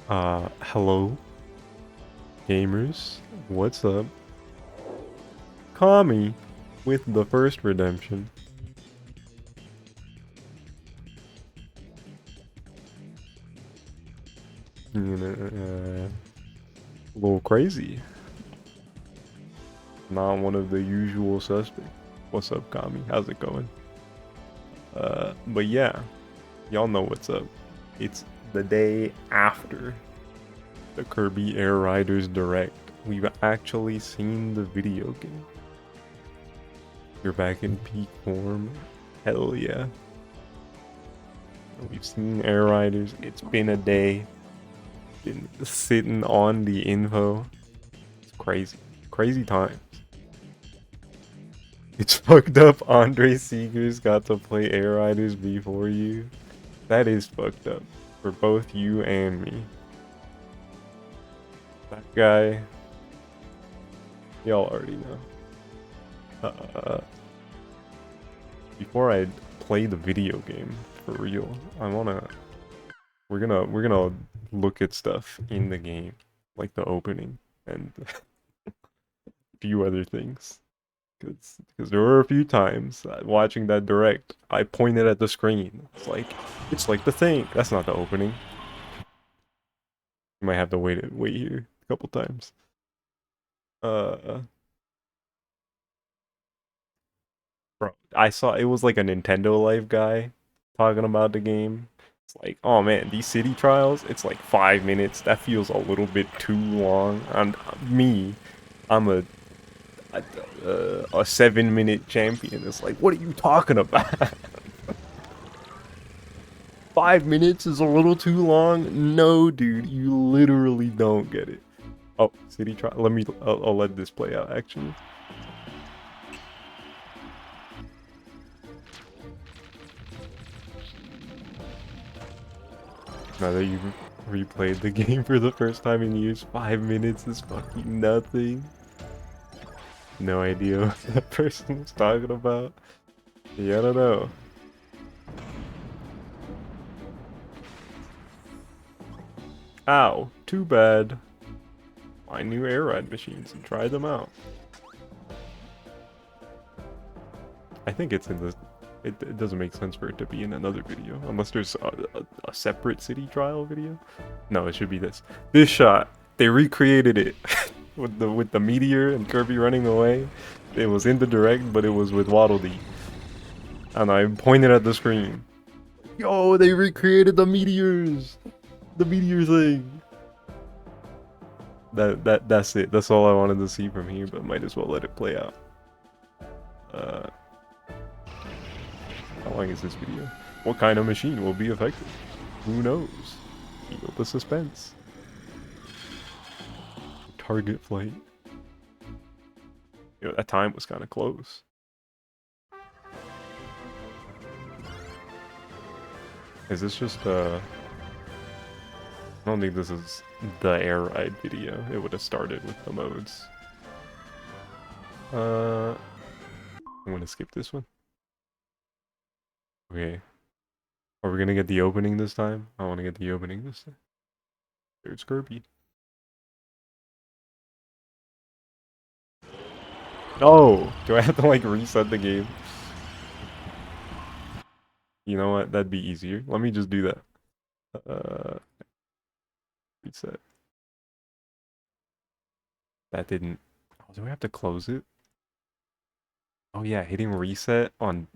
Hello, gamers. What's up? Kami with the first redemption. You know, a little crazy. Not one of the usual suspects. What's up, Kami? How's it going? But yeah, y'all know what's up. It's the day after the Kirby Air Riders Direct. We've actually seen the video game. You're back in peak form. Hell yeah. We've seen Air Riders. It's been a day. Been sitting on the info. It's crazy. Crazy times. It's fucked up Andre Seegers got to play Air Riders before you. That is fucked up. For both you and me. That guy. Y'all already know. Before I play the video game for real, we're gonna look at stuff in the game, like the opening and a few other things. Because there were a few times watching that direct, I pointed at the screen. It's like the thing. That's not the opening. You might have to wait here a couple times. Uh, bro, I saw it was like a Nintendo Life guy talking about the game. It's like, oh man, these city trials, it's like 5 minutes. That feels a little bit too long. And me, I'm a 7 minute champion. It's like, what are you talking about? 5 minutes is a little too long. No, dude, you literally don't get it. Oh, city trial. I'll let this play out. Actually, now that you've replayed the game for the first time in years, 5 minutes is fucking nothing. No idea what that person was talking about. Yeah, I don't know. Ow, too bad. Find new air ride machines and try them out. I think it's in the... It doesn't make sense for it to be in another video. Unless there's a separate city trial video. No, it should be this. This shot. They recreated it. with the meteor and Kirby running away. It was in the direct, but it was with Waddle Dee. And I pointed at the screen. Yo, they recreated the meteors! The meteor thing! That's it. That's all I wanted to see from here, but might as well let it play out. How long is this video? What kind of machine will be effective? Who knows? Feel the suspense. Target flight. You know, that time was kind of close. Is this just I don't think this is the air ride video. It would have started with the modes. I'm gonna skip this one. Okay. Are we gonna get the opening this time? I want to get the opening this time. There's Kirby. No! Do I have to like reset the game? You know what? That'd be easier. Let me just do that. Reset. That didn't... Oh, do I have to close it? Oh yeah, hitting reset on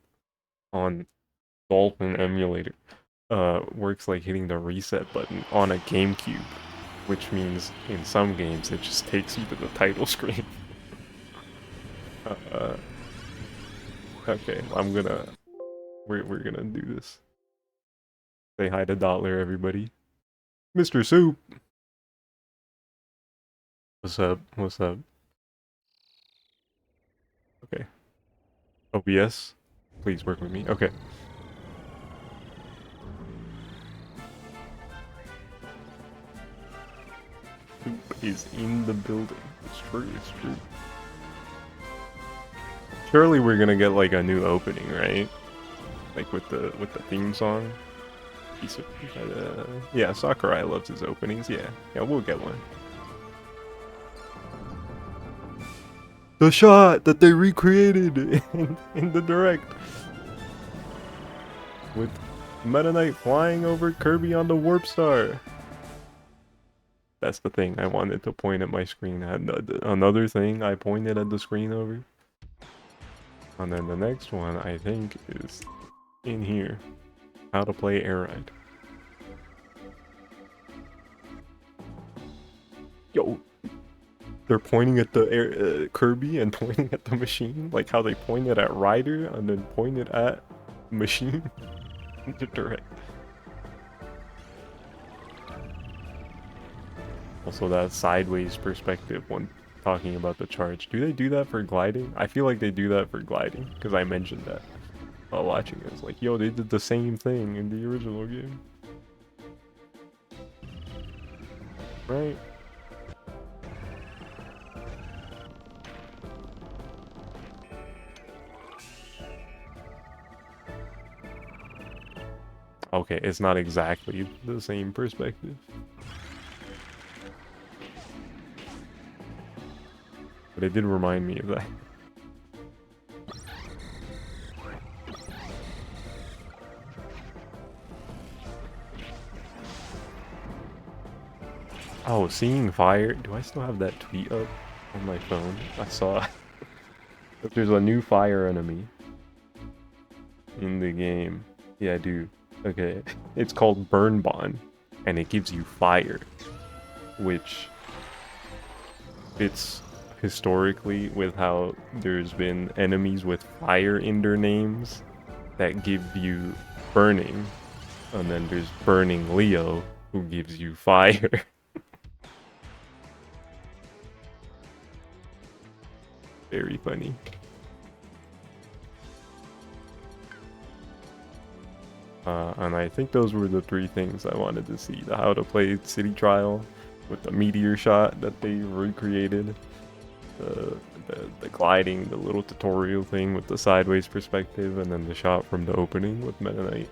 Dolphin emulator works like hitting the reset button on a GameCube, which means in some games it just takes you to the title screen. Okay, we're gonna do this. Say hi to Dollar, everybody. Mr. Soup. What's up? What's up? Okay. OBS, please work with me. Okay. Soup is in the building. It's true. It's true. Surely we're gonna get like a new opening, right? Like with the theme song. piece of, yeah, Sakurai loves his openings. Yeah, we'll get one. The shot that they recreated in the direct with Meta Knight flying over Kirby on the Warp Star. That's the thing I wanted to point at my screen. Another thing I pointed at the screen over. And then the next one I think is in here. How to play Air Ride. Yo, they're pointing at the Kirby and pointing at the machine, like how they pointed at Ryder and then pointed at machine in the direct. Also, that sideways perspective when talking about the charge. Do they do that for gliding? I feel like they do that for gliding because I mentioned that while watching it. It's like, yo, they did the same thing in the original game, right? Okay, it's not exactly the same perspective. But it did remind me of that. Oh, seeing fire. Do I still have that tweet up on my phone? I saw that there's a new fire enemy in the game. Yeah, I do. Okay. It's called Burn Bond, and it gives you fire, which fits historically with how there's been enemies with fire in their names that give you burning, and then there's Burning Leo who gives you fire. Very funny. And I think those were the three things I wanted to see. The how to play City Trial with the meteor shot that they recreated. The gliding, the little tutorial thing with the sideways perspective, and then the shot from the opening with Meta Knight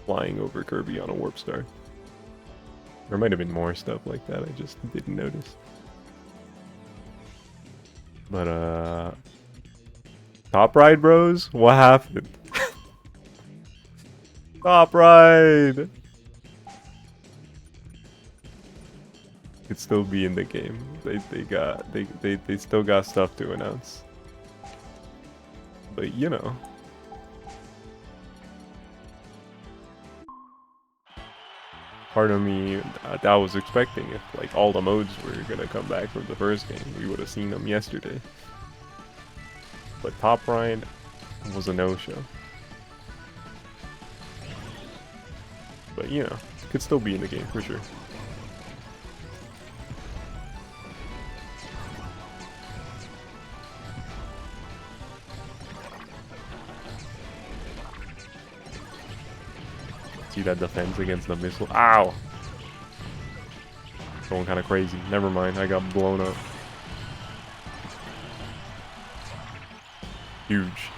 flying over Kirby on a Warp Star. There might have been more stuff like that, I just didn't notice. But Top Ride Bros? What happened? Top Ride! Could still be in the game. They still got stuff to announce. But you know. Part of me that I was expecting if like all the modes were gonna come back from the first game, we would have seen them yesterday. But Top Ride was a no-show. But you know, could still be in the game for sure. See that defense against the missile? Ow! Going kind of crazy. Never mind, I got blown up. Huge.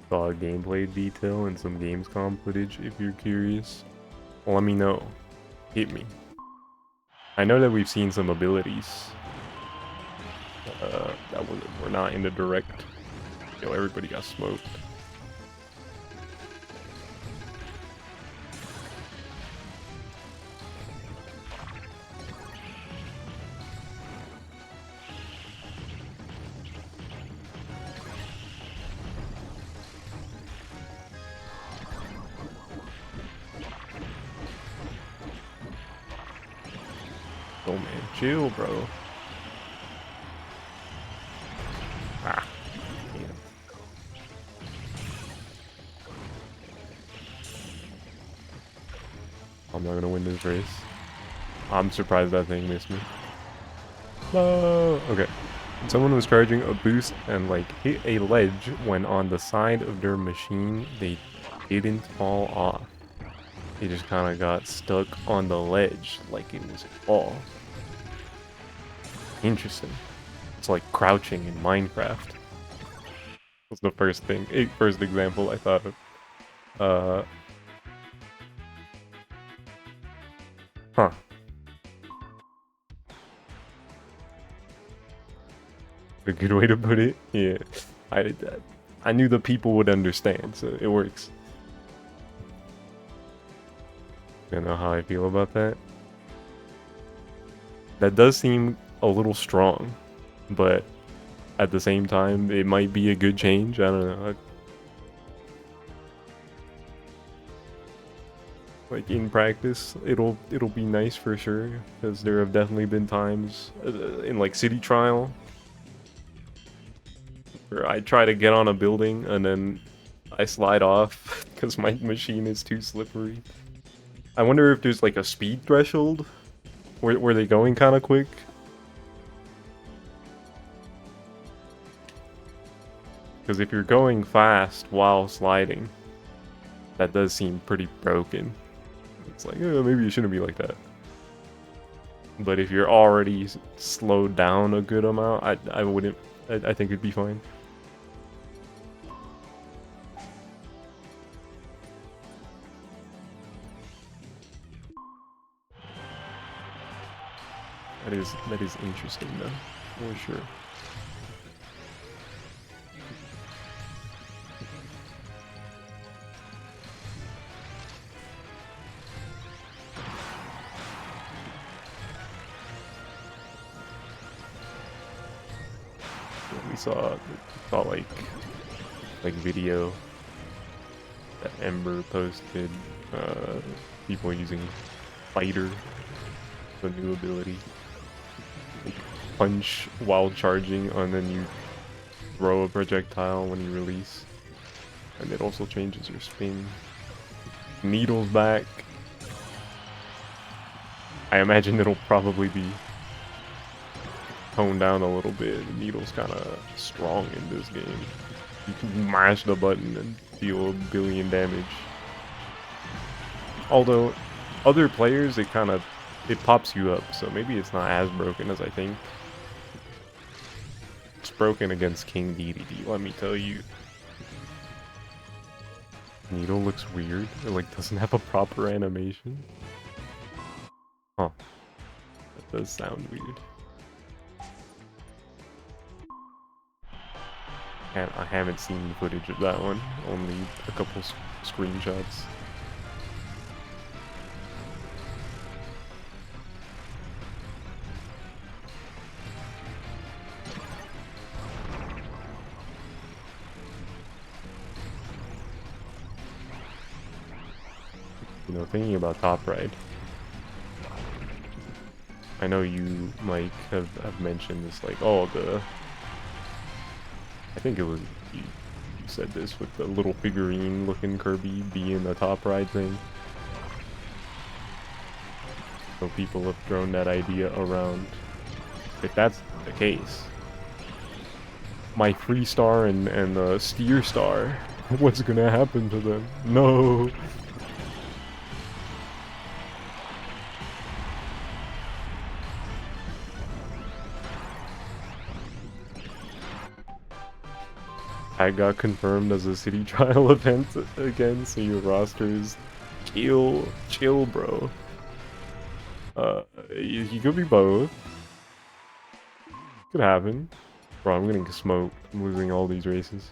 Saw a gameplay detail and some Gamescom footage if you're curious. Let me know. Hit me. I know that we've seen some abilities that were not in the direct. Yo, everybody got smoked. Oh man, chill, bro. Ah, damn. I'm not gonna win this race. I'm surprised that thing missed me. No. Okay. Someone was charging a boost and like hit a ledge when on the side of their machine they didn't fall off. He just kind of got stuck on the ledge like it was a fall. Interesting. It's like crouching in Minecraft. Was the first example I thought of. Huh. A good way to put it. Yeah, I did that. I knew the people would understand, so it works. I don't know how I feel about that. That does seem a little strong, but at the same time, it might be a good change. I don't know. Like in practice, it'll be nice for sure, because there have definitely been times in like City Trial where I try to get on a building and then I slide off because my machine is too slippery. I wonder if there's like a speed threshold. Were they going kind of quick? Because if you're going fast while sliding, that does seem pretty broken. It's like, oh, maybe it shouldn't be like that. But if you're already slowed down a good amount, I wouldn't. I think it'd be fine. That is interesting though, for sure. We saw like video that Ember posted, people using Fighter, the new ability. Like punch while charging, and then you throw a projectile when you release. And it also changes your spin. Needle's back. I imagine it'll probably be toned down a little bit. Needle's kind of strong in this game. You can mash the button and deal 1 billion damage. Although, other players, it pops you up, so maybe it's not as broken as I think. It's broken against King DDD, let me tell you. Needle looks weird. It like doesn't have a proper animation. Huh. That does sound weird. I haven't seen footage of that one, only a couple screenshots. You know, thinking about Top Ride, I know you, Mike, have mentioned this, like, oh, I think it was you said this with the little figurine looking Kirby being a Top Ride thing. So people have thrown that idea around. If that's the case, my Free Star and Steer Star, what's gonna happen to them? No! I got confirmed as a City Trial event again, so your roster is chill, bro. He could be both. Could happen. Bro, I'm getting smoked. I'm losing all these races.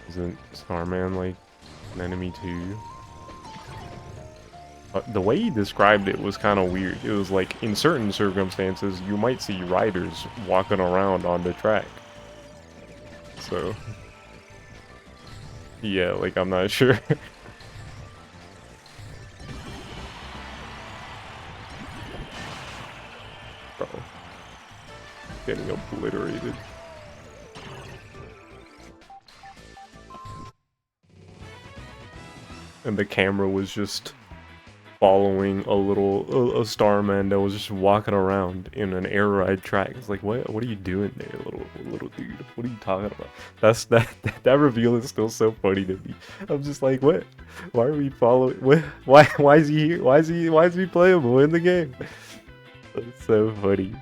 Isn't Starman like an enemy too? The way he described it was kind of weird. It was like, in certain circumstances, you might see riders walking around on the track. So, yeah, like, I'm not sure. Bro. Getting obliterated. and the camera was just following a Starman that was just walking around in an air ride track. It's like, what are you doing there, little dude? What are you talking about? That reveal is still so funny to me. I'm just like, what? Why are we following? What? Why is he here? Why is he playable in the game? That's so funny.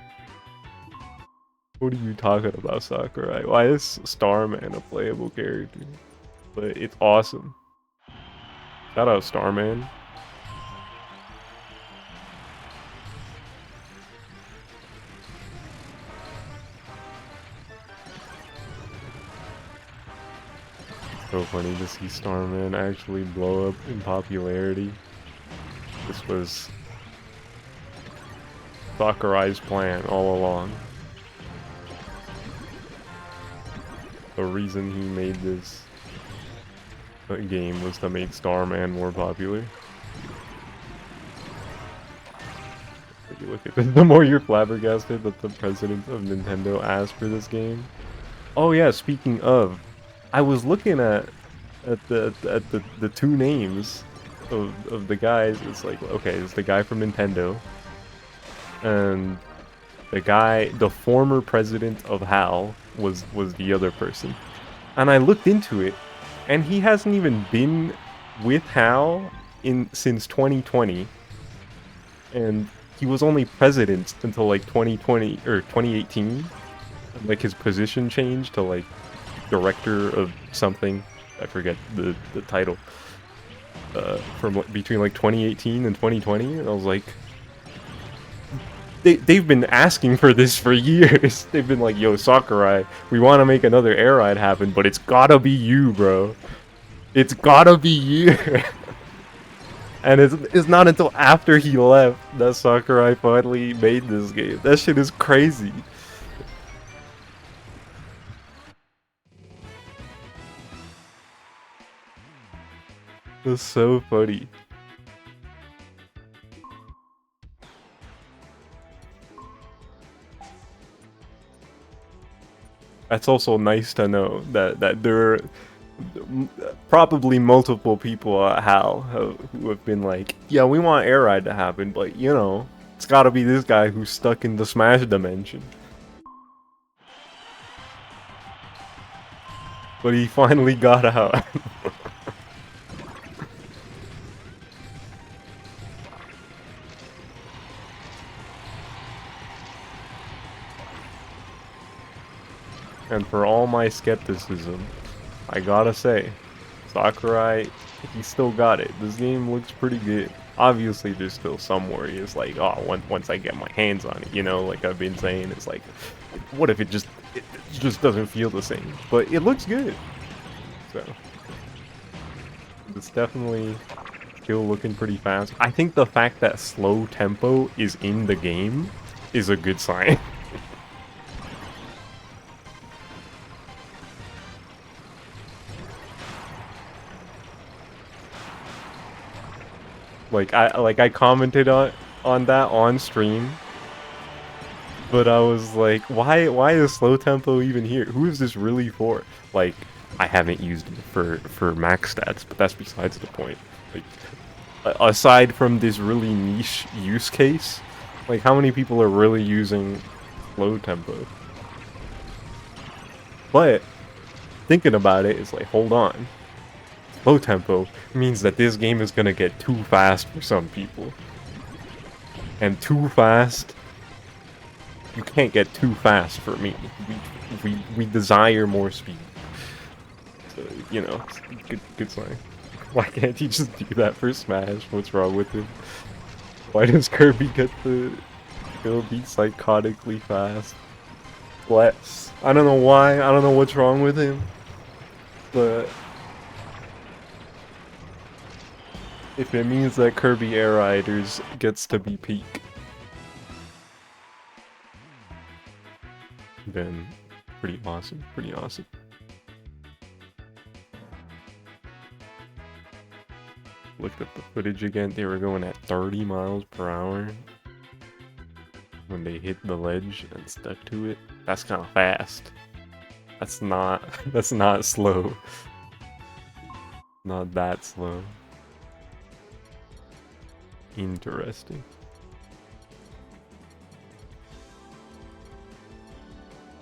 What are you talking about, Sakurai? Why is Starman a playable character? But it's awesome. Shout out Starman. So funny to see Starman actually blow up in popularity. This was Sakurai's plan all along. The reason he made this game was to make Starman more popular. If you look at this, the more you're flabbergasted that the president of Nintendo asked for this game. Oh yeah, speaking of, I was looking at the two names of the guys. It's like, okay, it's the guy from Nintendo and the former president of HAL was the other person. And I looked into it, and he hasn't even been with HAL since 2020, and he was only president until like 2020 or 2018. Like his position changed to like director of something. I forget the title. From between like 2018 and 2020, and I was like, they've been asking for this for years. They've been like, yo, Sakurai, we want to make another air ride happen, but it's gotta be you, bro. It's gotta be you. And it's not until after he left that Sakurai finally made this game. That shit is crazy. It's so funny. That's also nice to know that there are probably multiple people at HAL who have been like, yeah, we want air ride to happen, but you know, it's gotta be this guy who's stuck in the Smash dimension. But he finally got out. And for all my skepticism, I gotta say, Sakurai, he still got it. This game looks pretty good. Obviously, there's still some worries, like, oh, once I get my hands on it, you know, like I've been saying, it's like, what if it just doesn't feel the same? But it looks good. So, it's definitely still looking pretty fast. I think the fact that slow tempo is in the game is a good sign. I commented on that on stream, but I was like, why is slow tempo even here? Who is this really for? Like, I haven't used it for max stats, but that's besides the point. Like, aside from this really niche use case, like how many people are really using slow tempo? But thinking about it, it's like, hold on. Low tempo means that this game is gonna get too fast for some people. And too fast, you can't get too fast for me. We desire more speed. So, you know, good sign. Why can't he just do that for Smash? What's wrong with him? Why does Kirby get the go be psychotically fast? Less. I don't know why. I don't know what's wrong with him. But if it means that Kirby Air Riders gets to be peak, then pretty awesome, pretty awesome. Looked at the footage again, they were going at 30 miles per hour when they hit the ledge and stuck to it. That's kind of fast. That's not slow. Not that slow. Interesting.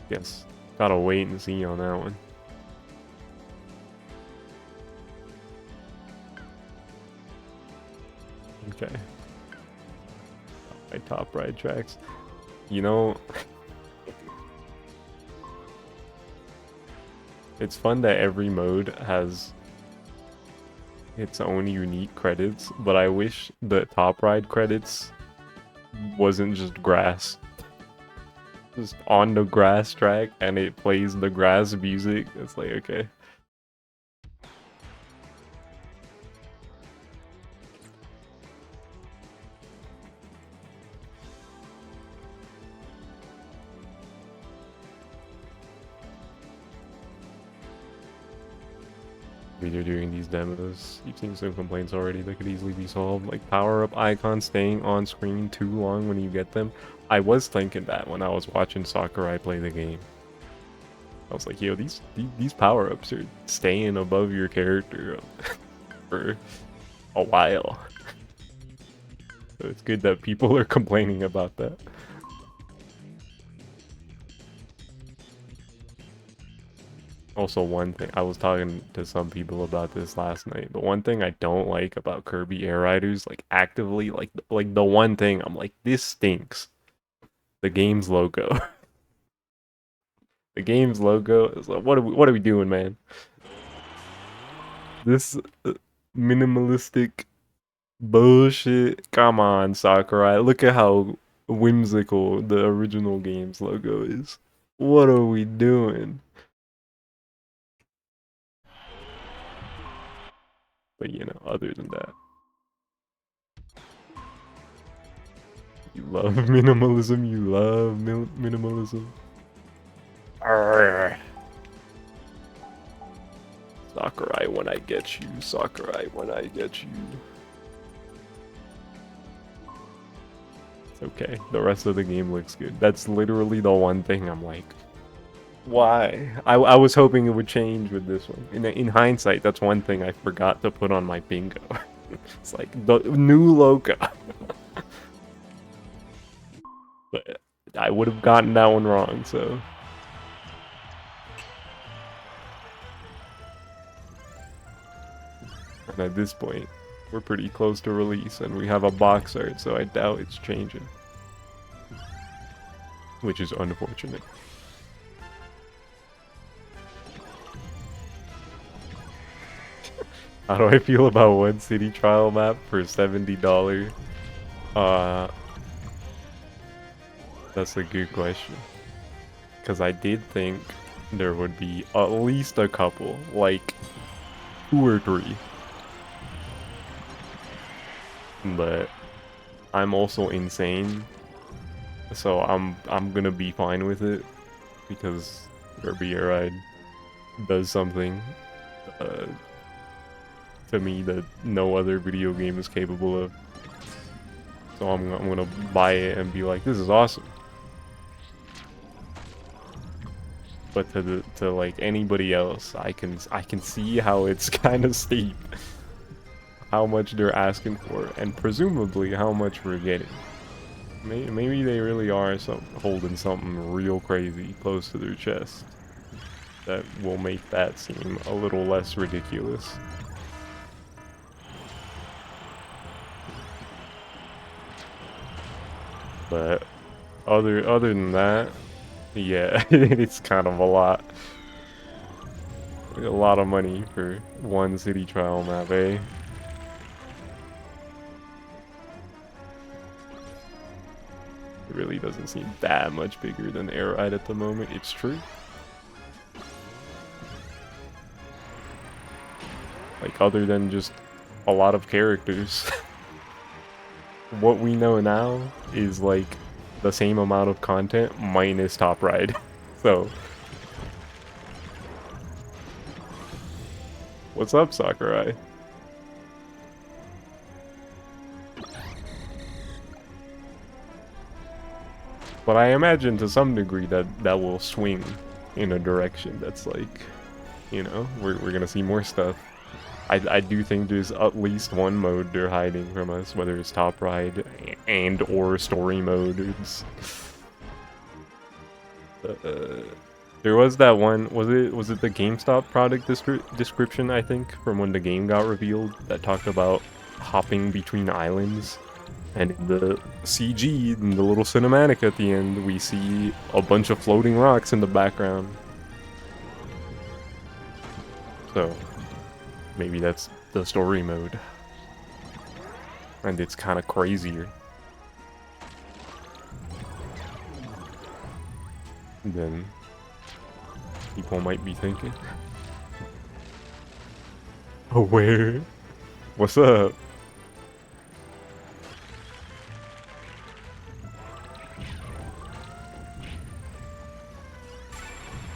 Yes, gotta wait and see on that one. Okay. My top right tracks. You know, it's fun that every mode has its own unique credits, but I wish the top ride credits wasn't just grass. Just on the grass track and it plays the grass music. It's like, okay. They're doing these demos. You've seen some complaints already that could easily be solved, like power-up icons staying on screen too long when you get them. I was thinking that when I was watching Sakurai play the game. I was like, yo, these power-ups are staying above your character for a while. So it's good that people are complaining about that. Also, one thing, I was talking to some people about this last night, but one thing I don't like about Kirby Air Riders, like actively, like the one thing I'm like, this stinks. The game's logo. The game's logo is like, what are we doing, man? This minimalistic bullshit. Come on, Sakurai. Look at how whimsical the original game's logo is. What are we doing? But you know, other than that, you love minimalism. You love minimalism. Arrgh. Sakurai, when I get you. Sakurai, when I get you. It's okay. The rest of the game looks good. That's literally the one thing I'm like, why? I was hoping it would change with this one. In hindsight, that's one thing I forgot to put on my bingo. It's like the new logo. But I would have gotten that one wrong, so. And at this point, we're pretty close to release, and we have a box art, so I doubt it's changing. Which is unfortunate. How do I feel about one city trial map for $70? That's a good question. Because I did think there would be at least a couple, like 2 or 3. But I'm also insane, so I'm gonna be fine with it because Kirby Air Ride does something to me that no other video game is capable of. So I'm gonna buy it and be like, this is awesome. But to like anybody else, I can see how it's kind of steep. How much they're asking for, and presumably how much we're getting. Maybe they really are holding something real crazy close to their chest that will make that seem a little less ridiculous. But other than that, yeah, it's kind of a lot. A lot of money for one city trial map, eh? It really doesn't seem that much bigger than Air Ride at the moment. It's true. Like, other than just a lot of characters. What we know now is like the same amount of content minus Top Ride. So what's up, Sakurai? But I imagine to some degree that will swing in a direction that's like, you know, we're gonna see more stuff I do think there's at least one mode they're hiding from us, whether it's top ride and or story mode. There was that one. Was it the GameStop product description? I think from when the game got revealed that talked about hopping between islands, and in the CG, in the little cinematic at the end, we see a bunch of floating rocks in the background. So maybe that's the story mode, and it's kind of crazier than people might be thinking. Oh, where? What's up?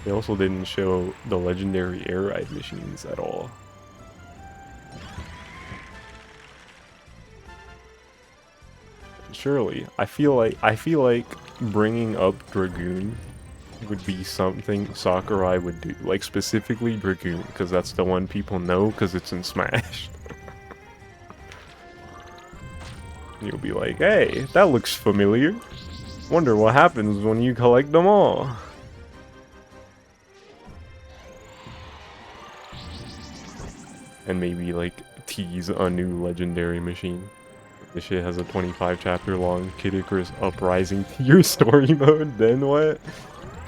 They also didn't show the legendary air ride machines at all. Surely, I feel like bringing up Dragoon would be something Sakurai would do, like specifically Dragoon, because that's the one people know because it's in Smash. You'll be like, hey, that looks familiar. Wonder what happens when you collect them all. And maybe like tease a new legendary machine. This shit has a 25 chapter long Kid Icarus Uprising tier story mode, then what?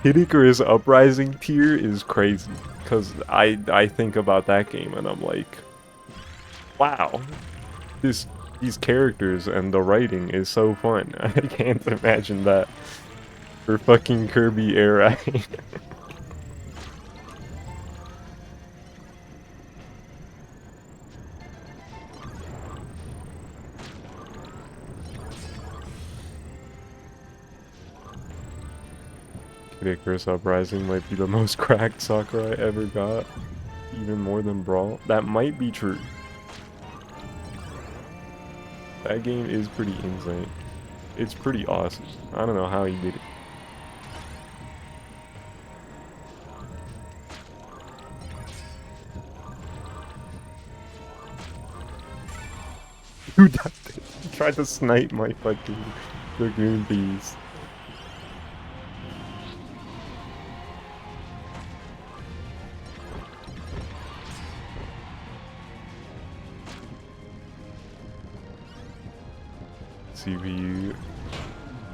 Kid Icarus Uprising tier is crazy, because I think about that game and I'm like, wow, these characters and the writing is so fun. I can't imagine that for fucking Kirby Air Ride. Icarus Uprising might be the most cracked Sakurai ever got, even more than Brawl. That might be true. That game is pretty insane. It's pretty awesome. I don't know how he did it. Dude, that thing tried to snipe my fucking Dragoon piece. CPU.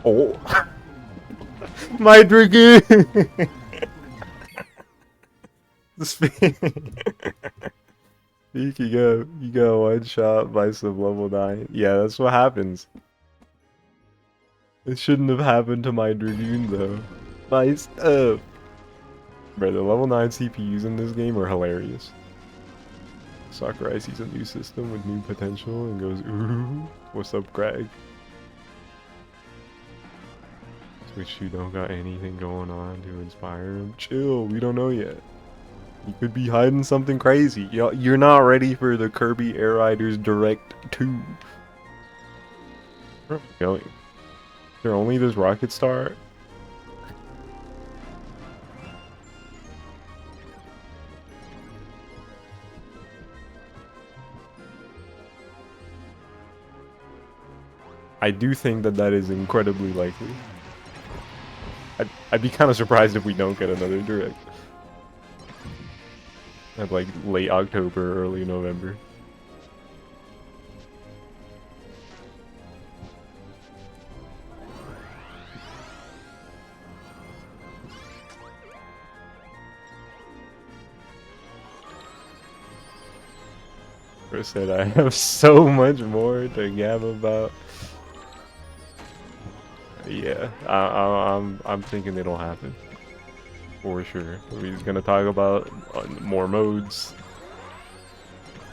Oh, my Dragoon! You go one shot by some level 9. Yeah, that's what happens. It shouldn't have happened to my Dragoon though. Nice up. Bro, the level 9 CPUs in this game are hilarious. Sakurai sees a new system with new potential and goes, ooh, what's up, Craig? Switch, you don't got anything going on to inspire him? Chill, we don't know yet. He could be hiding something crazy. You're not ready for the Kirby Air Riders Direct 2. Where am I going? Is there only this rocket star? I do think that is incredibly likely. I'd be kind of surprised if we don't get another Direct. At like late October, early November. Chris said I have so much more to gab about. Yeah, I'm thinking it'll happen. For sure. We're just gonna talk about more modes,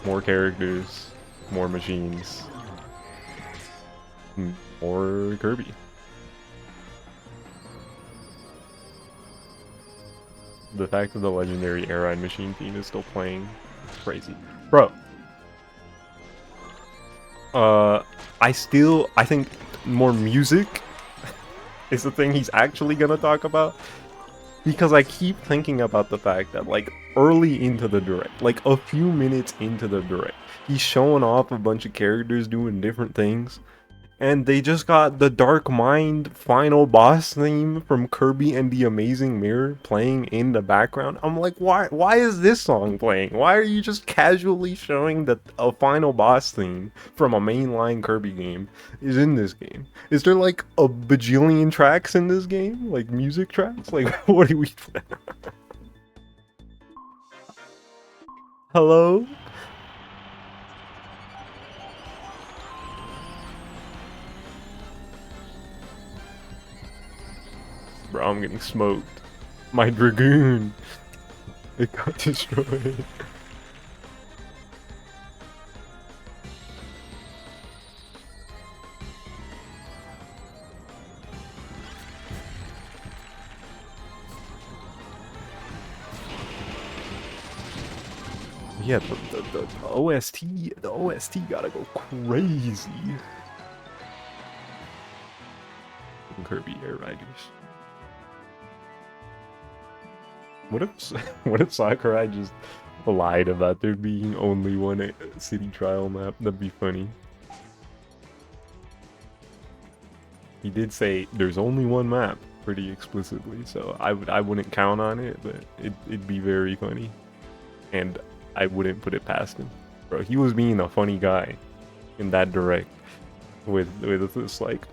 more characters, more machines, more Kirby. The fact that the legendary Air Ride machine theme is still playing is crazy. Bro. I think more music is the thing he's actually gonna talk about. Because I keep thinking about the fact that, like, early into the direct, like a few minutes into the direct. He's showing off a bunch of characters doing different things. And they just got the Dark Mind final boss theme from Kirby and the Amazing Mirror playing in the background. I'm like, why is this song playing? Why are you just casually showing that a final boss theme from a mainline Kirby game is in this game? Is there like a bajillion tracks in this game? Like music tracks? Like what do we Hello? Bro, I'm getting smoked. My Dragoon. It got destroyed. Yeah, the OST gotta go crazy. Kirby Air Riders. What if what if Sakurai just lied about there being only one city trial map? That'd be funny. He did say there's only one map pretty explicitly, so I wouldn't count on it, but it'd be very funny, and I wouldn't put it past him, bro. He was being a funny guy in that direct with this like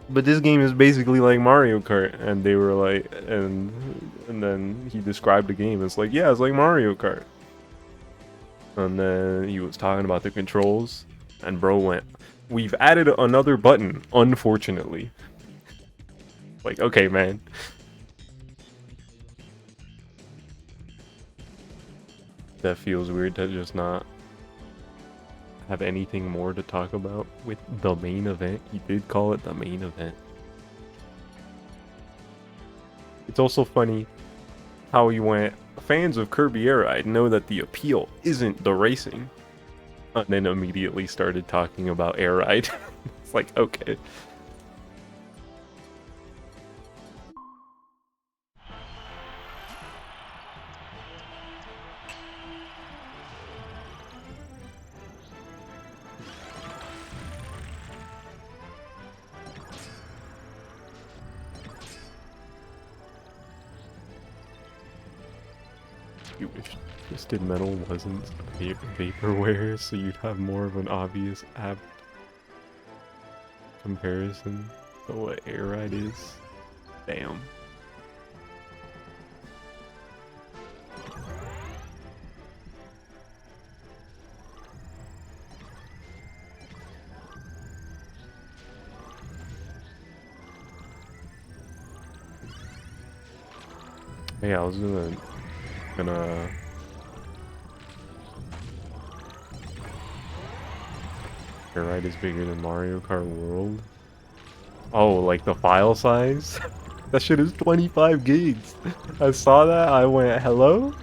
but this game is basically like Mario Kart, and they were like, and then he described the game. It's like, yeah, it's like Mario Kart. And then he was talking about the controls, and bro went, "We've added another button, unfortunately." Like, okay, man. That feels weird to just not have anything more to talk about with the main event. He did call it the main event. It's also funny how he went, fans of Kirby Air Ride know that the appeal isn't the racing, and then immediately started talking about Air Ride. It's like, okay. You wish Twisted Metal wasn't vaporware, so you'd have more of an obvious apt comparison to what Air Ride is. Damn. Yeah, I was gonna Air Ride is bigger than Mario Kart World. Oh, like the file size? That shit is 25 gigs. I saw that, I went, hello?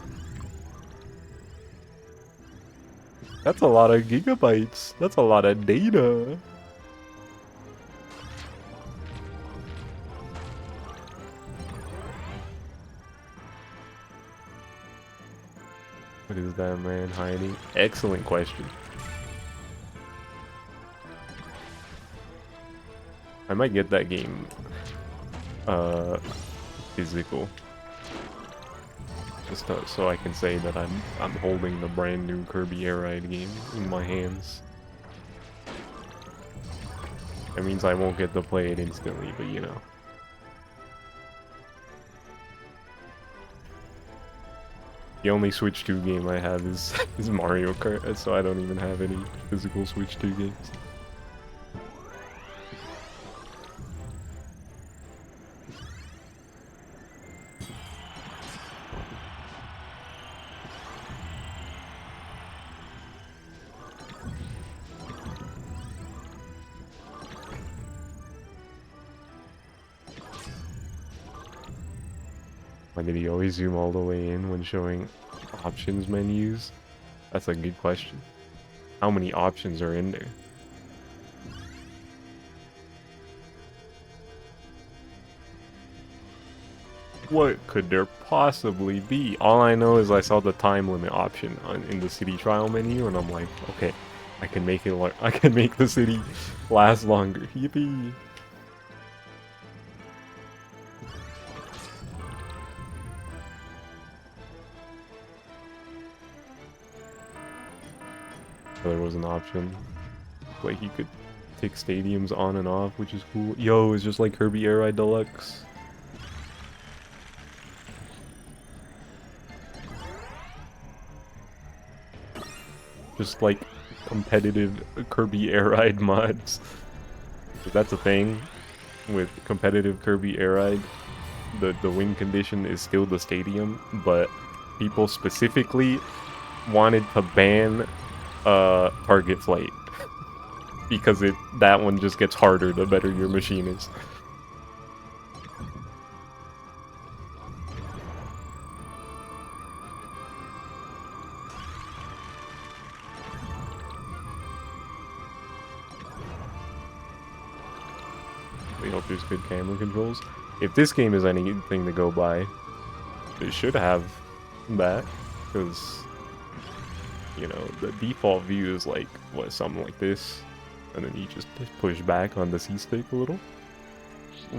That's a lot of gigabytes. That's a lot of data. What is that man hiding? Excellent question. I might get that game physical, just so I can say that I'm holding the brand new Kirby Air Ride game in my hands. That means I won't get to play it instantly, but you know. The only Switch 2 game I have is Mario Kart, so I don't even have any physical Switch 2 games. Why did he always zoom all the way in when showing options menus? That's a good question. How many options are in there? what could there possibly be? All I know is I saw the time limit option in the city trial menu, and I'm like, okay, I can make it. I can make the city last longer. Yippee! There was an option, like you could take stadiums on and off, which is cool. Yo, it's just like Kirby Air Ride Deluxe. Just like competitive Kirby Air Ride mods. That's a thing with competitive Kirby Air Ride. The win condition is still the stadium, but people specifically wanted to ban target flight because that one just gets harder the better your machine is. We hope there's good camera controls. If this game is anything to go by, it should have that, because, you know, the default view is like, what, something like this, and then you just push back on the C-stick a little.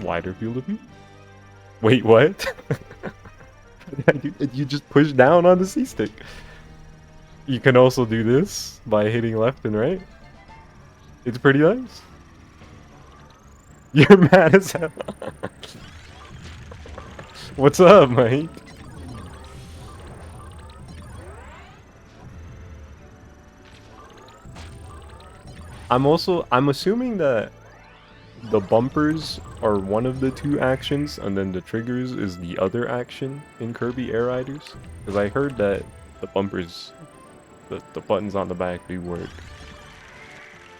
Wider field of view? Wait, what? You just push down on the C-stick. You can also do this by hitting left and right. It's pretty nice. You're mad as hell. What's up, Mike? I'm assuming that the bumpers are one of the two actions, and then the triggers is the other action in Kirby Air Riders. Because I heard that the bumpers, the buttons on the back do work.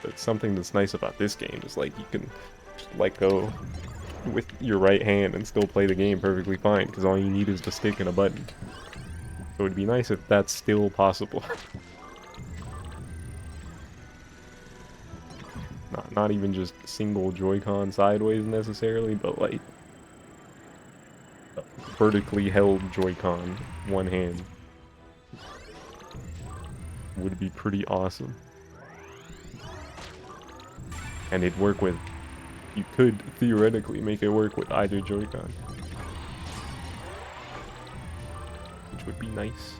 But something that's nice about this game is like you can just let go with your right hand and still play the game perfectly fine, because all you need is the stick and a button. So it'd be nice if that's still possible. Not even just single Joy-Con sideways necessarily, but like vertically held Joy-Con, one hand. Would be pretty awesome. And it'd work with, you could theoretically make it work with either Joy-Con. Which would be nice.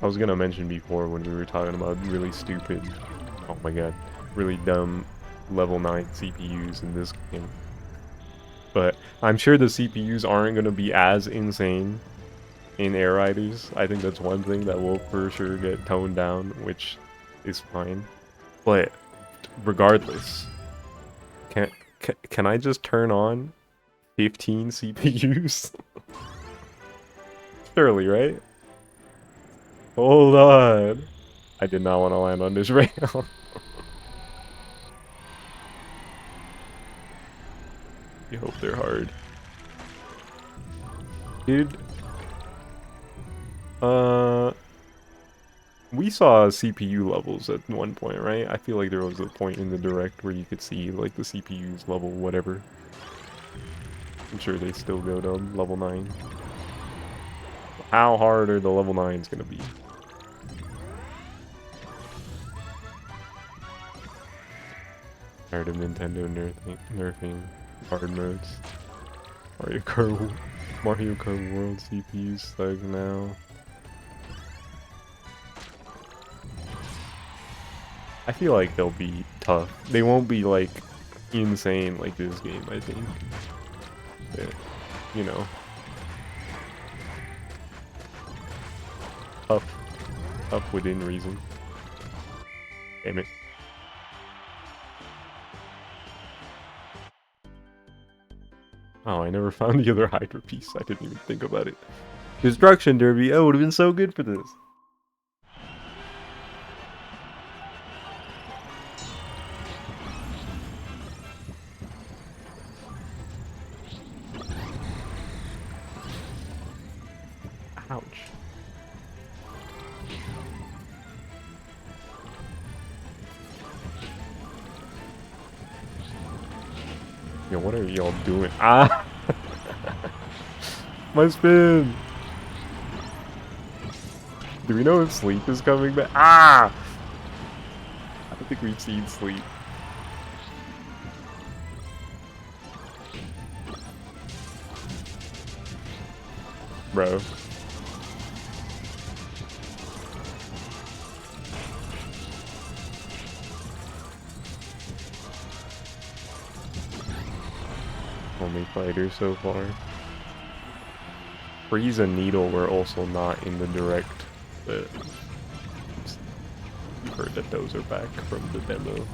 I was gonna mention before when we were talking about really stupid, oh my god, really dumb level 9 CPUs in this game. But I'm sure the CPUs aren't gonna be as insane in Air Riders. I think that's one thing that will for sure get toned down, which is fine. But regardless, can I just turn on 15 CPUs? Surely, right? Hold on. I did not want to land on this rail. You hope they're hard. Dude. We saw CPU levels at one point, right? I feel like there was a point in the direct where you could see like the CPU's level whatever. I'm sure they still go to level 9. How hard are the level 9s gonna be? Tired of Nintendo nerfing hard modes. Mario Kart World CPUs stuck now. I feel like they'll be tough. They won't be like insane like this game, I think. But, you know. Tough within reason. Damn it. Oh, I never found the other Hydra piece. I didn't even think about it. Destruction Derby. Oh, it would have been so good for this. Yo, what are y'all doing? Ah! My spin! Do we know if Sleep is coming back? Ah! I don't think we've seen Sleep. Bro. Only fighter so far. Freeze and Needle were also not in the direct, but you've heard that those are back from the demo.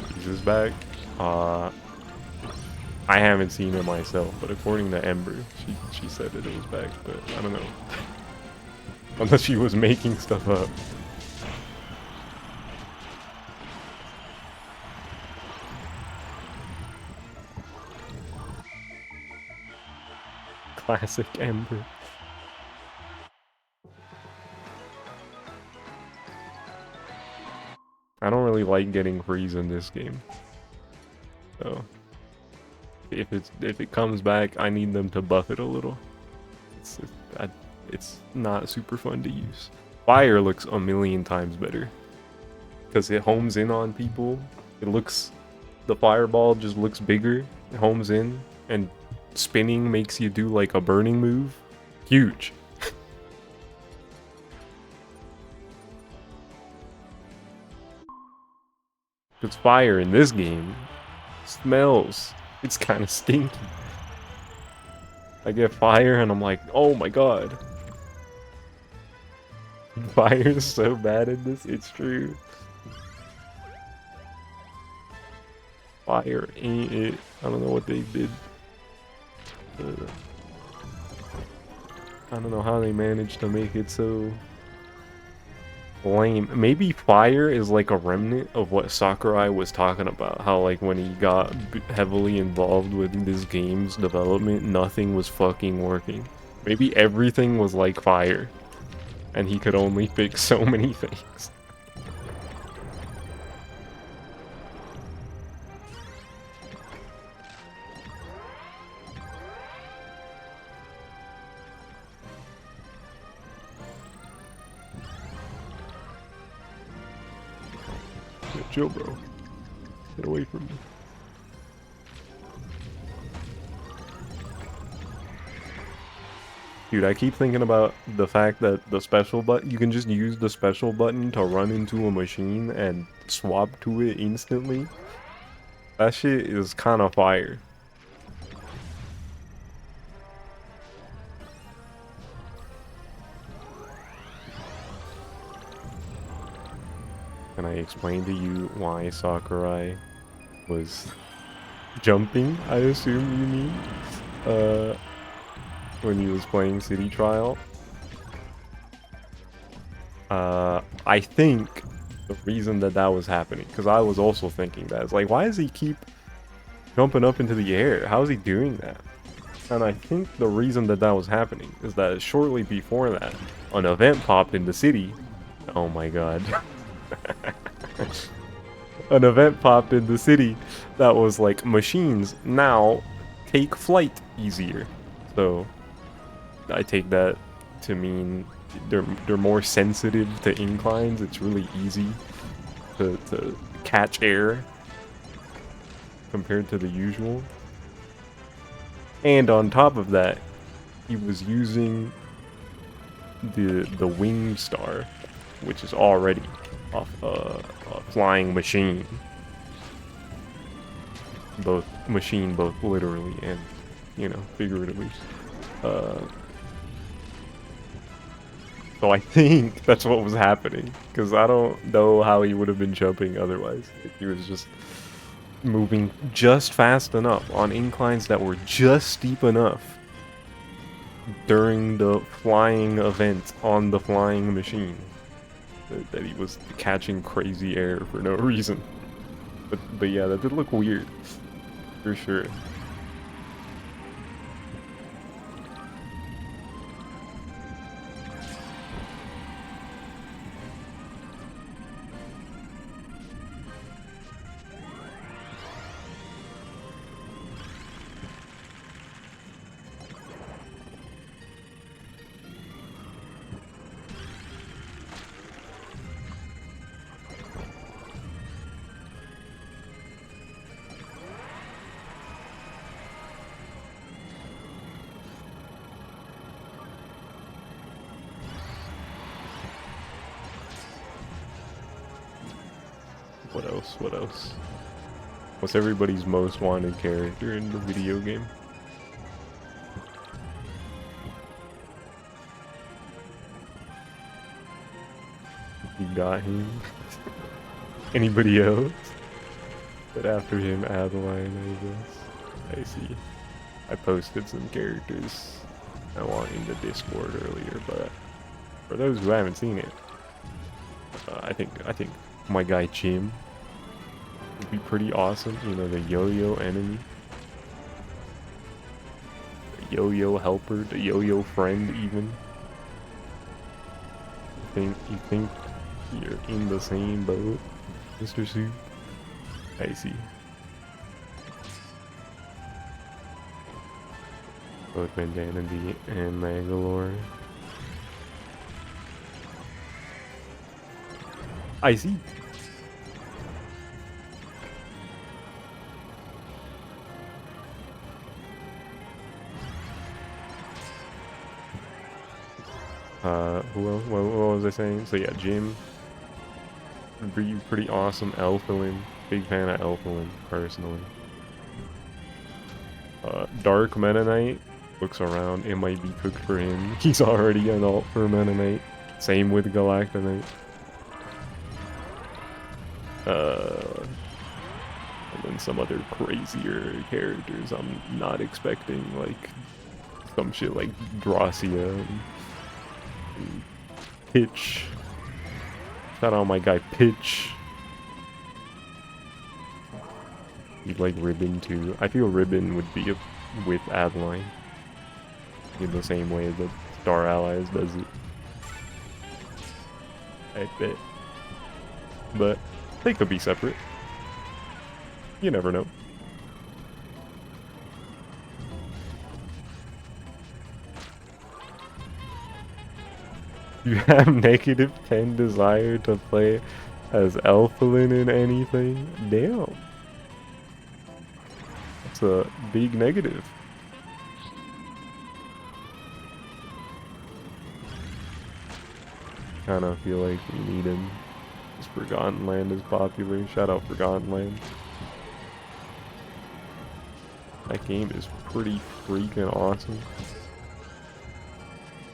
Freeze is back. I haven't seen it myself, but according to Ember, she said that it was back, but I don't know. Unless she was making stuff up. Classic Ember. I don't really like getting freeze in this game. So if it comes back, I need them to buff it a little. It's not super fun to use. Fire looks a million times better because it homes in on people. The fireball just looks bigger. It homes in, and spinning makes you do like a burning move. Huge. Because fire in this game smells. It's kind of stinky. I get fire and I'm like, oh my god. Fire is so bad in this, it's true. Fire ain't it. I don't know what they did. I don't know how they managed to make it so lame. Maybe fire is like a remnant of what Sakurai was talking about. How like when he got heavily involved with this game's development, nothing was fucking working. Maybe everything was like fire, and he could only fix so many things. Chill, bro. Get away from me. Dude, I keep thinking about the fact that the special button, you can just use the special button to run into a machine and swap to it instantly. That shit is kind of fire. Can I explain to you why Sakurai was jumping, I assume you mean, when he was playing City Trial? I think the reason that was happening, because I was also thinking that, it's like, why does he keep jumping up into the air? How is he doing that? And I think the reason that was happening is that shortly before that, an event popped in the city. Oh my god. An event popped in the city that was like, machines now take flight easier. So I take that to mean they're more sensitive to inclines. It's really easy to catch air compared to the usual. And on top of that, he was using the wing star, which is already a flying machine. Both literally and, you know, figuratively. So I think that's what was happening, because I don't know how he would have been jumping otherwise. If he was just moving just fast enough on inclines that were just steep enough during the flying event on the flying machine that he was catching crazy air for no reason. But yeah, that did look weird, for sure. What else? What else? What's everybody's most wanted character in the video game? You got him. Anybody else? But after him, Adeline, I guess. I see. I posted some characters I want in the Discord earlier, but for those who haven't seen it, I think my guy Jim would be pretty awesome. You know, the yo-yo enemy, the yo-yo helper, the yo-yo friend, even. You think you're in the same boat, Mr. Soup? I see. Both Vandanity and Mangalore. I see. Who else? What was I saying? So yeah, Jim. Pretty awesome. Elfilin. Big fan of Elfilin, personally. Dark Mennonite. Looks around. It might be cooked for him. He's already an alt for Mennonite. Same with Galactonite. And then some other crazier characters I'm not expecting, like some shit like Dracia and Pitch. Shout out my guy Pitch. You'd like Ribbon too. I feel Ribbon would be with Adeline in the same way that Star Allies does it. I bet. But they could be separate. You never know. You have -10 desire to play as Elfilin in anything? Damn. That's a big negative. Kinda feel like we need him. This Forgotten Land is popular. Shout out Forgotten Land. That game is pretty freaking awesome.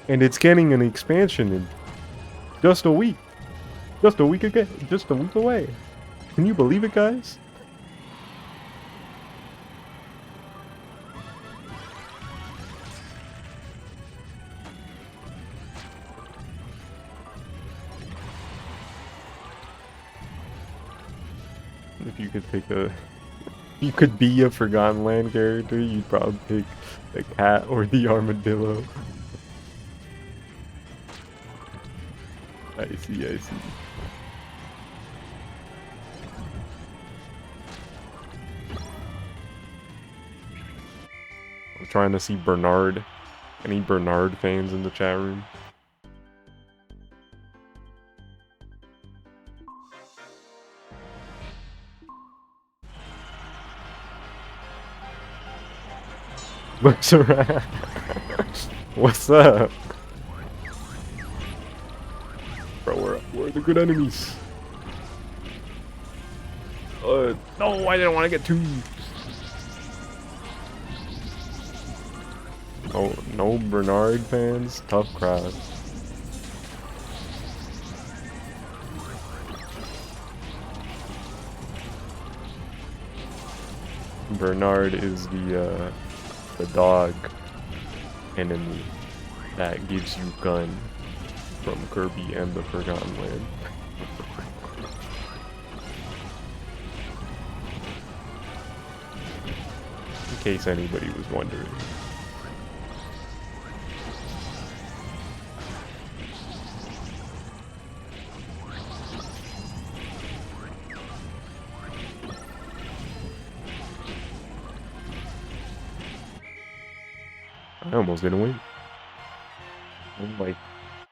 And it's getting an expansion in just a week. Just a week again. Just a week away. Can you believe it, guys? If you could pick a... You could be a Forgotten Land character, you'd probably pick the cat or the armadillo. I see, I see. I'm trying to see Bernard. Any Bernard fans in the chat room? Looks around. What's up? Bro, where are the good enemies? No, I didn't want to get too... Oh, no Bernard fans? Tough crowd. Bernard is the dog enemy that gives you gun from Kirby and the Forgotten Land. In case anybody was wondering. I almost didn't win. I'm like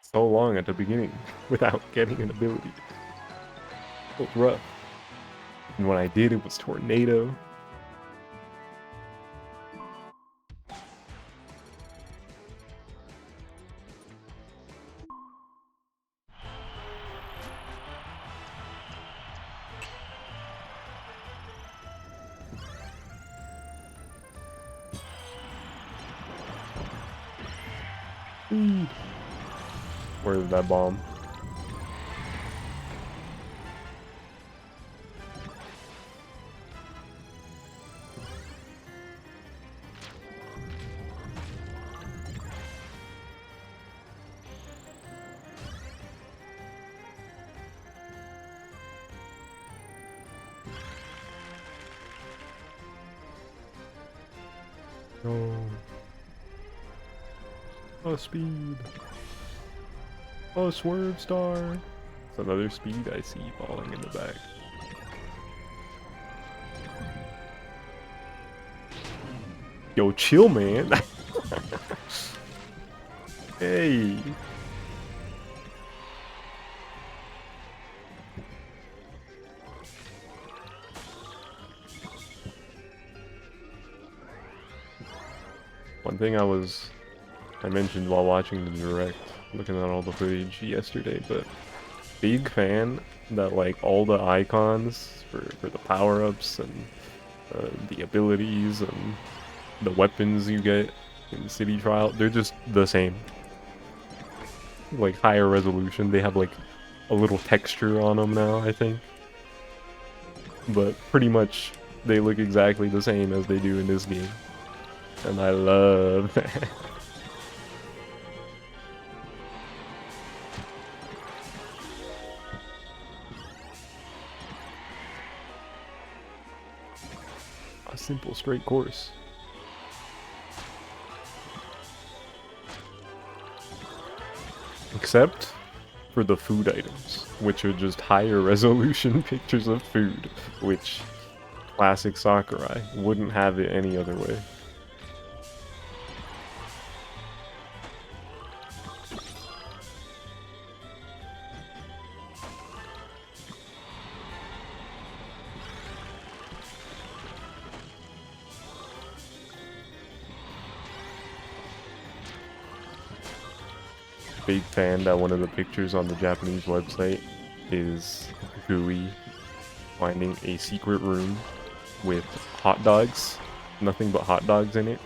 so long at the beginning without getting an ability. It was rough. And when I did, it was Tornado. Speed. Where's that bomb? No. Oh, speed. Oh, swerve star. It's another speed I see falling in the back. Yo, chill, man. Hey. One thing I mentioned while watching the direct, looking at all the footage yesterday, but big fan that like all the icons for the power-ups and the abilities and the weapons you get in City Trial, they're just the same. Like higher resolution, they have like a little texture on them now, I think. But pretty much they look exactly the same as they do in this game. And I love that. A simple, straight course. Except for the food items, which are just higher resolution pictures of food, which classic Sakurai wouldn't have it any other way. Big fan that one of the pictures on the Japanese website is Gui finding a secret room with hot dogs, nothing but hot dogs in it.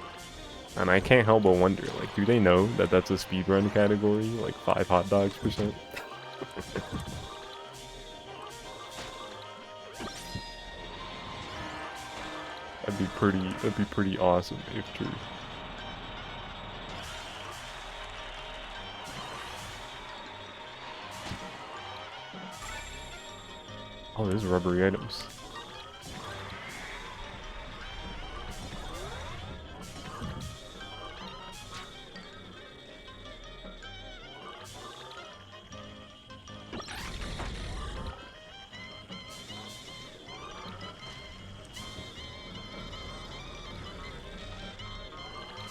And I can't help but wonder, like, do they know that that's a speedrun category, like 5 hot dogs %? That'd be pretty awesome if true. Oh, there's rubbery items.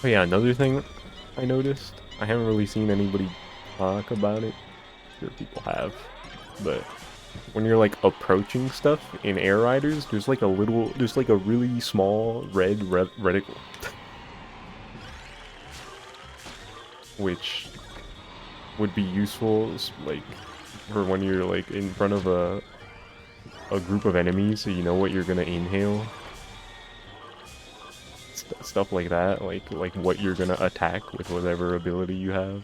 Oh yeah, another thing I noticed, I haven't really seen anybody talk about it. Sure people have, but when you're like approaching stuff in Air Riders, there's like a really small red reticle. Which would be useful, like, for when you're like in front of a group of enemies, so you know what you're gonna inhale. Stuff like that, like what you're gonna attack with whatever ability you have.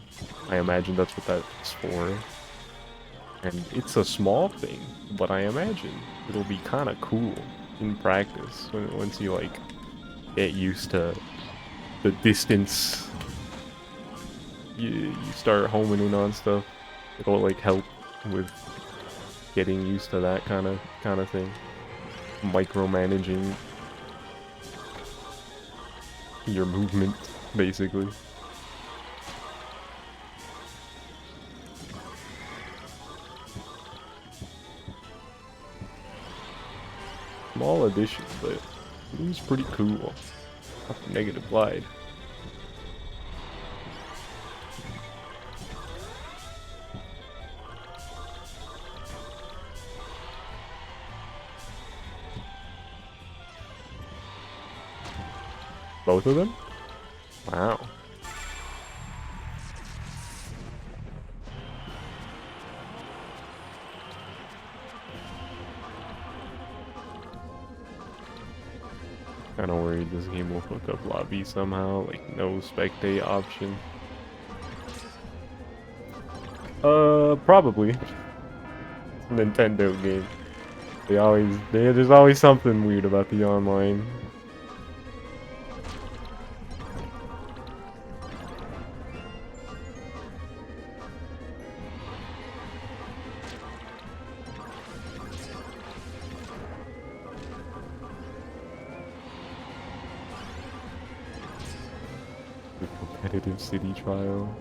I imagine that's what that's for. And it's a small thing, but I imagine it'll be kind of cool in practice once you like get used to the distance. You start homing in on stuff. It'll like help with getting used to that kind of thing. Micromanaging your movement, basically. Small addition, but it was pretty cool. Negative glide. Both of them? Wow. Kinda worried this game will fuck up lobby somehow, like no spectate option. Probably. It's a Nintendo game. There's always something weird about the online. The competitive city trial.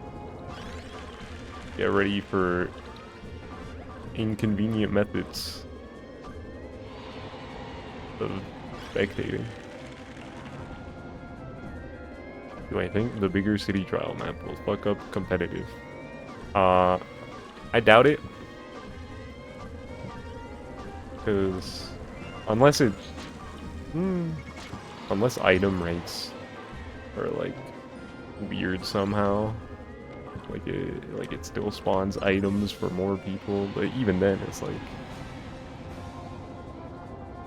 Get ready for inconvenient methods of spectating. Do I think the bigger city trial map will fuck up competitive? I doubt it. Because unless it, unless item ranks are like weird somehow, like it still spawns items for more people. But even then, it's like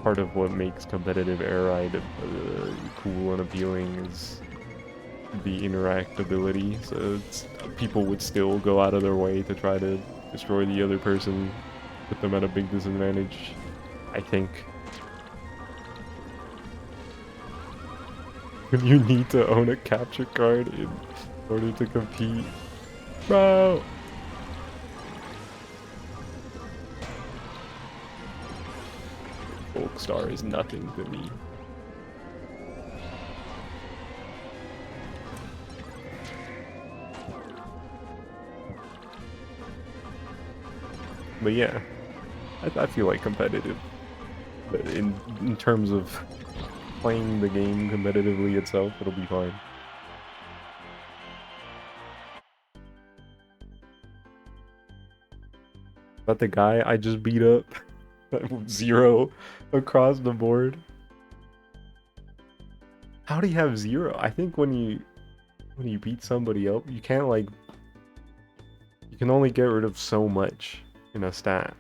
part of what makes competitive air ride cool and appealing is the interactability. So people would still go out of their way to try to destroy the other person, put them at a big disadvantage, I think. You need to own a capture card in order to compete. Bro! Folkstar is nothing to me. But yeah, I feel like competitive. In terms of playing the game competitively itself, it'll be fine. But the guy I just beat up, 0 across the board. How do you have 0? I think when you beat somebody up, you can't like, you can only get rid of so much in a stat.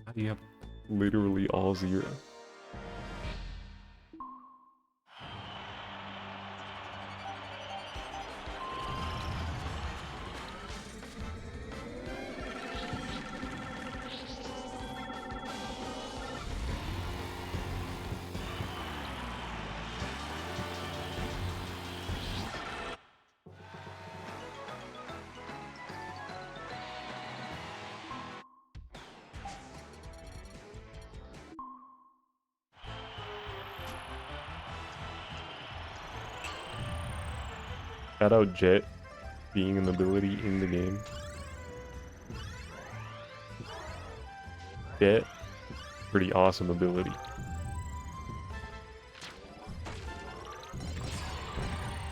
How do you have literally all 0? Shout out Jet being an ability in the game. Jet, pretty awesome ability.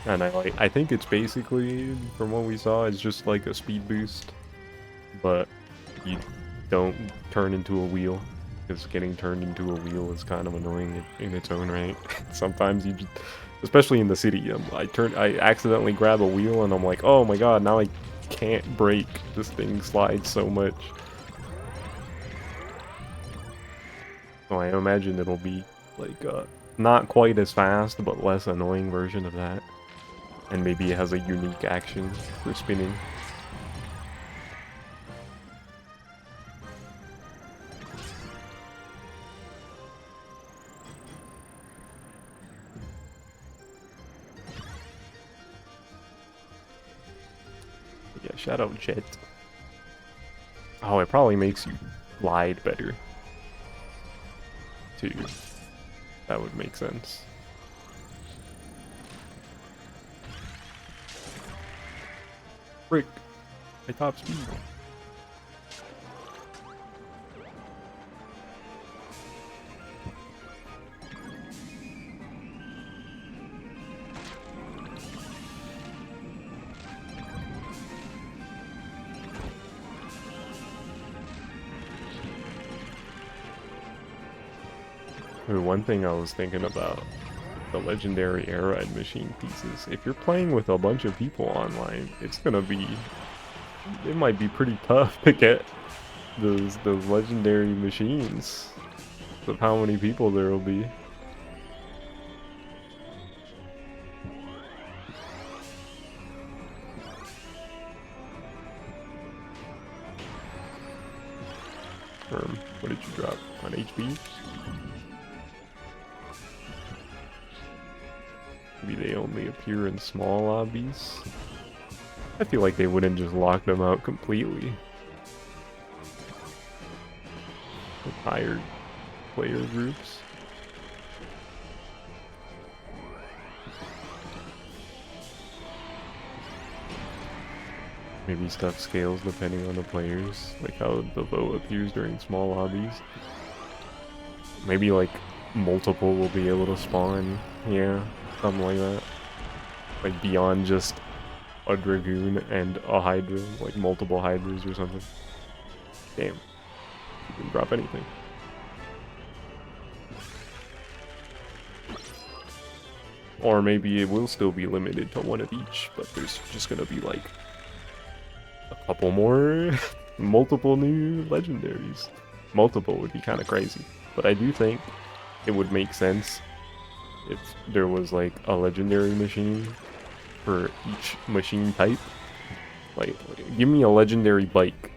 And I think it's basically, from what we saw, it's just like a speed boost, but you don't turn into a wheel, because getting turned into a wheel is kind of annoying in its own right. Sometimes you just, especially in the city, I accidentally grab a wheel and I'm like, oh my god, now I can't brake. This thing slides so much. So I imagine it'll be like not quite as fast, but less annoying version of that. And maybe it has a unique action for spinning. Yeah, shout out Jet. Oh, it probably makes you glide better, too. That would make sense. Frick! My top speed. One thing I was thinking about the legendary air ride machine pieces. If you're playing with a bunch of people online, it might be pretty tough to get those legendary machines of how many people there will be. on HP. Maybe they only appear in small lobbies. I feel like they wouldn't just lock them out completely. With higher player groups. Maybe stuff scales depending on the players, like how the vote appears during small lobbies. Maybe like multiple will be able to spawn, yeah, something like that. Like beyond just a Dragoon and a Hydra, like multiple Hydras or something. Damn, you can drop anything. Or maybe it will still be limited to one of each, but there's just gonna be like a couple more, multiple new legendaries. Multiple would be kind of crazy, but I do think it would make sense if there was like a legendary machine for each machine type. Like give me a legendary bike.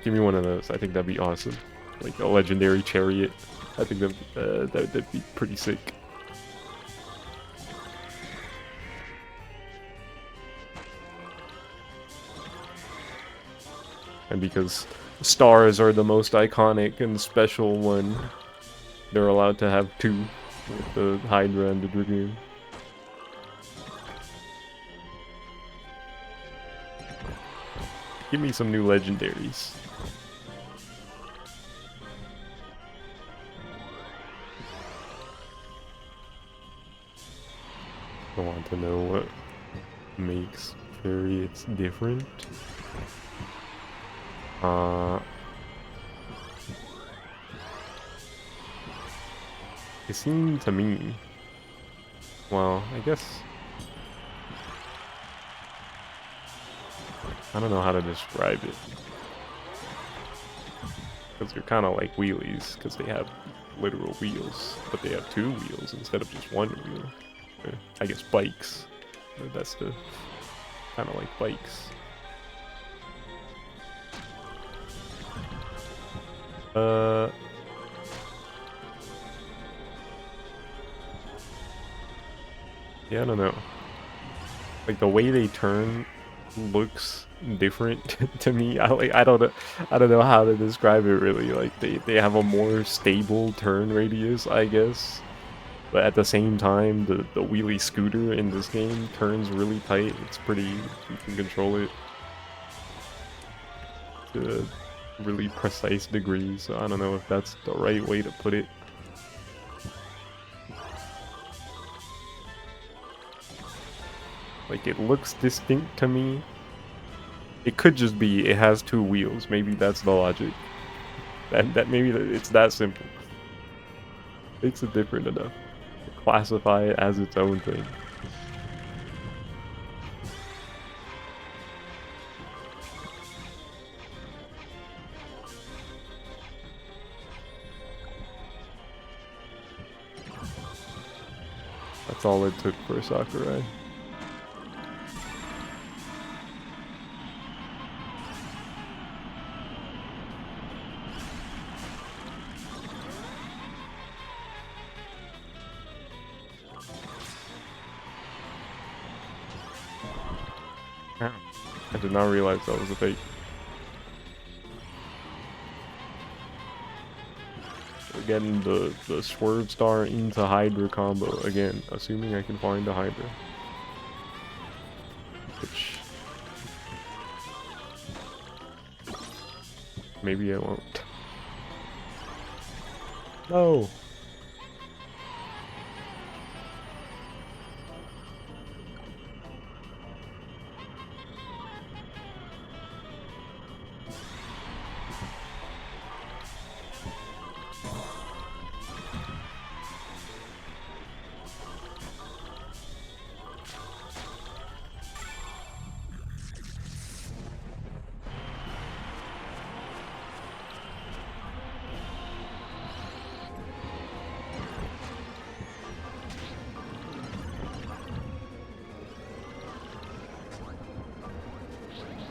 Give me one of those. I think that'd be awesome. Like a legendary chariot. I think that'd be pretty sick. And because stars are the most iconic and special one, they're allowed to have two, with the Hydra and the Dragoon. Give me some new legendaries. I want to know what makes chariots different. It seemed to me, well, I guess, I don't know how to describe it, because they're kind of like wheelies, because they have literal wheels, but they have two wheels instead of just one wheel. I guess bikes, that's the, kind of like bikes. Yeah, I don't know. Like the way they turn looks different to me. I don't know how to describe it really. Like they have a more stable turn radius, I guess. But at the same time, the wheelie scooter in this game turns really tight. It's pretty, you can control it to really precise degrees. So I don't know if that's the right way to put it. Like it looks distinct to me. It could just be it has two wheels. Maybe that's the logic. That maybe it's that simple. Makes it different enough to classify it as its own thing. That's all it took for Sakurai. I did not realize that was a fake. We're getting the Swerve Star into Hydra combo again, assuming I can find a Hydra. Which maybe I won't. No!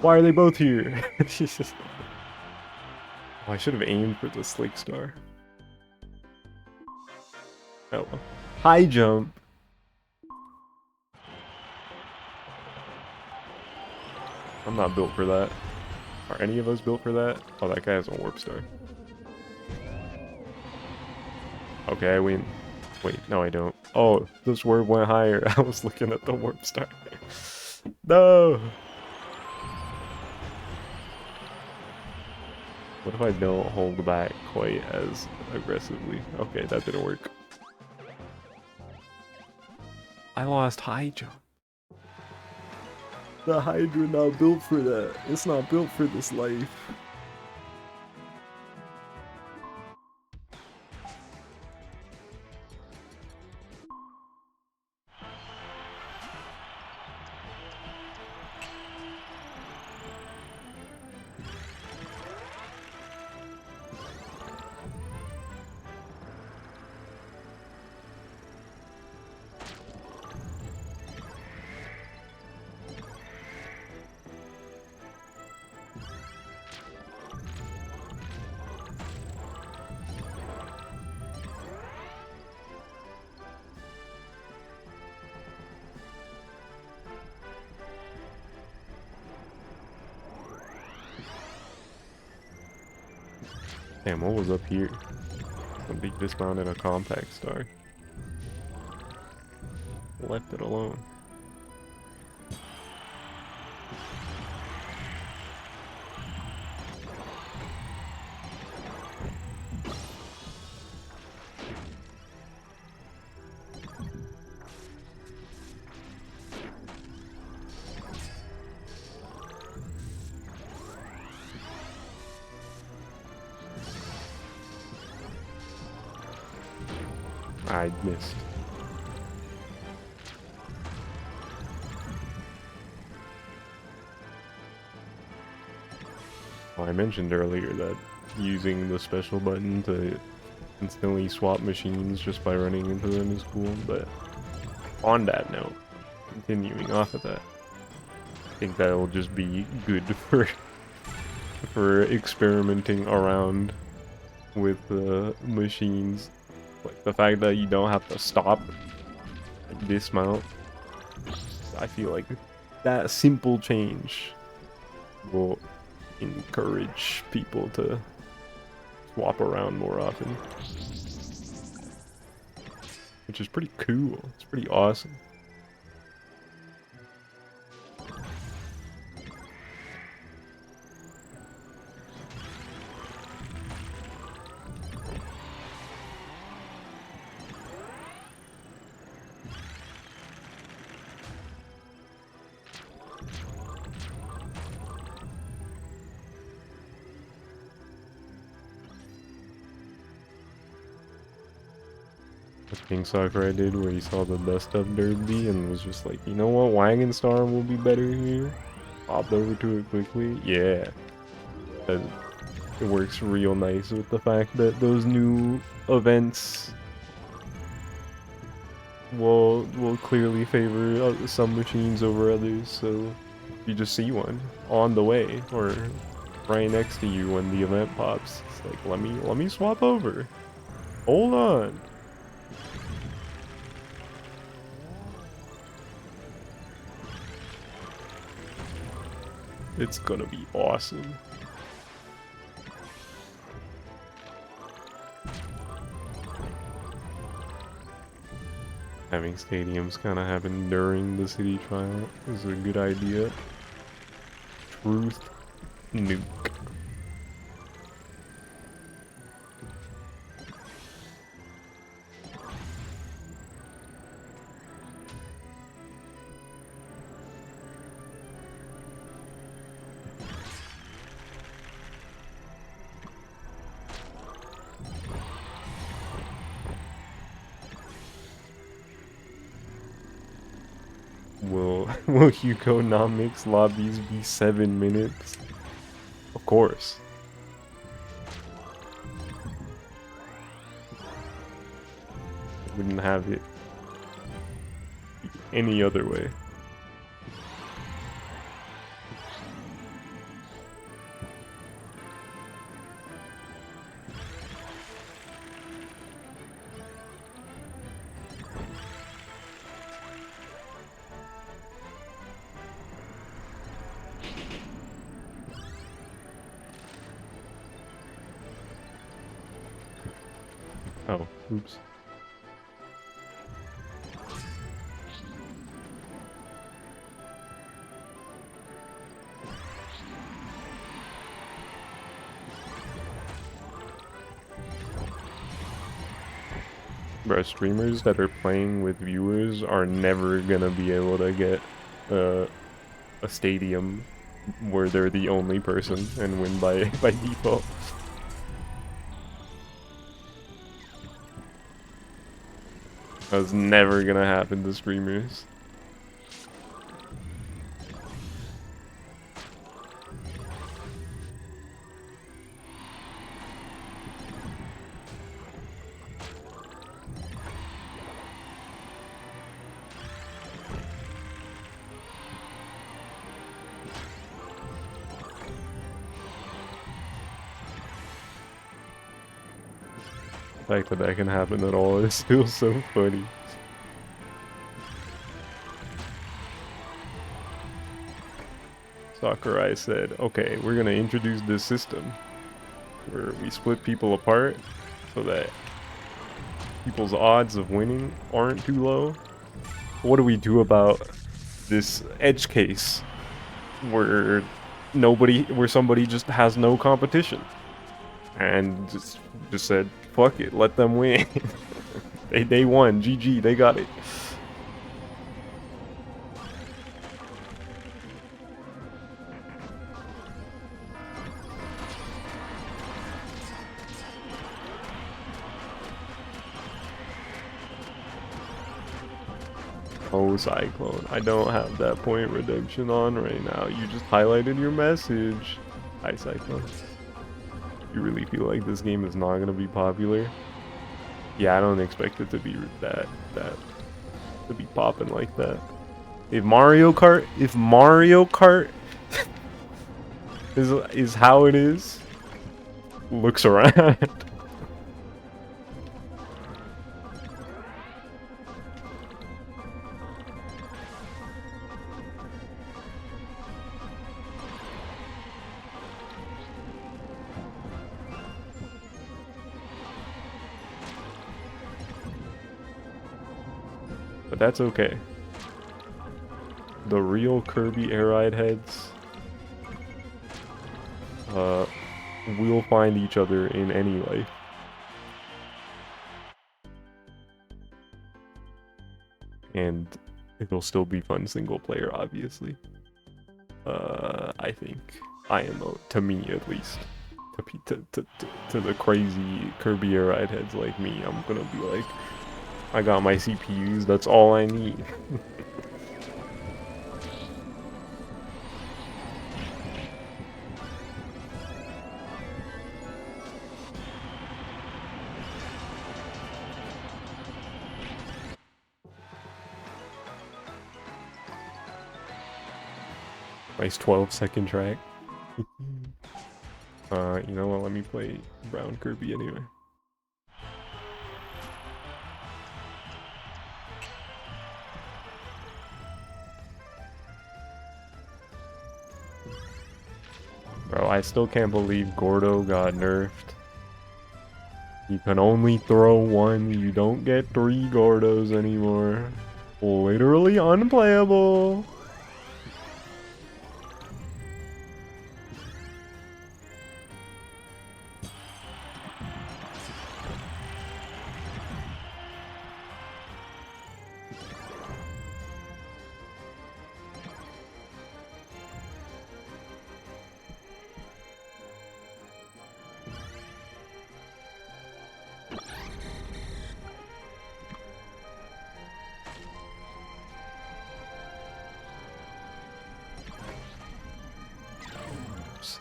Why are they both here? Jesus. Oh, I should have aimed for the Slick Star. Oh well. High jump. I'm not built for that. Are any of us built for that? Oh, that guy has a warp star. Okay, I win. Wait, no I don't. Oh, this word went higher. I was looking at the warp star. No! What if I don't hold back quite as aggressively? Okay, that didn't work. I lost high jump. The Hydra not built for that. It's not built for this life. Damn, what was up here? A big dismount and a compact star. Left it alone. I missed. Well, I mentioned earlier that using the special button to instantly swap machines just by running into them is cool, but on that note, continuing off of that, I think that'll just be good for experimenting around with the machines. Like the fact that you don't have to stop and dismount. I feel like that simple change will encourage people to swap around more often. Which is pretty cool. It's pretty awesome. The King Sakura did where he saw the dust up derby and was just like, you know what, Wagon Star will be better here. Popped over to it quickly. Yeah. It works real nice with the fact that those new events will clearly favor some machines over others, so you just see one on the way or right next to you when the event pops. It's like, let me swap over. Hold on. It's gonna be awesome. Having stadiums kind of happen during the city trial is a good idea. Truth nuke. Will Yukonomics lobbies be 7 minutes? Of course. Wouldn't have it any other way. Oh, oops. Bro, streamers that are playing with viewers are never gonna be able to get a stadium where they're the only person and win by by default. That's never gonna happen to streamers. The fact that that can happen at all is still so funny. Sakurai said, okay, we're gonna introduce this system where we split people apart so that people's odds of winning aren't too low. What do we do about this edge case where somebody just has no competition? And just said, fuck it, let them win. they won, GG, they got it. Oh, Cyclone, I don't have that point redemption on right now. You just highlighted your message. Hi, Cyclone. You really feel like this game is not gonna be popular? Yeah, I don't expect it to be to be popping like that. If Mario Kart is how it is, looks around. But that's okay. The real Kirby Air Ride heads will find each other in any life. And it'll still be fun single player, obviously. I think IMO, to me at least. To the crazy Kirby Air Ride heads like me, I'm gonna be like, I got my CPUs, that's all I need. Nice 12-second track. You know what, let me play Brown Kirby anyway. Bro, I still can't believe Gordo got nerfed. You can only throw one, you don't get 3 Gordos anymore. Literally unplayable.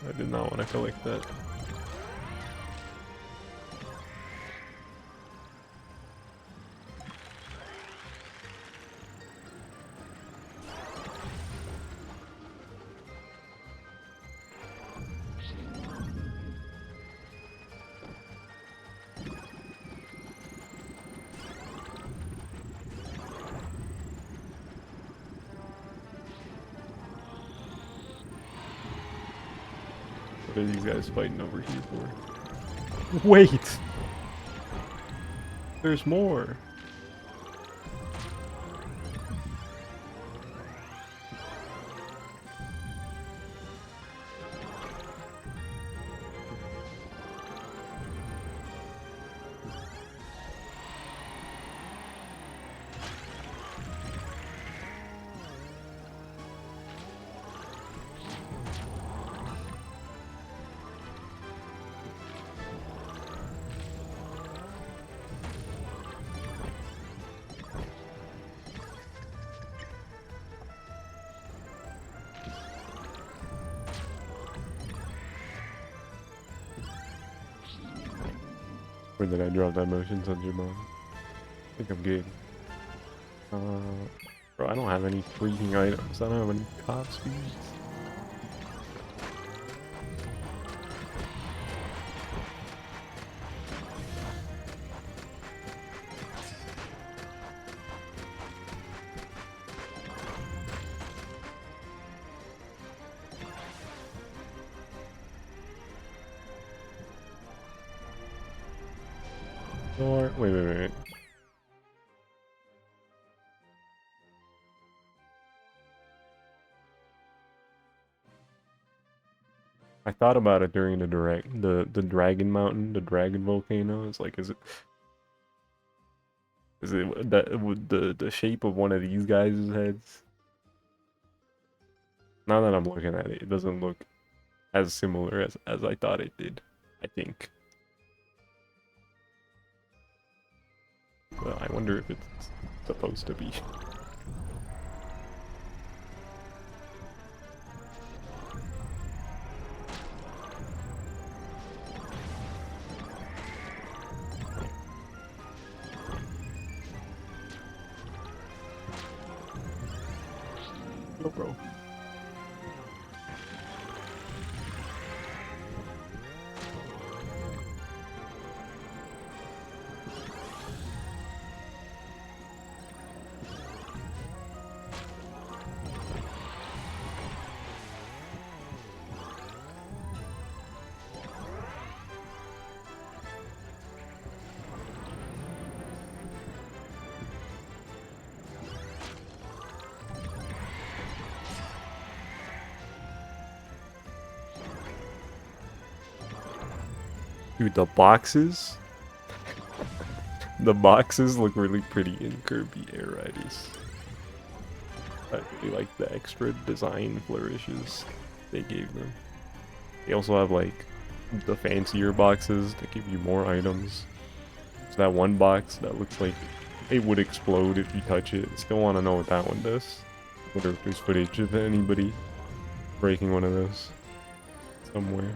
I did not want to collect that. What are these guys fighting over here for? Wait! There's more. Or did I drop that motion sensor bomb? I think I'm good. Bro, I don't have any freaking items. I don't have any top speeds. Or wait. I thought about it during the direct, the dragon mountain, the dragon volcano. It's like, is it that would the shape of one of these guys' heads? Now that I'm looking at it, it doesn't look as similar as I thought it did. I think. But I wonder if it's supposed to be. Yo, bro. Dude, the boxes look really pretty in Kirby Air Riders. I really like the extra design flourishes they gave them. They also have like the fancier boxes that give you more items. So that one box that looks like it would explode if you touch it. Still want to know what that one does. I wonder if there's footage of anybody breaking one of those somewhere.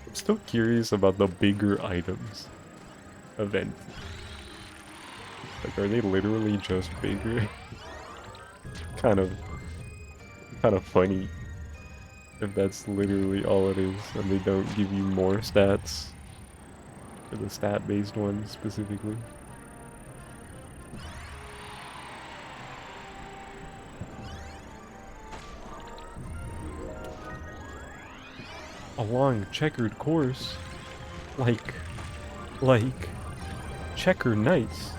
I'm still curious about the bigger items event. Like, are they literally just bigger? kind of funny if that's literally all it is, and they don't give you more stats for the stat-based ones specifically. A long checkered course, like checker knights.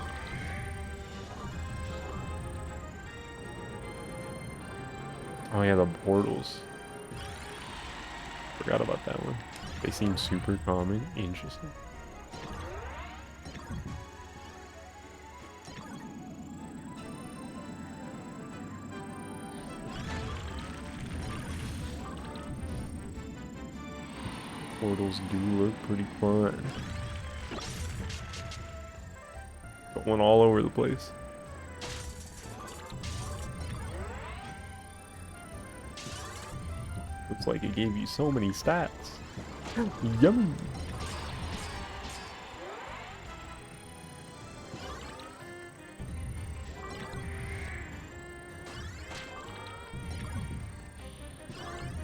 Oh yeah, the portals. Forgot about that one. They seem super common. Interesting. Portals do look pretty fun. Going all over the place. Looks like it gave you so many stats. Yum!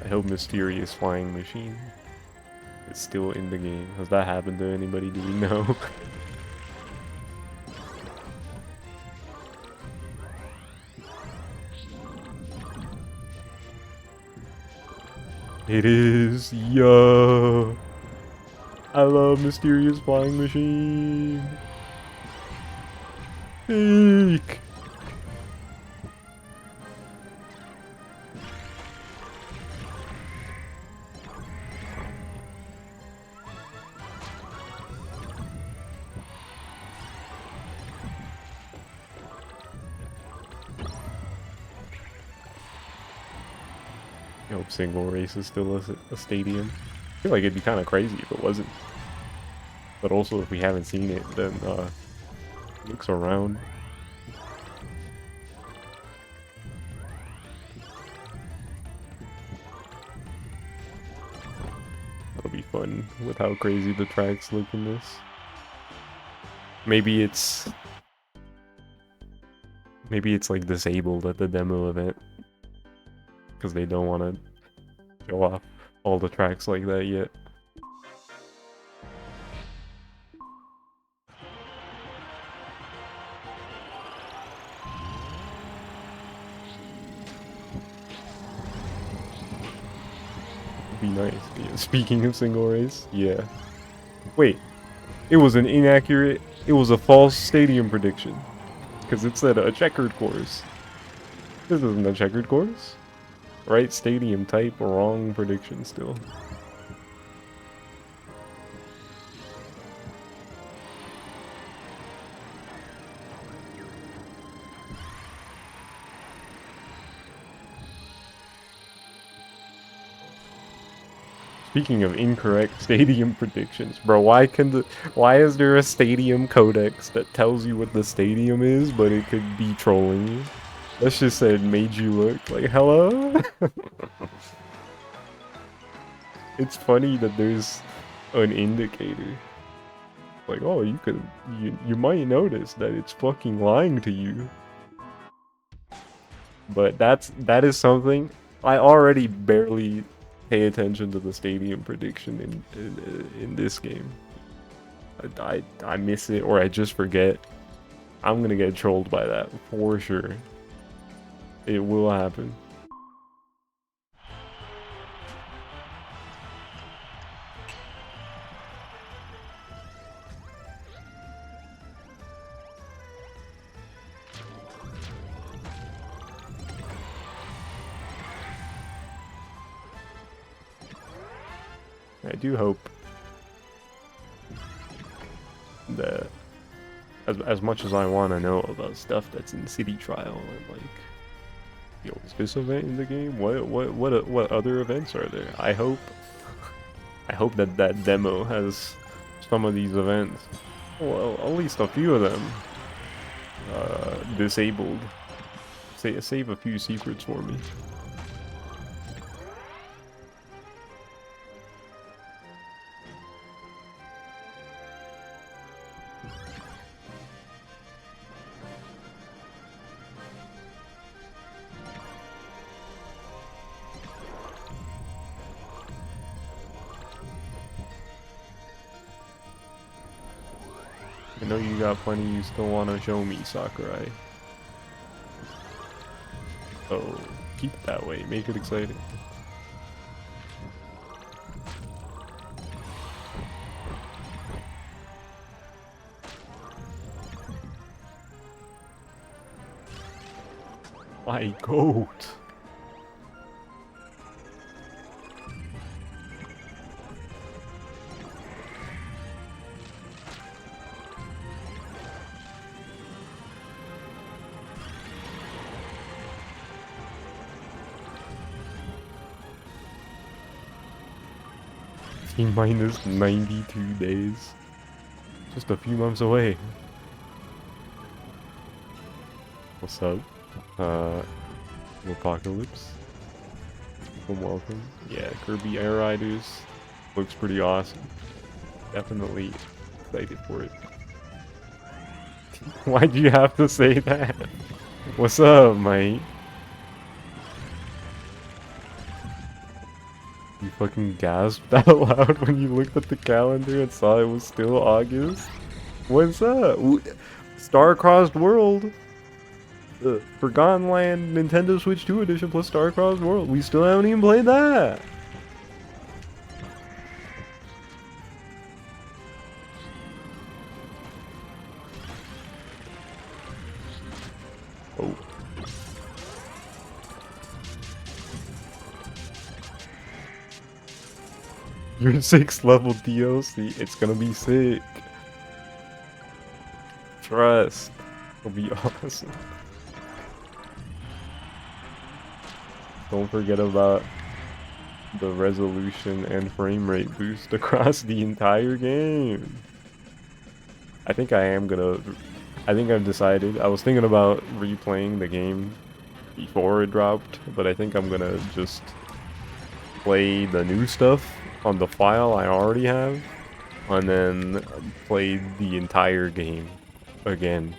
I hope Mysterious Flying Machine is still in the game. Has that happened to anybody? Do we know? It is, yo! I love Mysterious Flying Machine! Eek! I hope Single Race is still a stadium. I feel like it'd be kind of crazy if it wasn't. But also, if we haven't seen it, then looks around. That'll be fun with how crazy the tracks look in this. Maybe it's like disabled at the demo event because they don't want to show off all the tracks like that yet. Be nice. Yeah, speaking of Single Race, yeah. Wait, it was an inaccurate. It was a false stadium prediction because it said a checkered course. This isn't a checkered course, right? Stadium type, wrong prediction still. Speaking of incorrect stadium predictions, bro, why is there a stadium codex that tells you what the stadium is, but it could be trolling you? Let's just say it made you look like, hello? It's funny that there's an indicator. Like, oh, you might notice that it's fucking lying to you. But that is something I already barely pay attention to the stadium prediction in this game. I miss it or I just forget. I'm gonna get trolled by that for sure. It will happen. I do hope that as much as I want to know about stuff that's in City Trial and like, yo, is this event in the game? What other events are there? I hope that demo has some of these events. Well, at least a few of them disabled. Save a few secrets for me. I know you got plenty you still want to show me, Sakurai. So, keep it that way. Make it exciting. My goat! Minus 92 days. Just a few months away. What's up? Apocalypse. Welcome. Yeah, Kirby Air Riders looks pretty awesome. Definitely excited for it. Why'd you have to say that? What's up, mate? You fucking gasped out loud when you looked at the calendar and saw it was still August? What's up? Star-Crossed World! Forgotten Land Nintendo Switch 2 edition plus Star-Crossed World. We still haven't even played that! Oh. Your 6th level DLC, it's gonna be sick. Trust. It'll be awesome. Don't forget about the resolution and frame rate boost across the entire game. I think I've decided. I was thinking about replaying the game before it dropped, but I think I'm gonna just play the new stuff on the file I already have, and then play the entire game again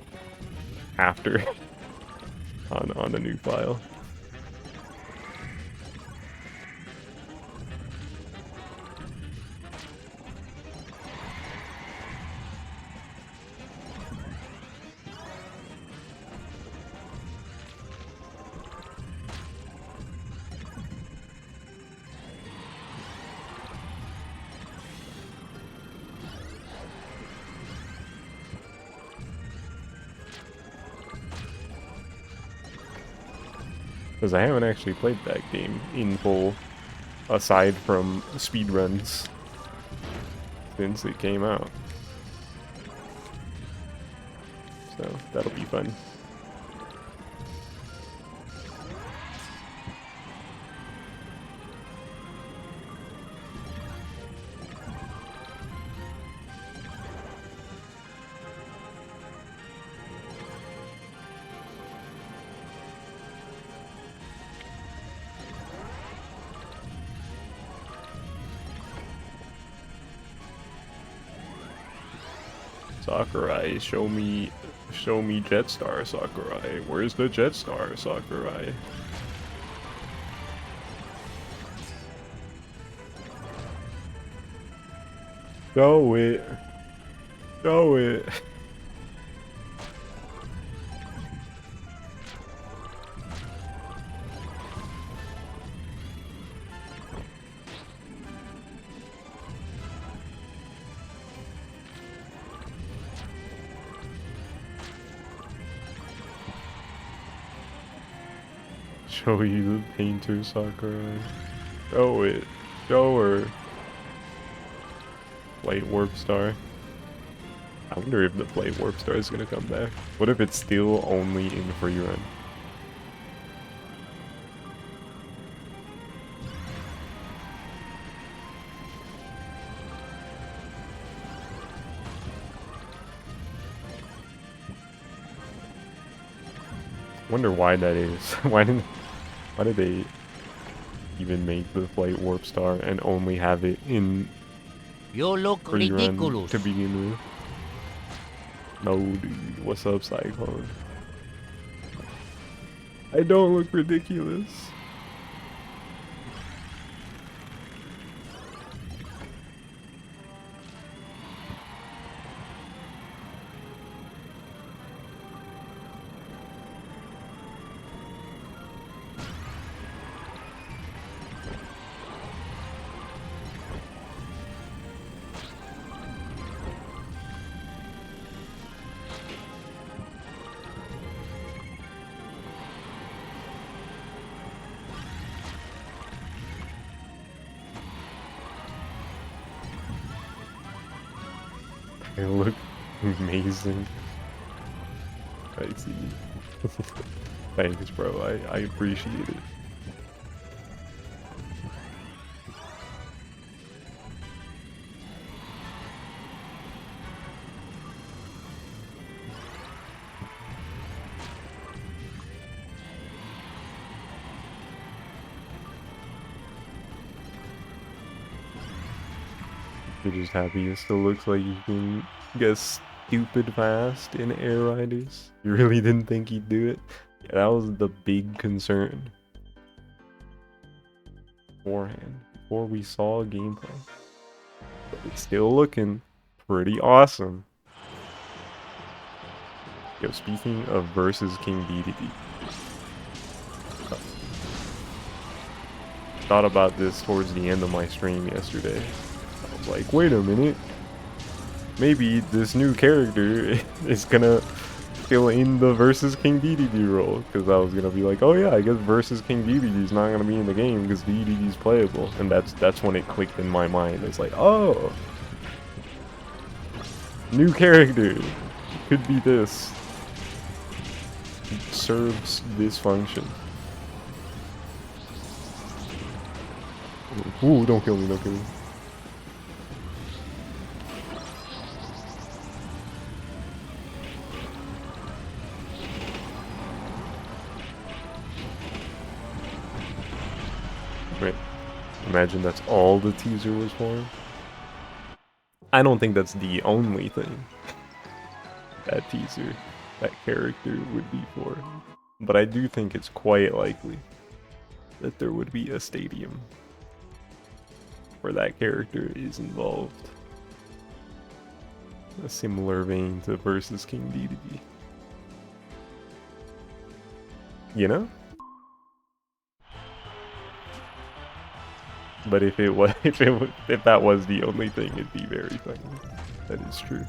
after on the new file. Because I haven't actually played that game in full, aside from speedruns, since it came out. So, that'll be fun. Sakurai, show me Jetstar, Sakurai. Where's the Jetstar, Sakurai? Show it. Show it. Show you the painter, Sakurai. Show it. Show her. Flight Warp Star. I wonder if the Flight Warp Star is gonna come back. What if it's still only in free run? Wonder why that is. Why did they even make the Flight Warp Star and only have it in You look free run ridiculous. to begin with? No, dude. What's up, Cyclone? I don't look ridiculous. I look amazing. I see. Thanks, bro. I appreciate it. You're just happy it still looks like you can get stupid fast in Air Riders. You really didn't think he'd do it? Yeah, that was the big concern beforehand. before we saw gameplay. But it's still looking pretty awesome. Yo, speaking of versus King Dedede, thought about this towards the end of my stream yesterday. I was like, wait a minute. Maybe this new character is gonna fill in the versus King Dedede role. Because I was gonna be like, oh yeah, I guess versus King Dedede is not gonna be in the game because Dedede's playable. And that's when it clicked in my mind. It's like, oh, new character. Could be this. It serves this function. Ooh, don't kill me, don't kill me. Wait, imagine that's all the teaser was for? I don't think that's the only thing that teaser, that character would be for. But I do think it's quite likely that there would be a stadium where that character is involved. A similar vein to versus King Dedede. You know? But if it was, if that was the only thing, it'd be very funny. That is true.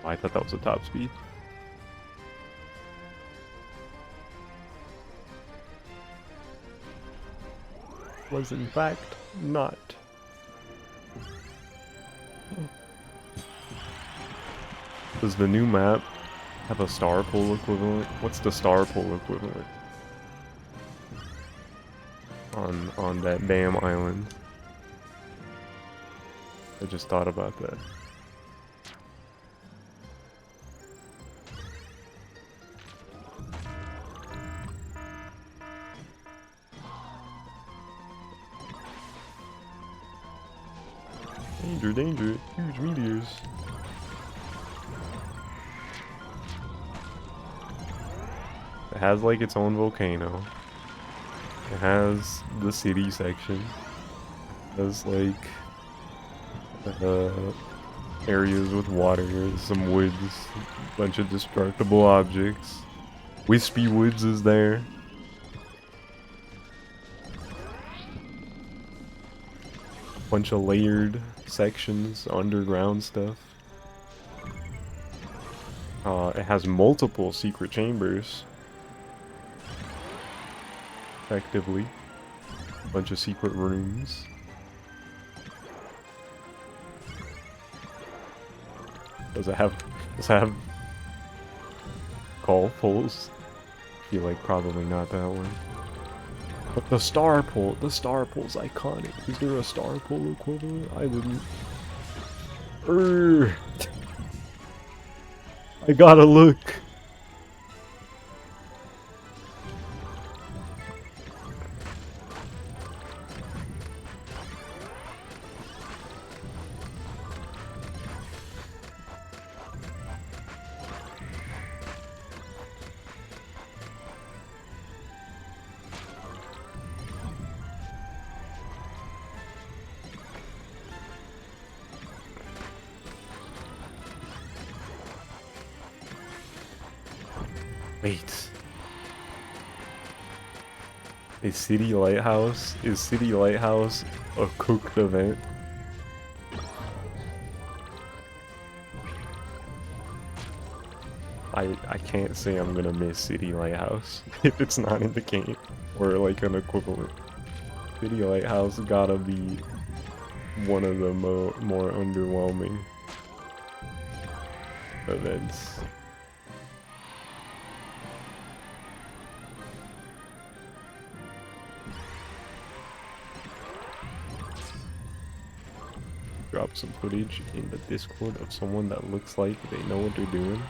Oh, I thought that was a top speed. Was in fact not. Does the new map have a star pool equivalent? What's the star pool equivalent on that damn island? I just thought about that. Danger, danger, huge meteors. It has like its own volcano. It has the city section. It has like areas with water, some woods, a bunch of destructible objects. Wispy Woods is there. Bunch of layered sections, underground stuff. It has multiple secret chambers. Effectively. Bunch of secret rooms. Does it have golf holes? I feel like probably not that one. But the star pool's iconic. Is there a star pool equivalent? I didn't. I gotta look. Wait. Is City Lighthouse a cooked event? I can't say I'm gonna miss City Lighthouse if it's not in the game or like an equivalent. City Lighthouse gotta be one of the more underwhelming events. drop some footage in the Discord of someone that looks like they know what they're doing.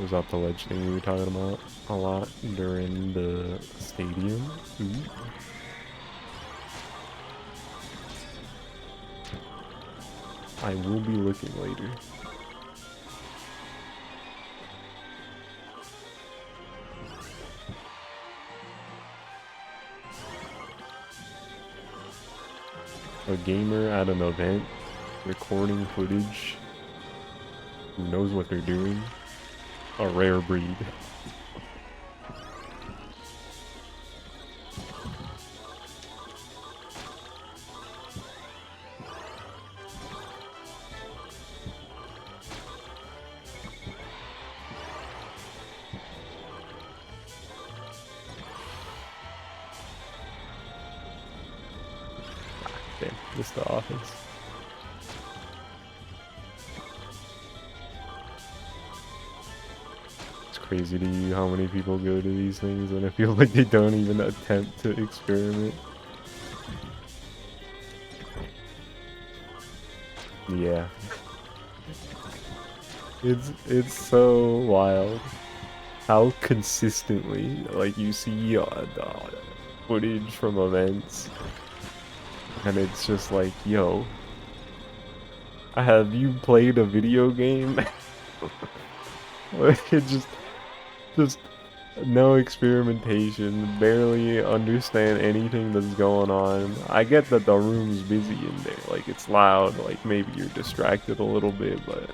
Was that the ledge thing we were talking about a lot during the stadium? Ooh. I will be looking later. A gamer at an event recording footage who knows what they're doing. A rare breed. Damn, missed the offense. It's crazy to you how many people go to these things and I feel like they don't even attempt to experiment. Yeah. It's so wild how consistently like you see footage from events and it's just like, yo, have you played a video game? It just no experimentation, barely understand anything that's going on. I get that the room's busy in there, like it's loud, like maybe you're distracted a little bit, but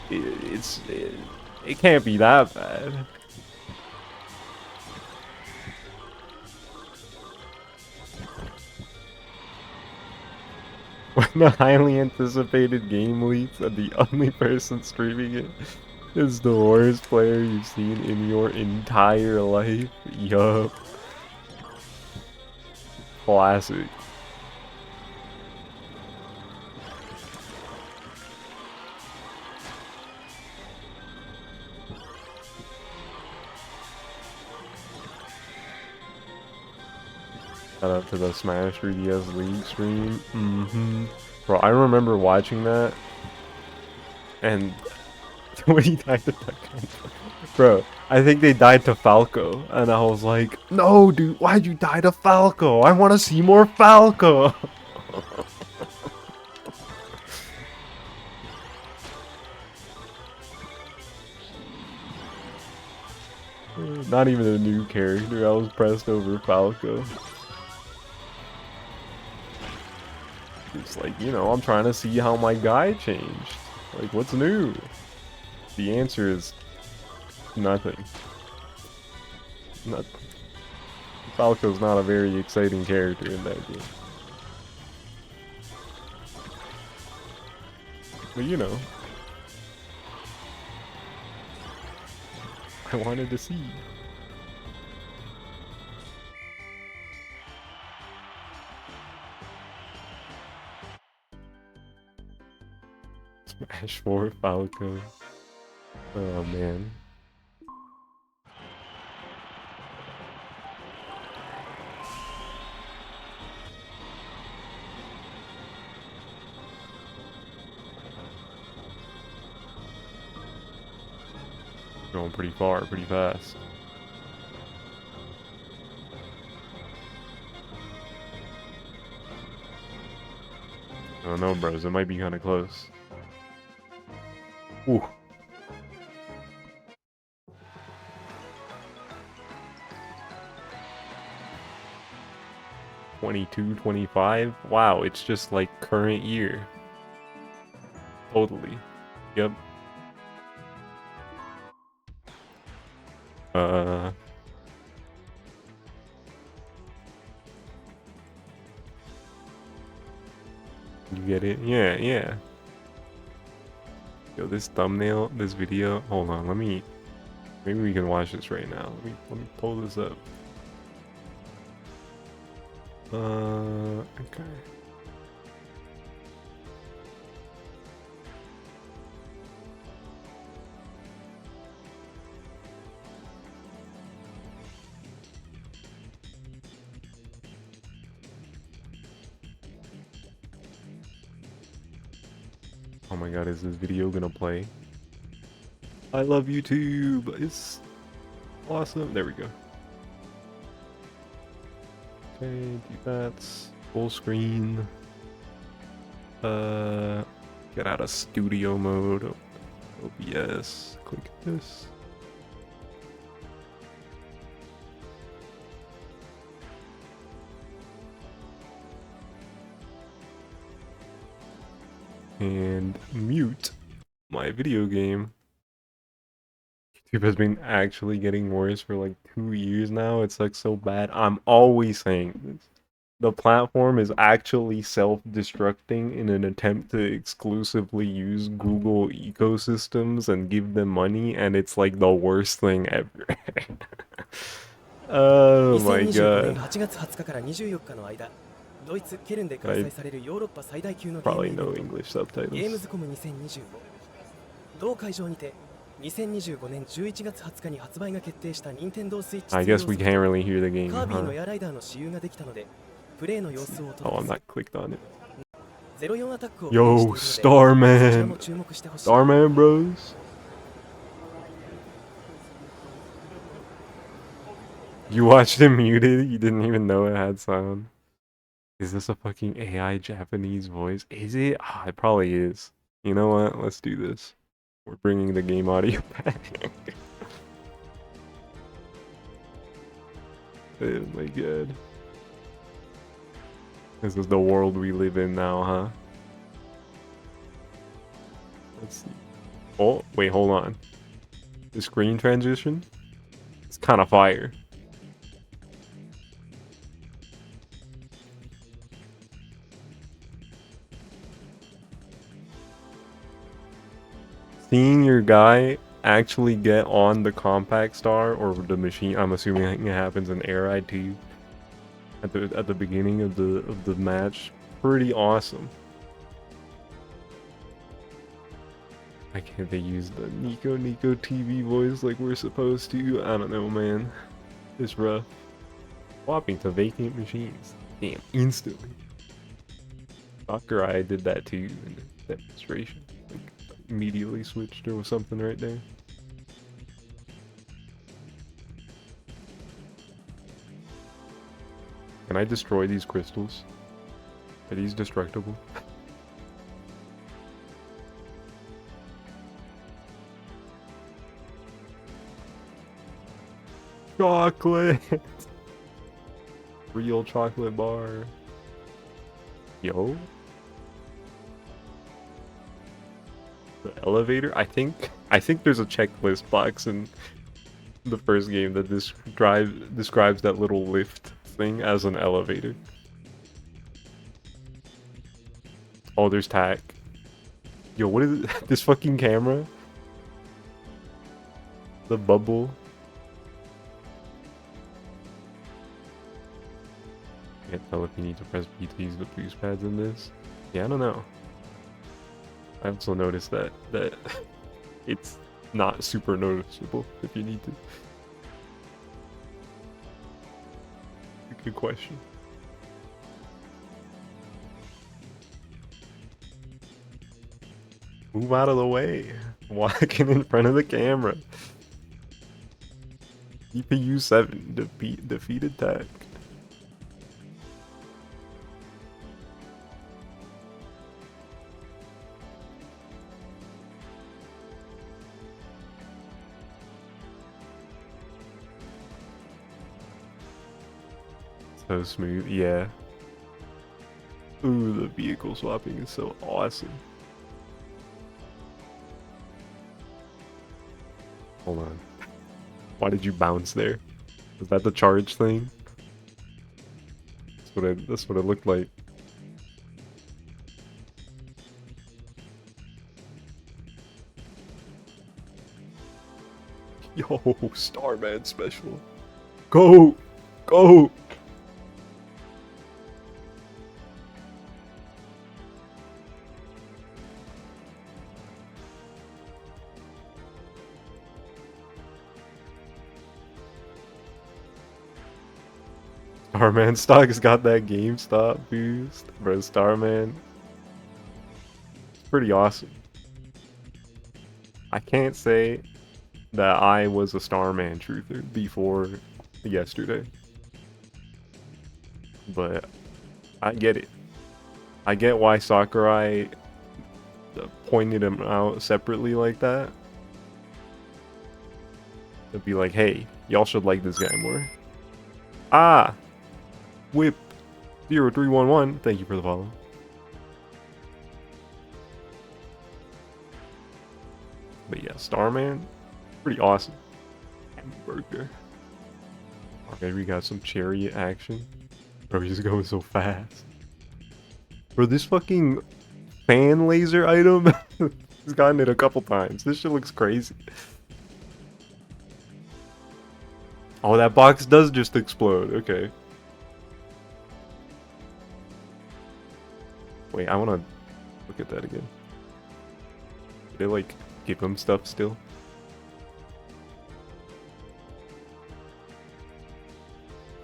it can't be that bad. When the highly anticipated game leaks and the only person streaming it is the worst player you've seen in your entire life. Yup. Classic. Shout out to the Smash 3DS League stream. Bro, I remember watching that. And when he died to Bro, I think they died to Falco. And I was like, no, dude, why'd you die to Falco? I want to see more Falco. Not even a new character. I was pressed over Falco. It's like, you know, I'm trying to see how my guy changed. Like, what's new? The answer is nothing. Nothing. Falco's not a very exciting character in that game. But you know, I wanted to see. Smash 4 Falco. Oh man. Going pretty far, pretty fast. I don't know, bros. It might be kind of close. Ooh. $22, $25. Wow, it's just like current year. Totally. Yep. You get it? Yeah, yeah. Yo, this thumbnail, this video. Hold on, maybe we can watch this right now. Let me pull this up. Okay. Oh my god, is this video gonna play? I love YouTube. It's awesome. There we go. Okay, do that. Full screen. Get out of studio mode. OBS. Click this. And mute my video game. YouTube has been actually getting worse for like 2 years now. It's like so bad. I'm always saying this. The platform is actually self-destructing in an attempt to exclusively use Google ecosystems and give them money, and it's like the worst thing ever. Oh my 2025年 god. 8月20日から24日の間、ドイツ・ケルンで開催されるヨーロッパ最大級のゲーム Probably イベン no ト English ゲーム subtitles. ズコム2025。同会場にて2025年11月20日に発売が決定した任天堂スイッチ I guess we can't really hear the game, カービィの huh? エアライダーの私有ができたので、プレイの様子をお Oh, 届 I'm けす not る。 clicked on it. 04アタックを Yo, プレイしているので、そちらも Starman! 注目してほしい。 Starman Bros? You watched it muted? You didn't even know it had sound? Is this a fucking AI Japanese voice? Is it? Ah, it probably is. You know what? Let's do this. We're bringing the game audio back. Oh my god. This is the world we live in now, huh? Let's see. Oh, wait, hold on. The screen transition? It's kind of fire. Seeing your guy actually get on the compact star or the machine, I'm assuming it happens in Air IT at the beginning of the match, pretty awesome. Why can't they use the Nico TV voice like we're supposed to? I don't know, man. It's rough. Swapping to vacant machines. Damn, instantly. Sakurai did that too in the demonstration. Like, immediately switched. There was something right there. Can I destroy these crystals? Are these destructible? Chocolate! Real chocolate bar. Yo? The elevator? I think there's a checklist box in the first game that describes that little lift thing as an elevator. Oh, there's tack. Yo, what is it? This fucking camera? The bubble. Can't tell if you need to press B to use the boost pads in this. Yeah, I don't know. I also noticed that it's not super noticeable if you need to. Good question. Move out of the way. Walking in front of the camera. CPU 7 defeated tech. So smooth, yeah. Ooh, the vehicle swapping is so awesome. Hold on. Why did you bounce there? Is that the charge thing? That's what it looked like. Yo, Starman special. Go! Go! Starman stock's got that GameStop boost. Bro, Starman. It's pretty awesome. I can't say that I was a Starman truther before yesterday, but I get it. I get why Sakurai pointed him out separately like that. To be like, hey, y'all should like this guy more. Ah! Whip 0311, thank you for the follow. But yeah, Starman, pretty awesome. Hamburger. Okay, we got some chariot action. Bro, he's going so fast. Bro, this fucking fan laser item, he's gotten it a couple times. This shit looks crazy. Oh, that box does just explode. Okay. Wait, I want to look at that again. Did they, like, give him stuff still?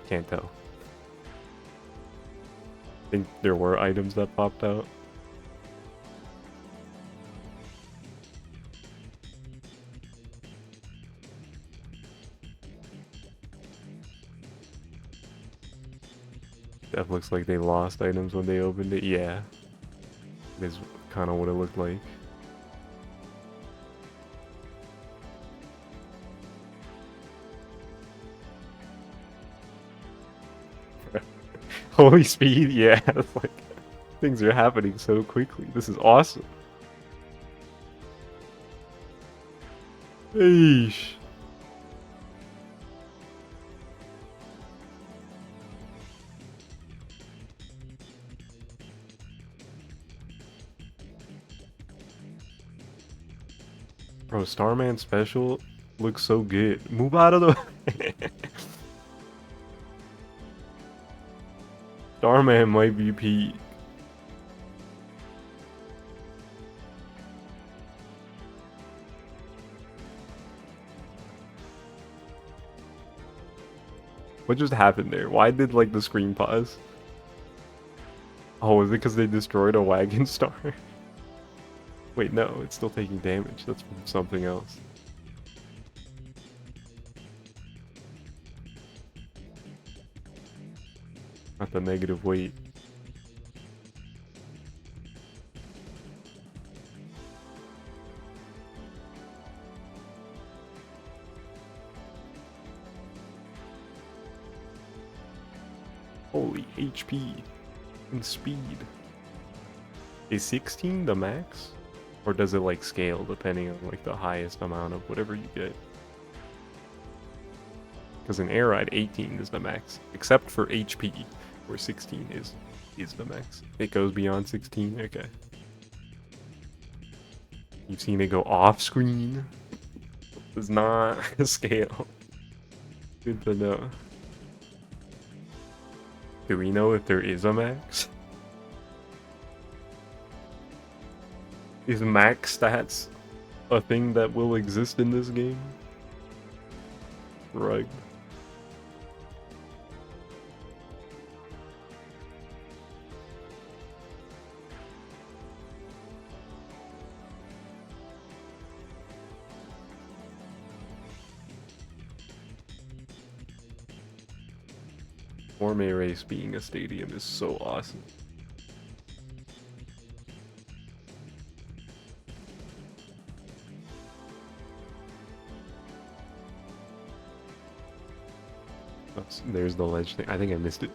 Can't tell. I think there were items that popped out. That looks like they lost items when they opened it. Yeah. That's kind of what it looked like. Holy speed, yeah. It's like things are happening so quickly. This is awesome. Eesh. Bro, Starman special looks so good. Move out of the way. Starman might be peak. What just happened there? Why did like the screen pause? Oh, is it because they destroyed a wagon star? Wait, no, it's still taking damage. That's from something else. Not the negative weight. Holy HP and speed. Is 16 the max? Or does it like scale depending on like the highest amount of whatever you get? Because in Air Ride 18 is the max, except for HP, where 16 is the max. It goes beyond 16, okay. You've seen it go off screen. Does not scale. Good to know. Do we know if there is a max? Is max stats a thing that will exist in this game? Right. Gourmet Race being a stadium is so awesome. There's the ledge thing. I think I missed it.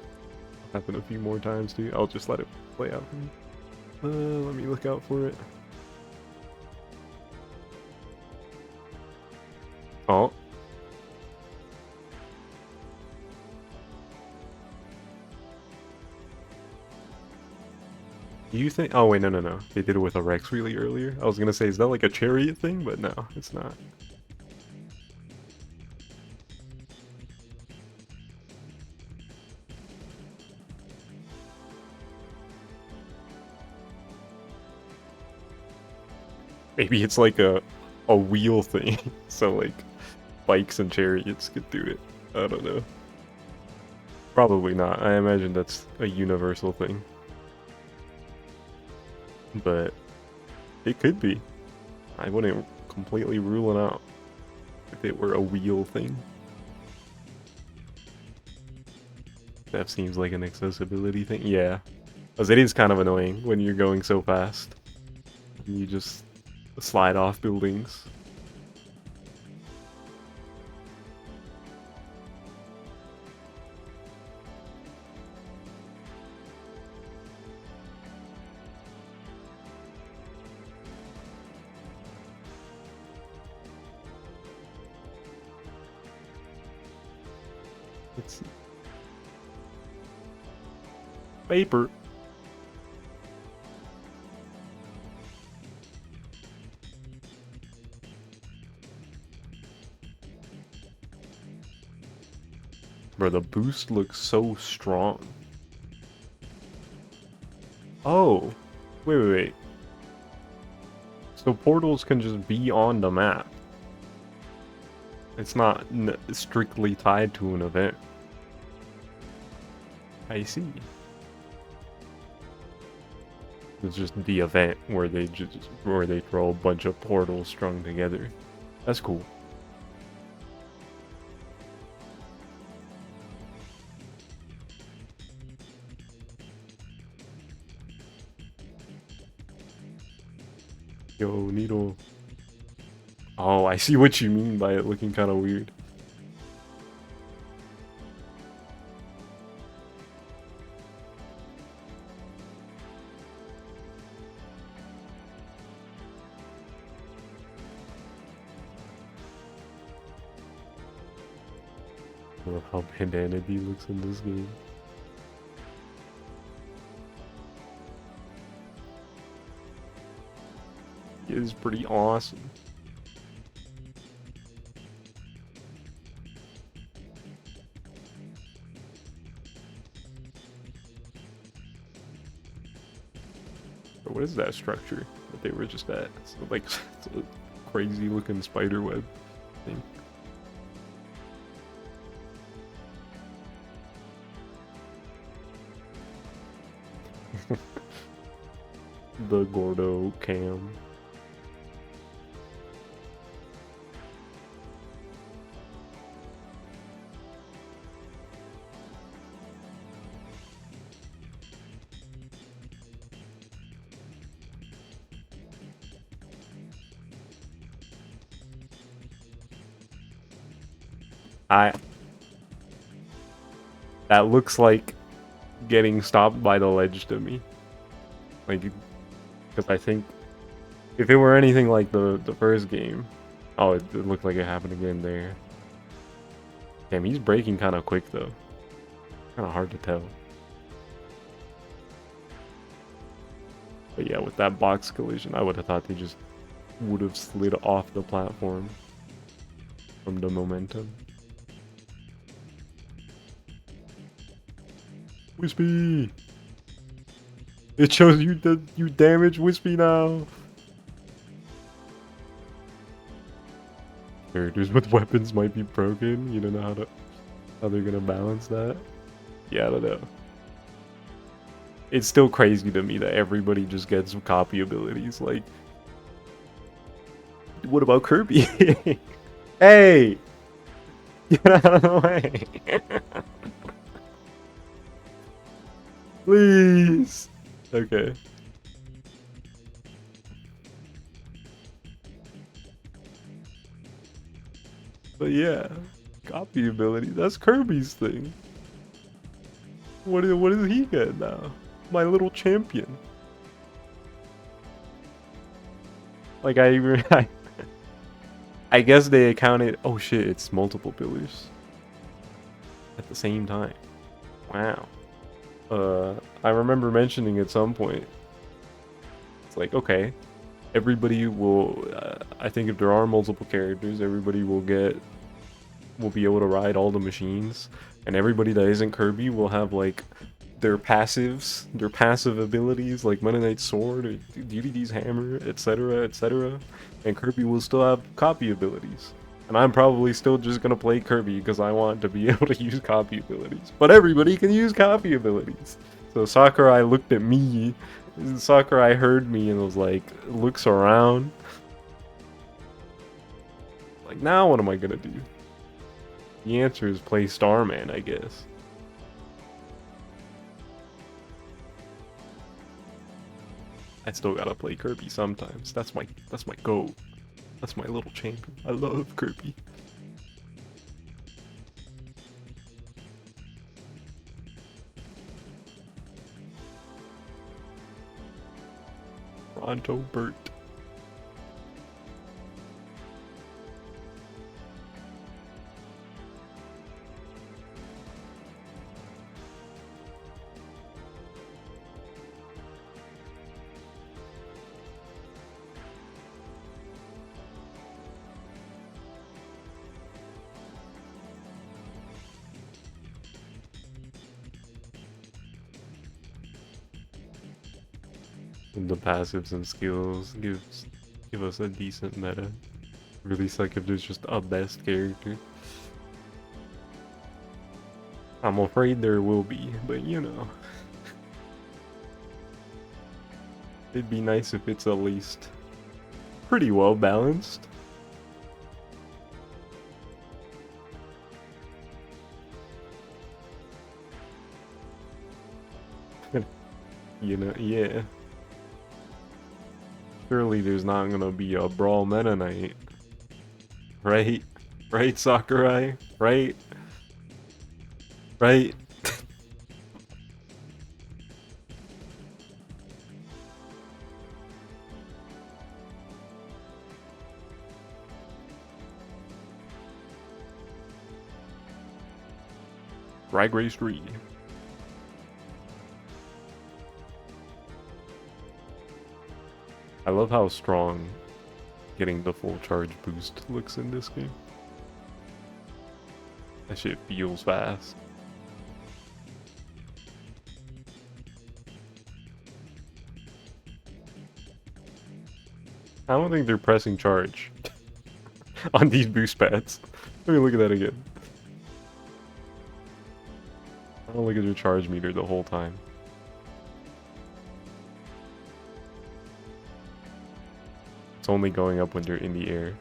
Happened a few more times too. I'll just let it play out for me. Let me look out for it. Oh. Do you think? Oh wait, no. They did it with a Rex really earlier. I was gonna say, is that like a chariot thing? But no, it's not. Maybe it's like a wheel thing, so like bikes and chariots could do it. I don't know. Probably not. I imagine that's a universal thing. But it could be. I wouldn't completely ruling out if it were a wheel thing. That seems like an accessibility thing. Yeah. Because it is kind of annoying when you're going so fast. And you just slide off buildings. Let's see. Paper. Bro, the boost looks so strong. Oh, wait. So portals can just be on the map. It's not strictly tied to an event. I see. It's just the event where they throw a bunch of portals strung together. That's cool. Yo, Needle. Oh, I see what you mean by it looking kind of weird. I love how Bandana D looks in this game. It is pretty awesome. What is that structure that they were just at? It's like it's a crazy looking spider web thing. The Gordo cam. That looks like getting stopped by the ledge to me. Like, because I think if it were anything like the first game, oh, it looked like it happened again there. Damn, he's braking kind of quick though. Kind of hard to tell. But yeah, with that box collision, I would have thought they just would have slid off the platform from the momentum. Wispy! It shows you that you damage Wispy now! Characters with weapons might be broken. You don't know how they're gonna balance that. Yeah, I don't know. It's still crazy to me that everybody just gets copy abilities. Like, what about Kirby? Hey! Get out of the way! Please! Okay. But yeah, copy ability. That's Kirby's thing. What does he get now? My little champion. Like I guess they accounted. Oh shit! It's multiple pillars at the same time. Wow. I remember mentioning at some point. It's like, okay, everybody will. I think if there are multiple characters, everybody will be able to ride all the machines, and everybody that isn't Kirby will have like their passives, their passive abilities, like Meta Knight's sword, or DDD's hammer, etc., etc. And Kirby will still have copy abilities. And I'm probably still just gonna play Kirby because I want to be able to use copy abilities. But everybody can use copy abilities. So Sakurai looked at me. Sakurai heard me and was like, looks around. Like, now what am I gonna do? The answer is play Starman, I guess. I still gotta play Kirby sometimes. That's my goal. That's my little champion. I love Kirby. Pronto Bert. The passives and skills give us a decent meta. Really suck if there's just a best character. I'm afraid there will be, but you know. It'd be nice if it's at least pretty well balanced. You know, yeah. Surely there's not gonna be a Brawl Meta Knight. Right? Right, Sakurai? Right? Right? Drag Race 3. I love how strong getting the full charge boost looks in this game. That shit feels fast. I don't think they're pressing charge on these boost pads. Let me look at that again. I don't look at your charge meter the whole time. It's only going up when they're in the air.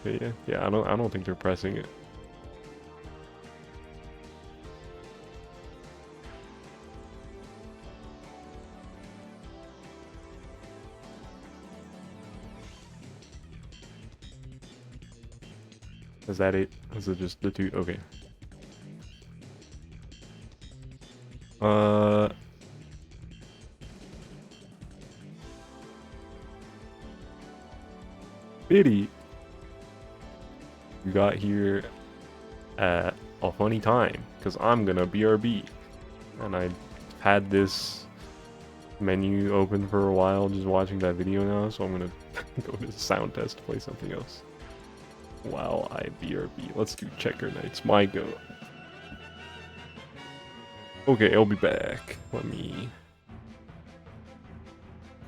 Okay, yeah, I don't think they're pressing it. Is that it? Is it just the two? Okay. Biddy, you got here at a funny time, because I'm gonna BRB. And I had this menu open for a while just watching that video now, so I'm gonna go to the sound test to play something else. While I BRB. Let's do Checker Knights. My go. Okay, I'll be back. Let me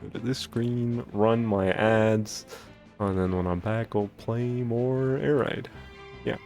go to this screen, run my ads, and then when I'm back, I'll play more Air Ride. Yeah.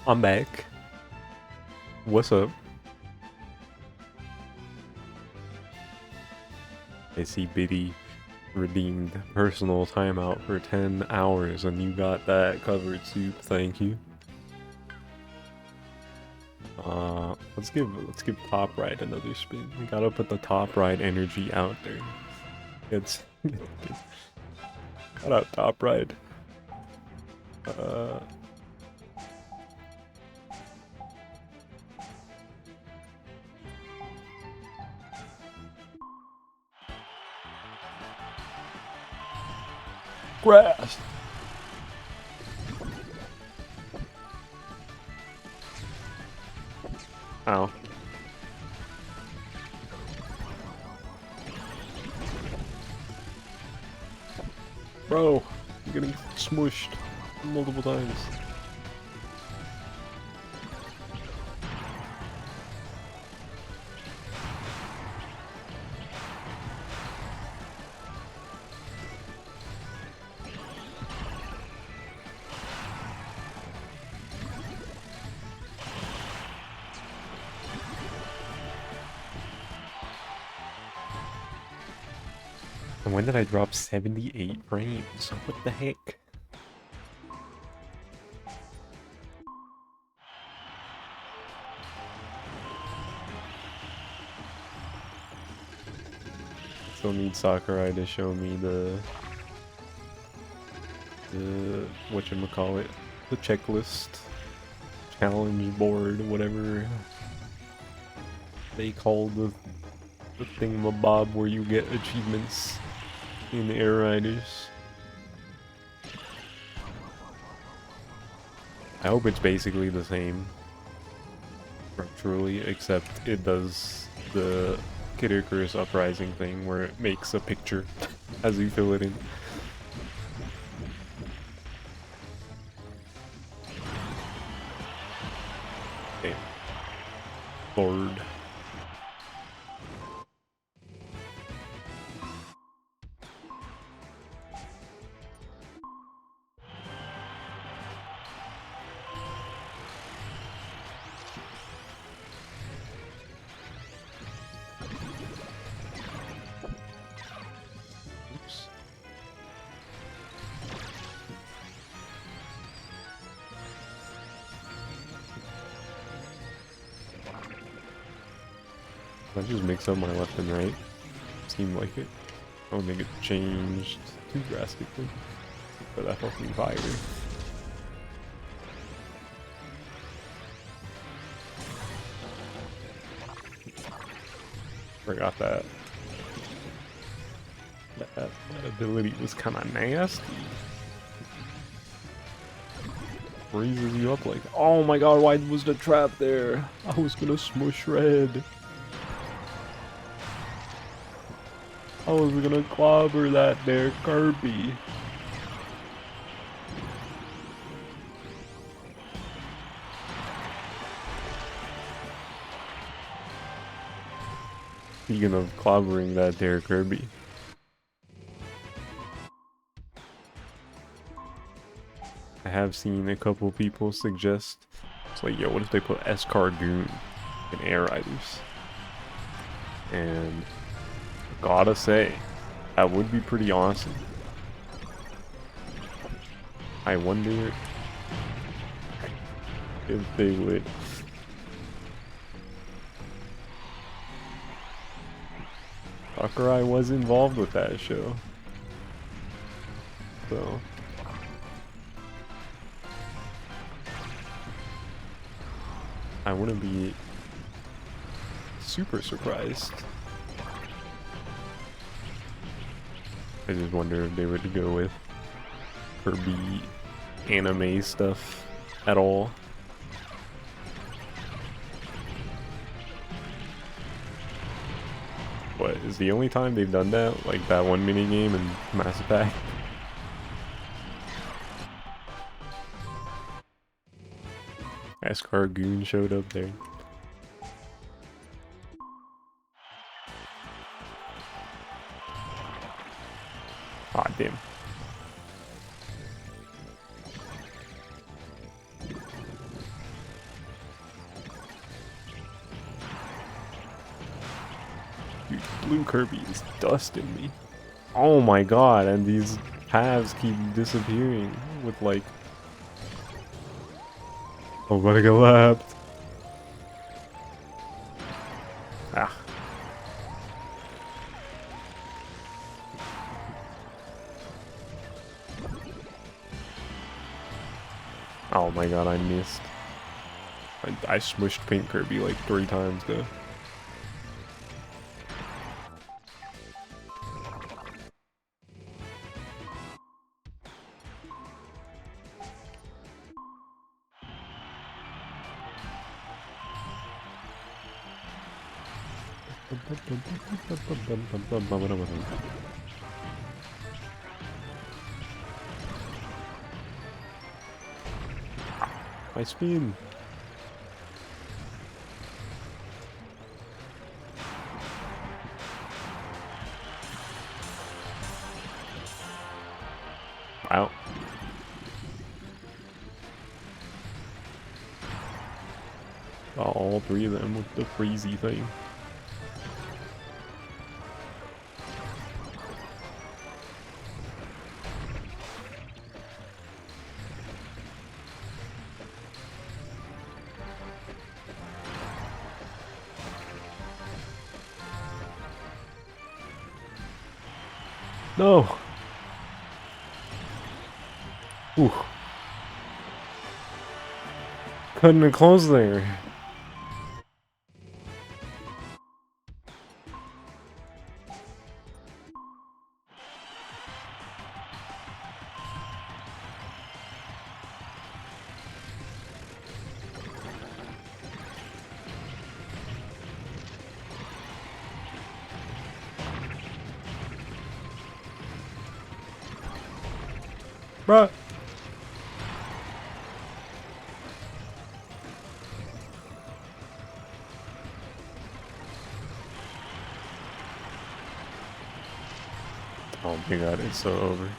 I'm back. What's up? I see Biddy redeemed personal timeout for 10 hours and you got that covered, Soup. Thank you. Let's give Top Ride another spin. We gotta put the Top Ride energy out there. It's shout out Top Ride. Grass. Ow. Bro, I'm getting smushed multiple times. And when did I drop 78 frames? What the heck? Still need Sakurai to show me the whatchamacallit, the checklist, challenge board, whatever they call the thingamabob where you get achievements in Air Riders. I hope it's basically the same structurally, except it does the Kid Icarus Uprising thing where it makes a picture as you fill it in. Okay. Lord. I just mix up my left and right. Seemed like it. I don't think it changed too drastically. But that fucking fire. Forgot that. That ability was kind of nasty. Freezes you up like, oh my god, why was the trap there? I was gonna smush red. I was gonna clobber that there Kirby. Speaking of clobbering that there Kirby. I have seen a couple people suggest, it's like, yo, what if they put Escargoon in Air Riders? And gotta say, that would be pretty awesome. I wonder if they would. Sakurai was involved with that show. So I wouldn't be super surprised. I just wonder if they would go with Kirby anime stuff at all. What is the only time they've done that? Like that one mini game in Mass Effect? Escargoon showed up there. Ah, damn. Dude, Blue Kirby is dusting me. Oh my god, and these paths keep disappearing with like... Oh, I'm gonna get lapped. Ah. Oh my god, I missed. I smushed Pink Kirby like 3 times though. My spin. Wow. All 3 of them with the freezy thing. No. Ooh. Cutting it close there. Bruh. Oh my god, it's so over.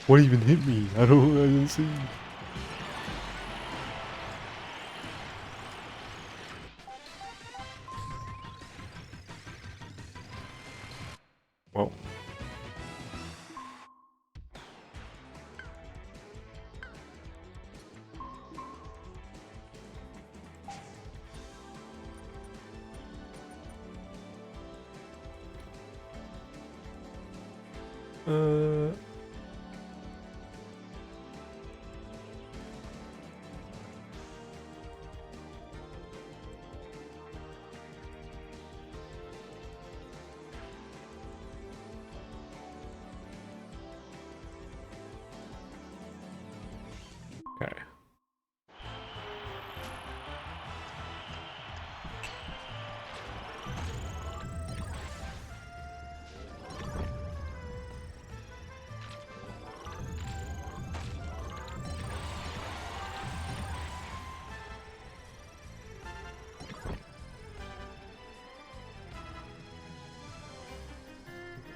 What even hit me? I didn't see. Well. Okay.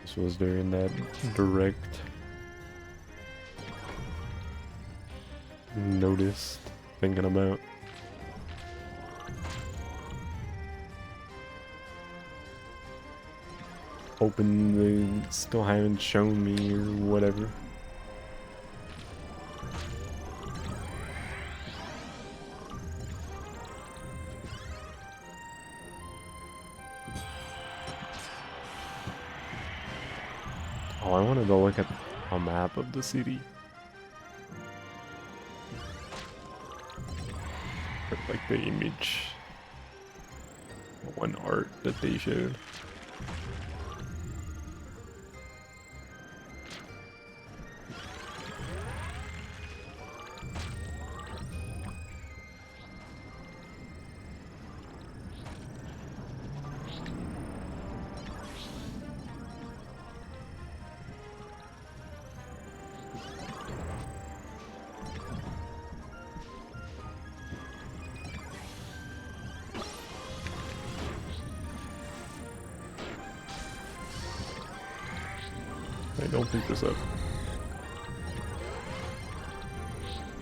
This was during that direct noticed thinking about. Hoping they still haven't shown me or whatever. Oh, I wanted to look at a map of the city. Or like the image. One art that they showed. Alright, don't pick this up.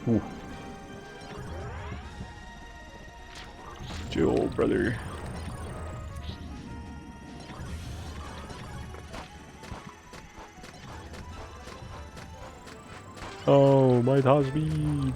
Ooh. Chill, brother. Oh, my top speed.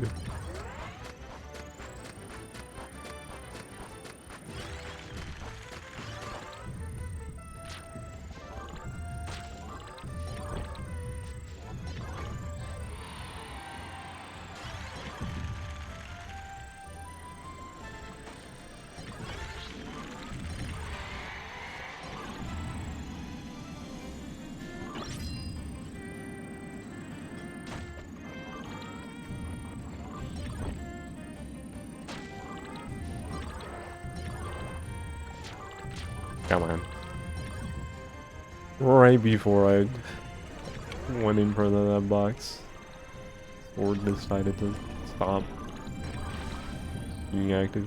Come on. Right before I went in front of that box, Ford decided to stop being active.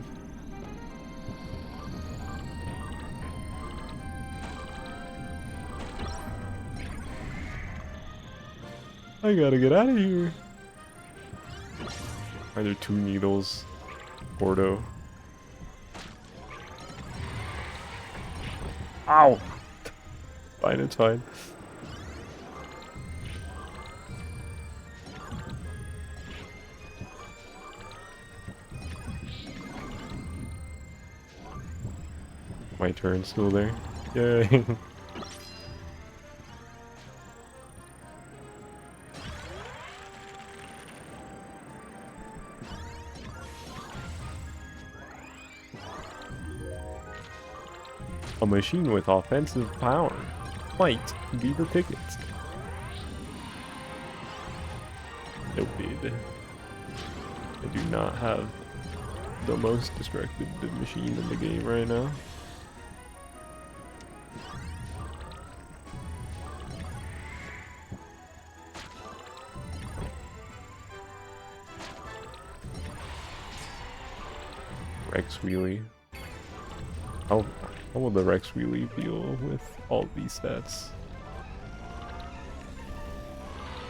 I gotta get out of here. Are there 2 needles? Porto. Ow! Fine, it's fine. My turn's still there. Yay! A machine with offensive power might be the ticket. Noted. I do not have the most distracted machine in the game right now. Rex Wheelie. How will the Rex Wheelie deal with all these stats?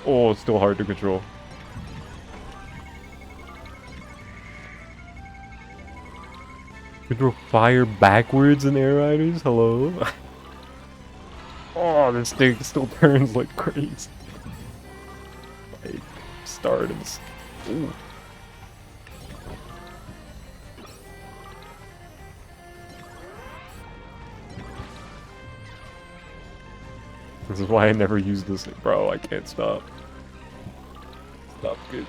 Oh, it's still hard to control. Control fire backwards in Air Riders? Hello? Oh, this thing still turns like crazy. Like, starts. Ooh. This is why I never use this thing. Bro, I can't stop. Stop, good.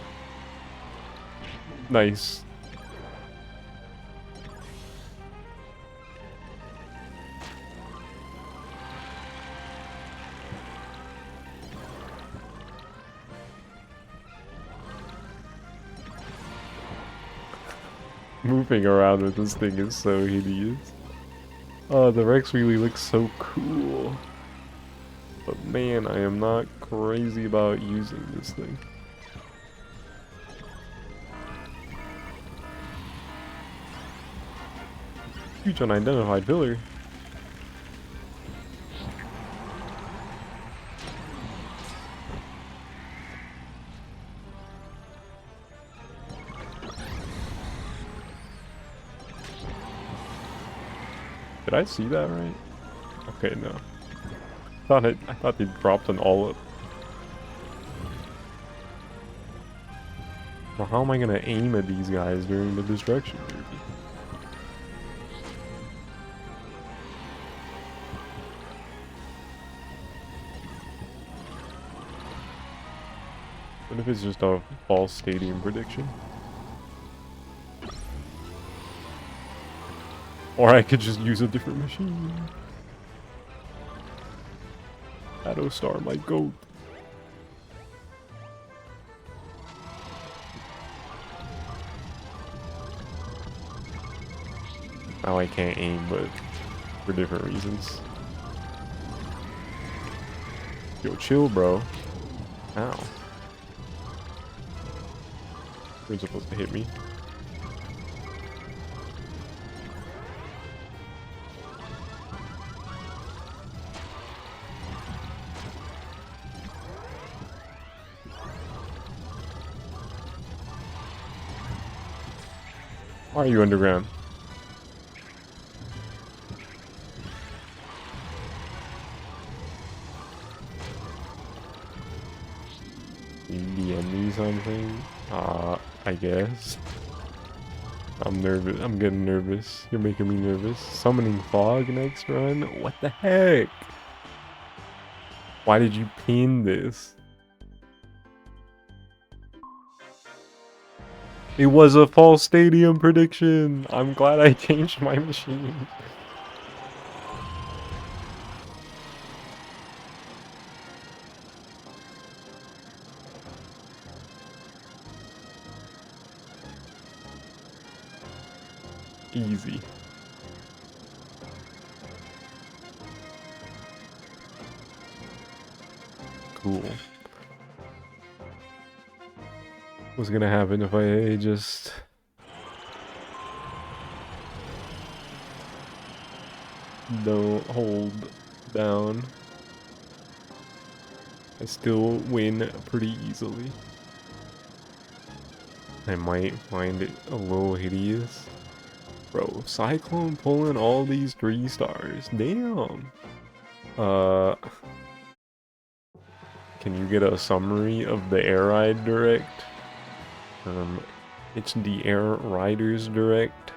Nice. Moving around with this thing is so hideous. Oh, the Rex Wheelie looks so cool. But man, I am not crazy about using this thing. Huge unidentified pillar. Did I see that right? Okay, no. I thought they dropped an all-up. Well, how am I gonna aim at these guys during the destruction derby? What if it's just a false stadium prediction? Or I could just use a different machine. Shadowstar, my goat. Now I can't aim, but for different reasons. Yo, chill, bro. Ow. You're supposed to hit me. Why are you underground? You DM me something? I guess. I'm nervous. I'm getting nervous. You're making me nervous. Summoning fog next run? What the heck? Why did you pin this? It was a false stadium prediction. I'm glad I changed my machine. Easy. Cool. What's gonna happen if I just... don't hold down? I still win pretty easily. I might find it a little hideous. Bro, Cyclone pulling all these 3 stars. Damn. Can you get a summary of the Air Ride Direct? It's the Air Riders Direct.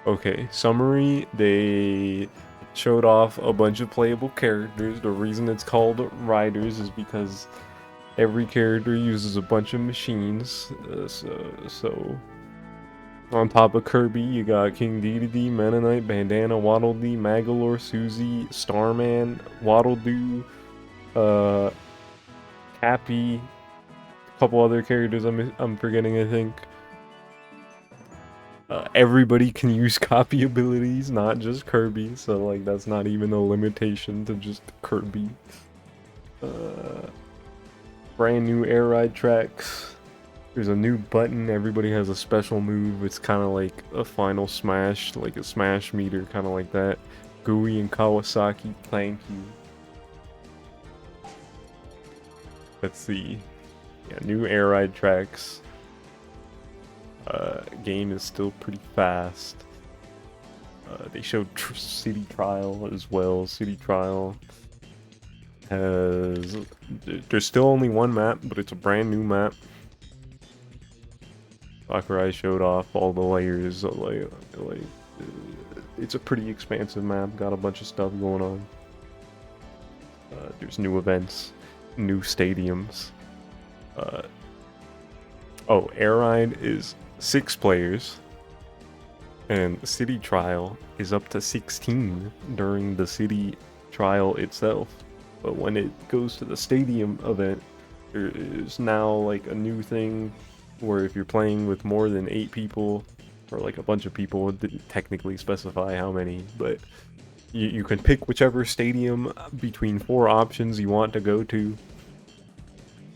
Okay, summary. They showed off a bunch of playable characters. The reason it's called Riders is because every character uses a bunch of machines. So on top of Kirby, you got King Dedede, Mennonite, Bandana, Waddle Dee, Magolor, Susie, Starman, Waddle Doo, Happy, a couple other characters I'm forgetting, I think. Everybody can use copy abilities, not just Kirby, so like that's not even a limitation to just Kirby. Brand new air ride tracks. There's a new button. Everybody has a special move. It's kind of like a final smash, like a smash meter, kind of like that. Gui and Kawasaki, thank you. Let's see. Yeah, new air ride tracks. Game is still pretty fast. They showed City Trial as well. City Trial has... there's still only one map, but it's a brand new map. Sakurai showed off all the layers. It's a pretty expansive map. Got a bunch of stuff going on. There's new events, new stadiums. Oh, Air Ride is 6 players, and City Trial is up to 16 during the City Trial itself. But when it goes to the stadium event, there is now like a new thing where if you're playing with more than 8 people, or like a bunch of people, it didn't technically specify how many, but you can pick whichever stadium between 4 options you want to go to.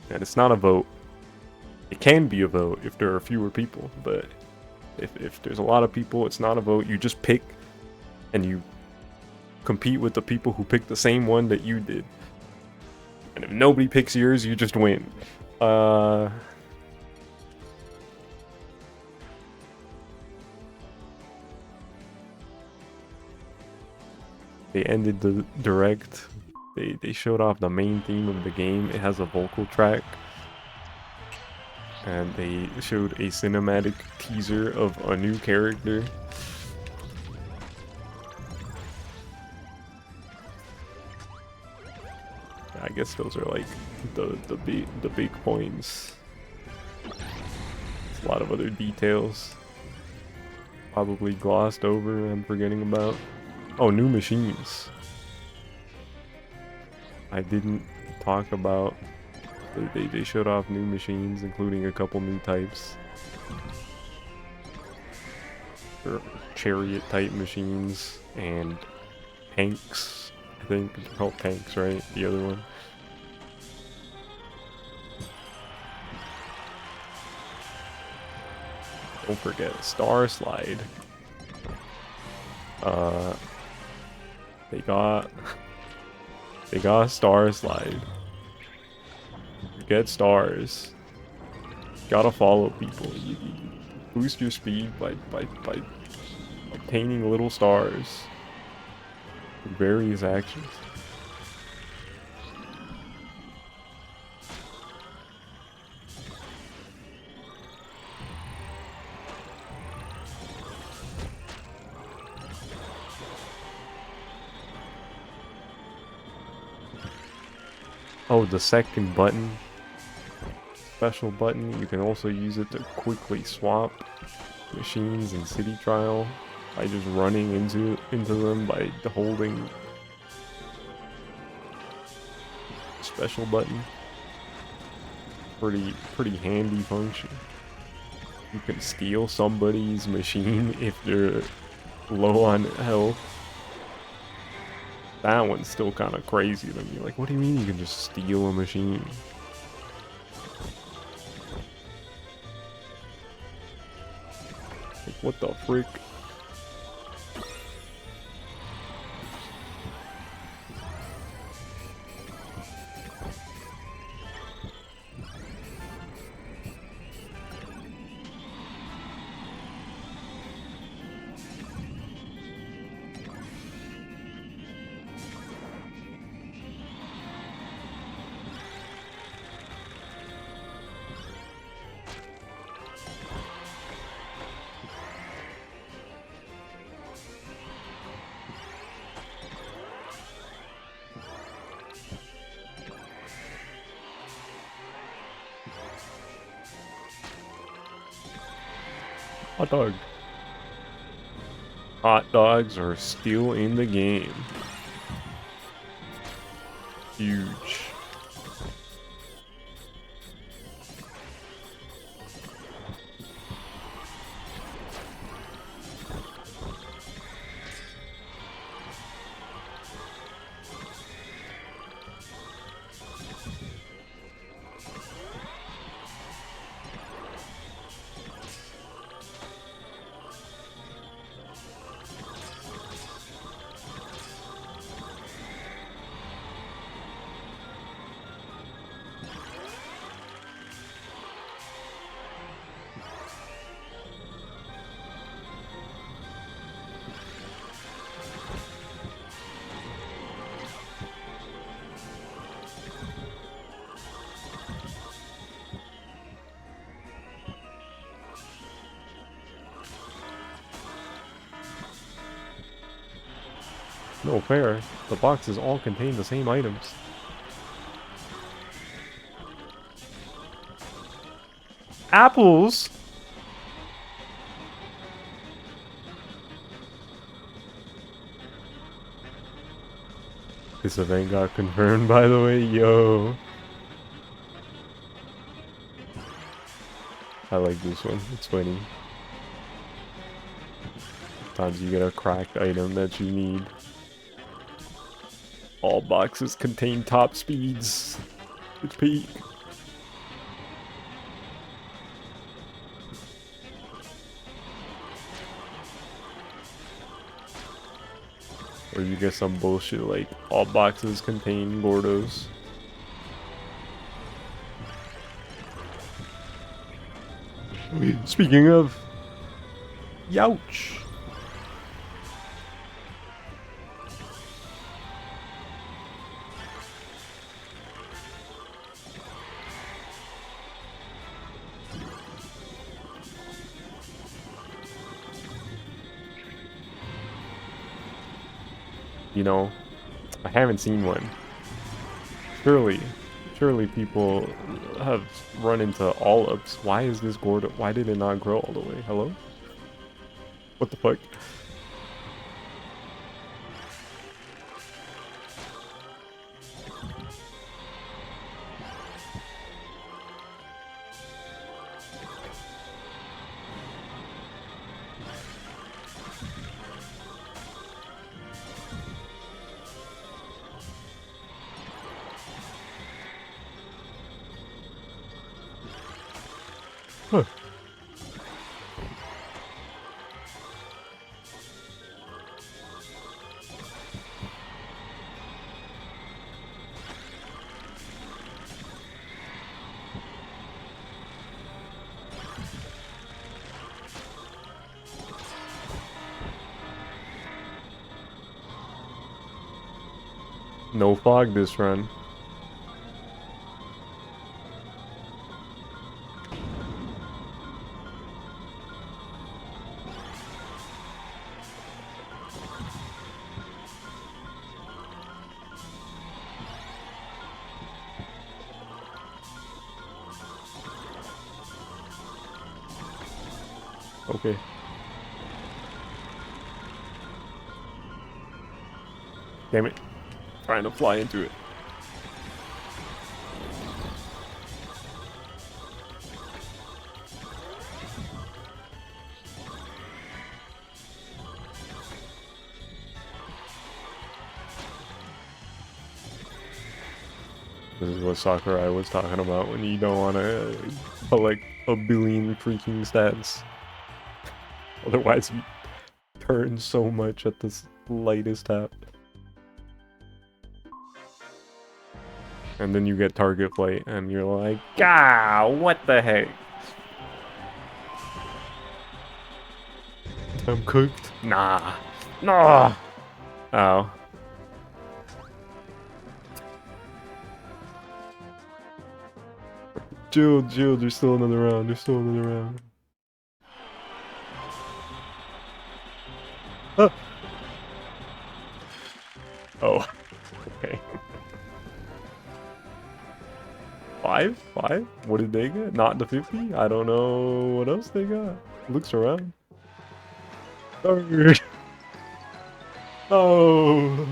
And it's not a vote. It can be a vote if there are fewer people, but if there's a lot of people, it's not a vote. You just pick, and you compete with the people who picked the same one that you did. And if nobody picks yours, you just win. They ended the direct. They showed off the main theme of the game. It has a vocal track. And they showed a cinematic teaser of a new character. I guess those are like the big points. There's a lot of other details probably glossed over. I'm forgetting about. Oh, new machines. I didn't talk about. They showed off new machines, including a couple new types. Chariot type machines and tanks. I think they're called tanks, right? The other one. Don't forget Star Slide. They got Star Slide. Get stars. Gotta follow people. Boost your speed by obtaining little stars with various actions. Oh, the second button, special button, you can also use it to quickly swap machines in City Trial by just running into them by holding special button. Pretty handy function. You can steal somebody's machine if they're low on health. That one's still kind of crazy to me. Like, what do you mean you can just steal a machine? Like, what the frick? Hot dog. Hot dogs are still in the game. Huge. No fair. The boxes all contain the same items. Apples? This event got confirmed, by the way. Yo. I like this one. It's funny. Sometimes you get a cracked item that you need. All boxes contain top speeds. It's peak. Or you get some bullshit like all boxes contain Gordos. Speaking of, youch. You know, I haven't seen one. Surely people have run into all-ups. Why is this Gordo? Why did it not grow all the way? Hello? What the fuck? Huh. No fog this run. Okay. Damn it. Trying to fly into it. This is what Sakurai was talking about when you don't want to collect a billion freaking stats. Otherwise, you turn so much at the slightest tap. And then you get target flight, and you're like, ah, what the heck? I'm cooked? Nah. Nah! Ow. Jill, there's still another round, Ah. Oh, okay. 5? What did they get? Not the 50? I don't know what else they got. Looks around. Third. Oh.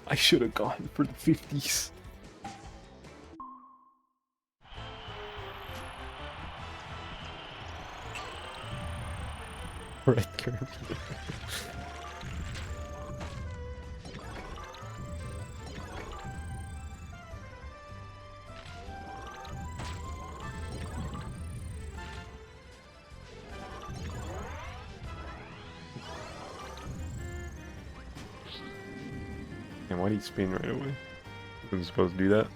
I should have gone for the 50s. Red Kirby. And why did he spin right away? Wasn't supposed to do that.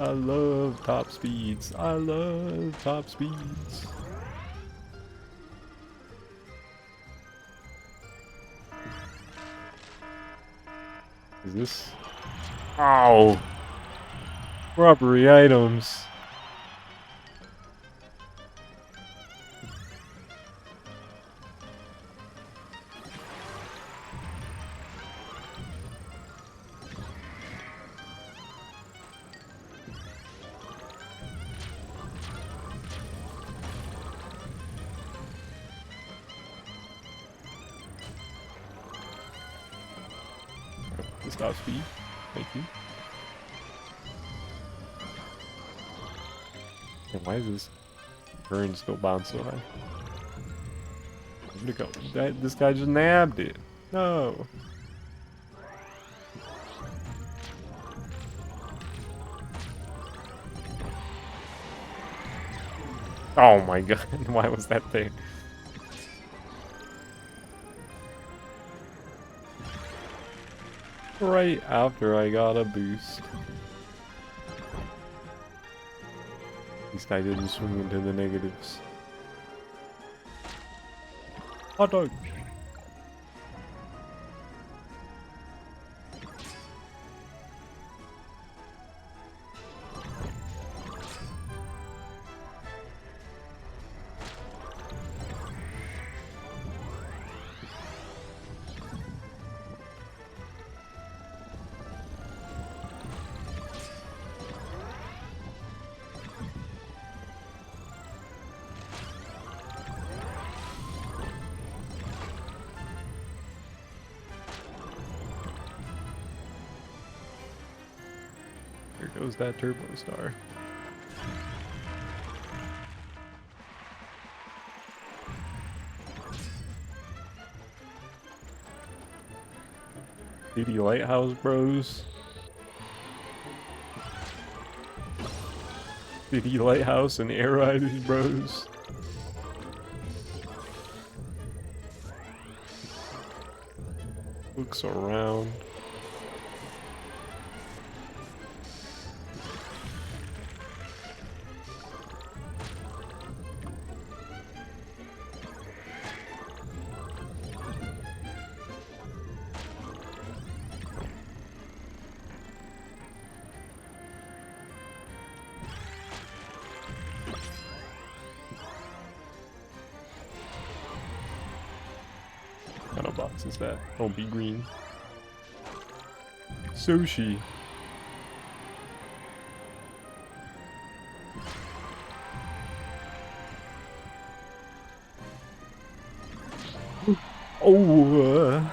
I love top speeds. I love top speeds. Is this? Ow! Robbery items. Stop speed. Thank you. And why is this burn still bounce so high? Where'd it go? This guy just nabbed it. No. Oh my god, why was that there? Right after I got a boost. At least I didn't swing into the negatives. Hot dog! Here goes that Turbo Star. City Lighthouse Bros. City Lighthouse and Air Riders Bros. Looks around. What kind of box is that? Oh, be green. Sushi. Oh.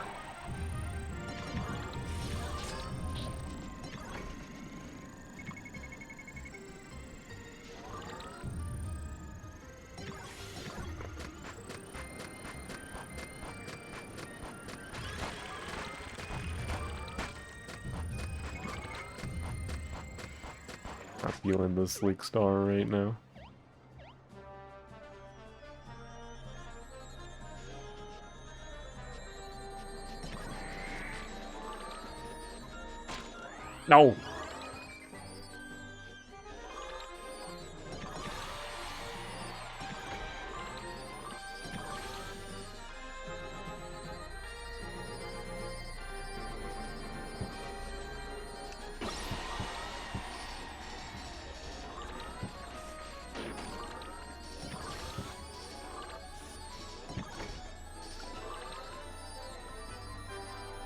I'm feeling the Slick Star right now. No!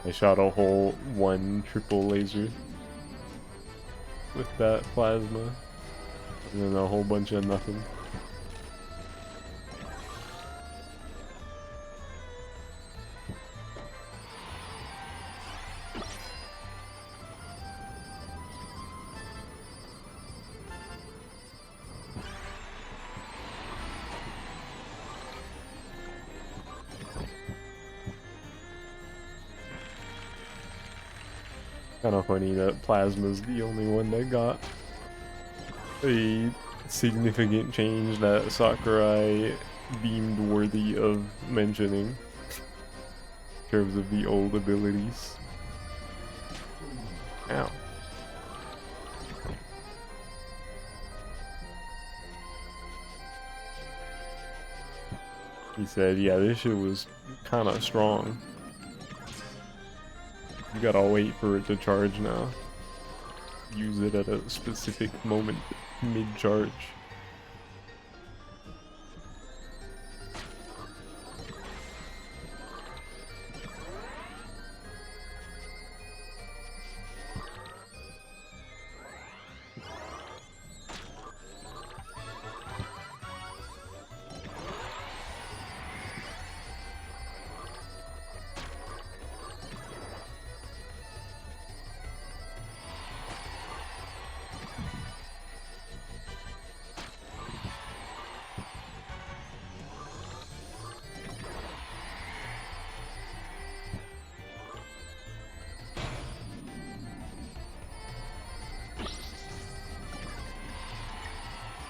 I shot a whole one triple laser with that plasma, and then a whole bunch of nothing. Kind of funny that Plasma's the only one that got a significant change that Sakurai deemed worthy of mentioning in terms of the old abilities. Ow. He said, yeah, this shit was kind of strong. You gotta wait for it to charge now. Use it at a specific moment mid-charge.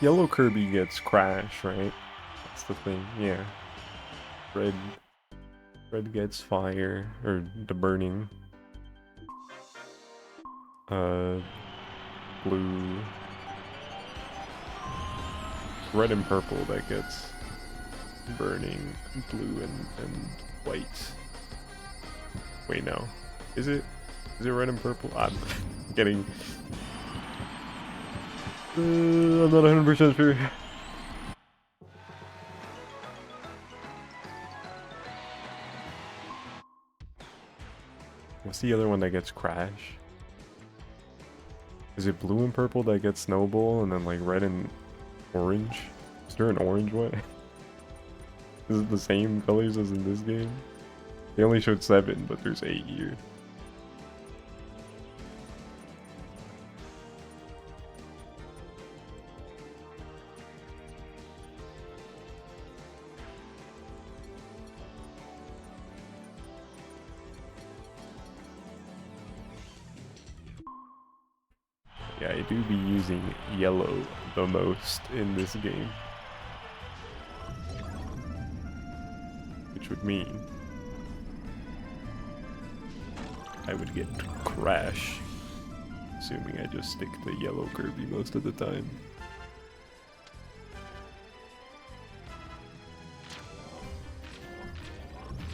Yellow Kirby gets Crash, right? That's the thing, yeah. Red gets Fire, or the Burning. Blue. Red and purple that gets Burning, blue and white. Wait, no. Is it red and purple? I'm getting... I'm not 100% sure. What's the other one that gets Crash? Is it blue and purple that gets Snowball, and then like red and orange? Is there an orange one? Is it the same colors as in this game? They only showed 7, but there's 8 here. Yeah, I do be using yellow the most in this game. Which would mean I would get Crash, assuming I just stick to yellow Kirby most of the time.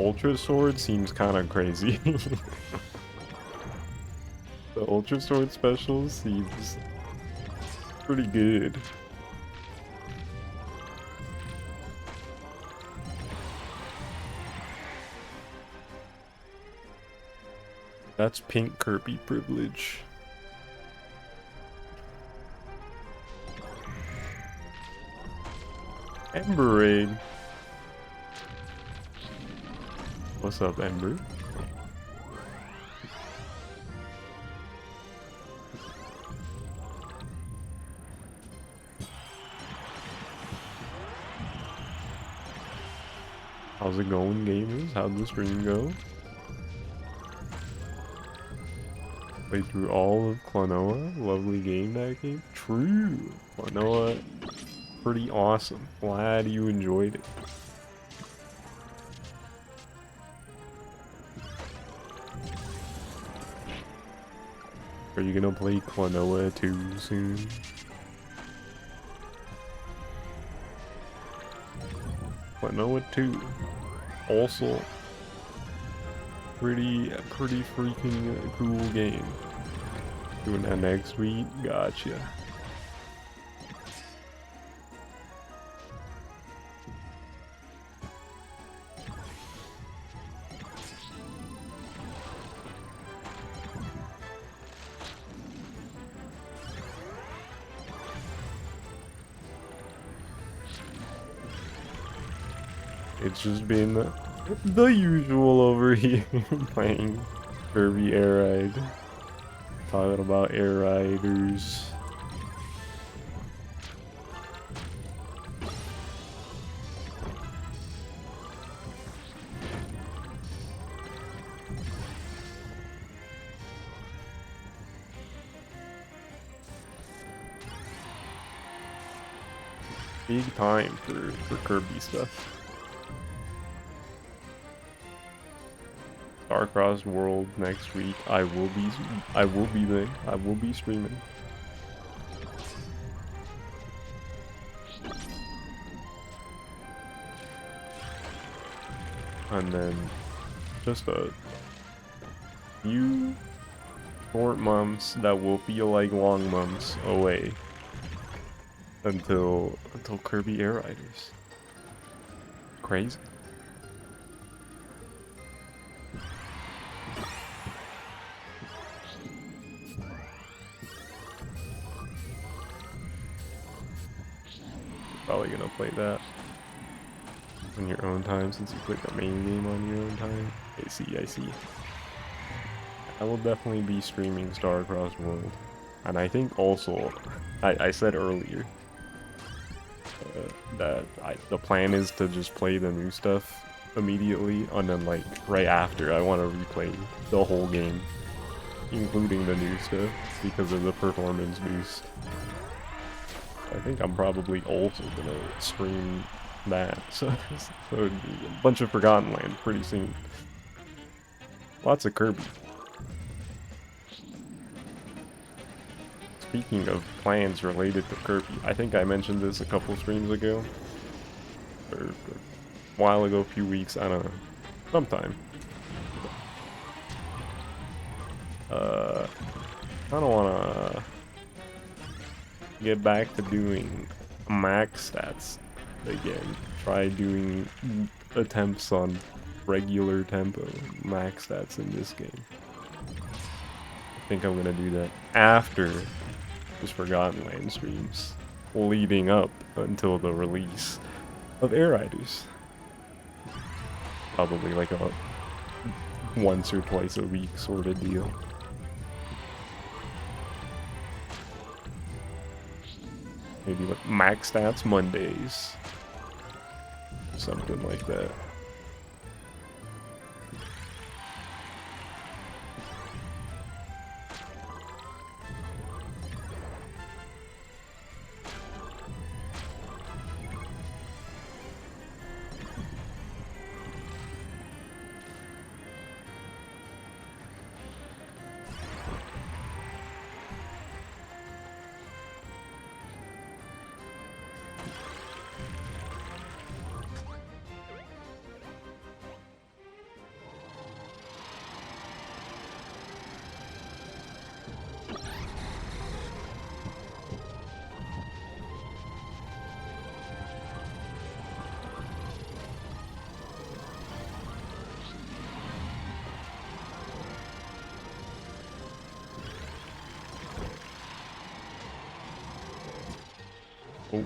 Ultra Sword seems kind of crazy. The Ultra Sword special seems pretty good. That's pink Kirby privilege. Ember Raid. What's up, Ember? How's it going, gamers? How'd the stream go? Played through all of Klonoa. Lovely game that game. True. Klonoa, pretty awesome. Glad you enjoyed it. Are you gonna play Klonoa 2 soon? Klonoa 2. Also, pretty freaking cool game. Doing that next week? Gotcha. It's just been the usual over here, playing Kirby Air Ride. Talking about Air Riders. Big time for Kirby stuff. Starcross World next week. I will be there. I will be streaming. And then just a few short months that will feel like long months away until Kirby Air Riders. Crazy. Probably gonna play that on your own time since you played the main game on your own time. I see. I will definitely be streaming Starcross World. And I think also, I said earlier that the plan is to just play the new stuff immediately, and then like right after I want to replay the whole game, including the new stuff, because of the performance boost. I think I'm probably also gonna stream that, so it'd be a bunch of Forgotten Land pretty soon. Lots of Kirby. Speaking of plans related to Kirby, I think I mentioned this a couple streams ago, or a while ago, a few weeks, I don't know, sometime. I don't wanna get back to doing max stats again. Try doing attempts on regular tempo max stats in this game. I think I'm gonna do that after this Forgotten Land streams, leading up until the release of Air Riders. Probably like a once or twice a week sort of deal. Maybe like max stats Mondays. Something like that. Oh.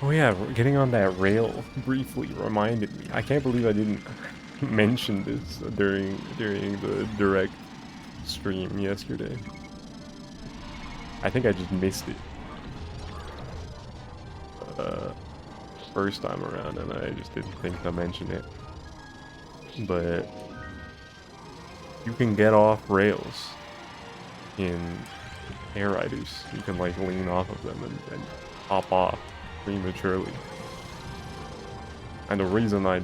Oh yeah, getting on that rail briefly reminded me. I can't believe I didn't mention this during the direct stream yesterday. I think I just missed it first time around, and I just didn't think to mention it. But you can get off rails in Air Riders. You can like lean off of them and hop off prematurely. And the reason I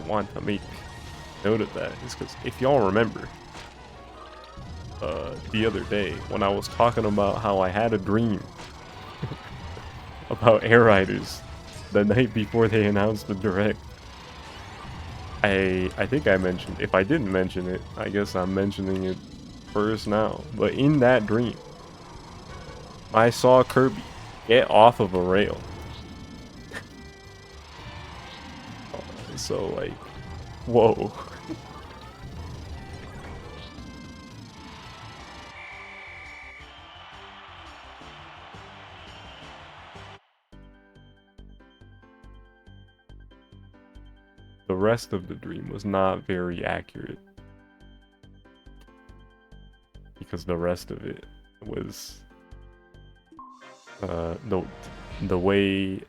want to make note of that is because if y'all remember, the other day when I was talking about how I had a dream about Air Riders the night before they announced the direct, I think I mentioned, if I didn't mention it, I guess I'm mentioning it first now, but in that dream, I saw Kirby get off of a rail. So like, whoa. The rest of the dream was not very accurate, because the rest of it was the way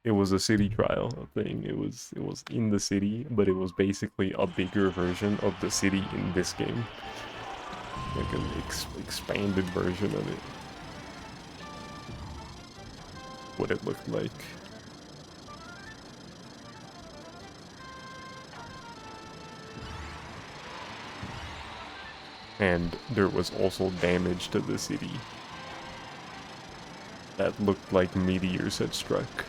it was a city trial thing. It was in the city, but it was basically a bigger version of the city in this game, like an expanded version of it. What it looked like. And there was also damage to the city that looked like meteors had struck.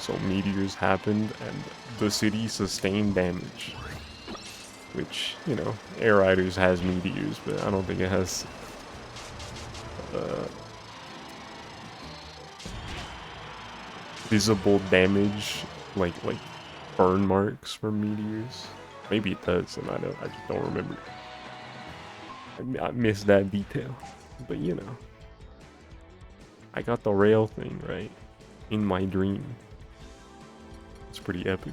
So meteors happened and the city sustained damage. Which, you know, Air Riders has meteors, but I don't think it has visible damage like burn marks from meteors. Maybe it does, and I just don't remember. I missed that detail, but you know, I got the rail thing right in my dream. It's pretty epic.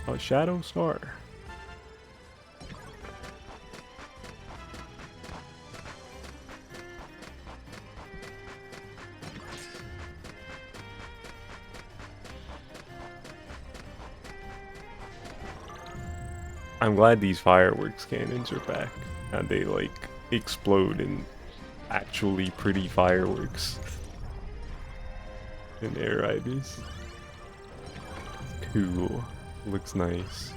A shadow star. I'm glad these fireworks cannons are back and they like explode in actually pretty fireworks in Air Riders. Cool. Looks nice.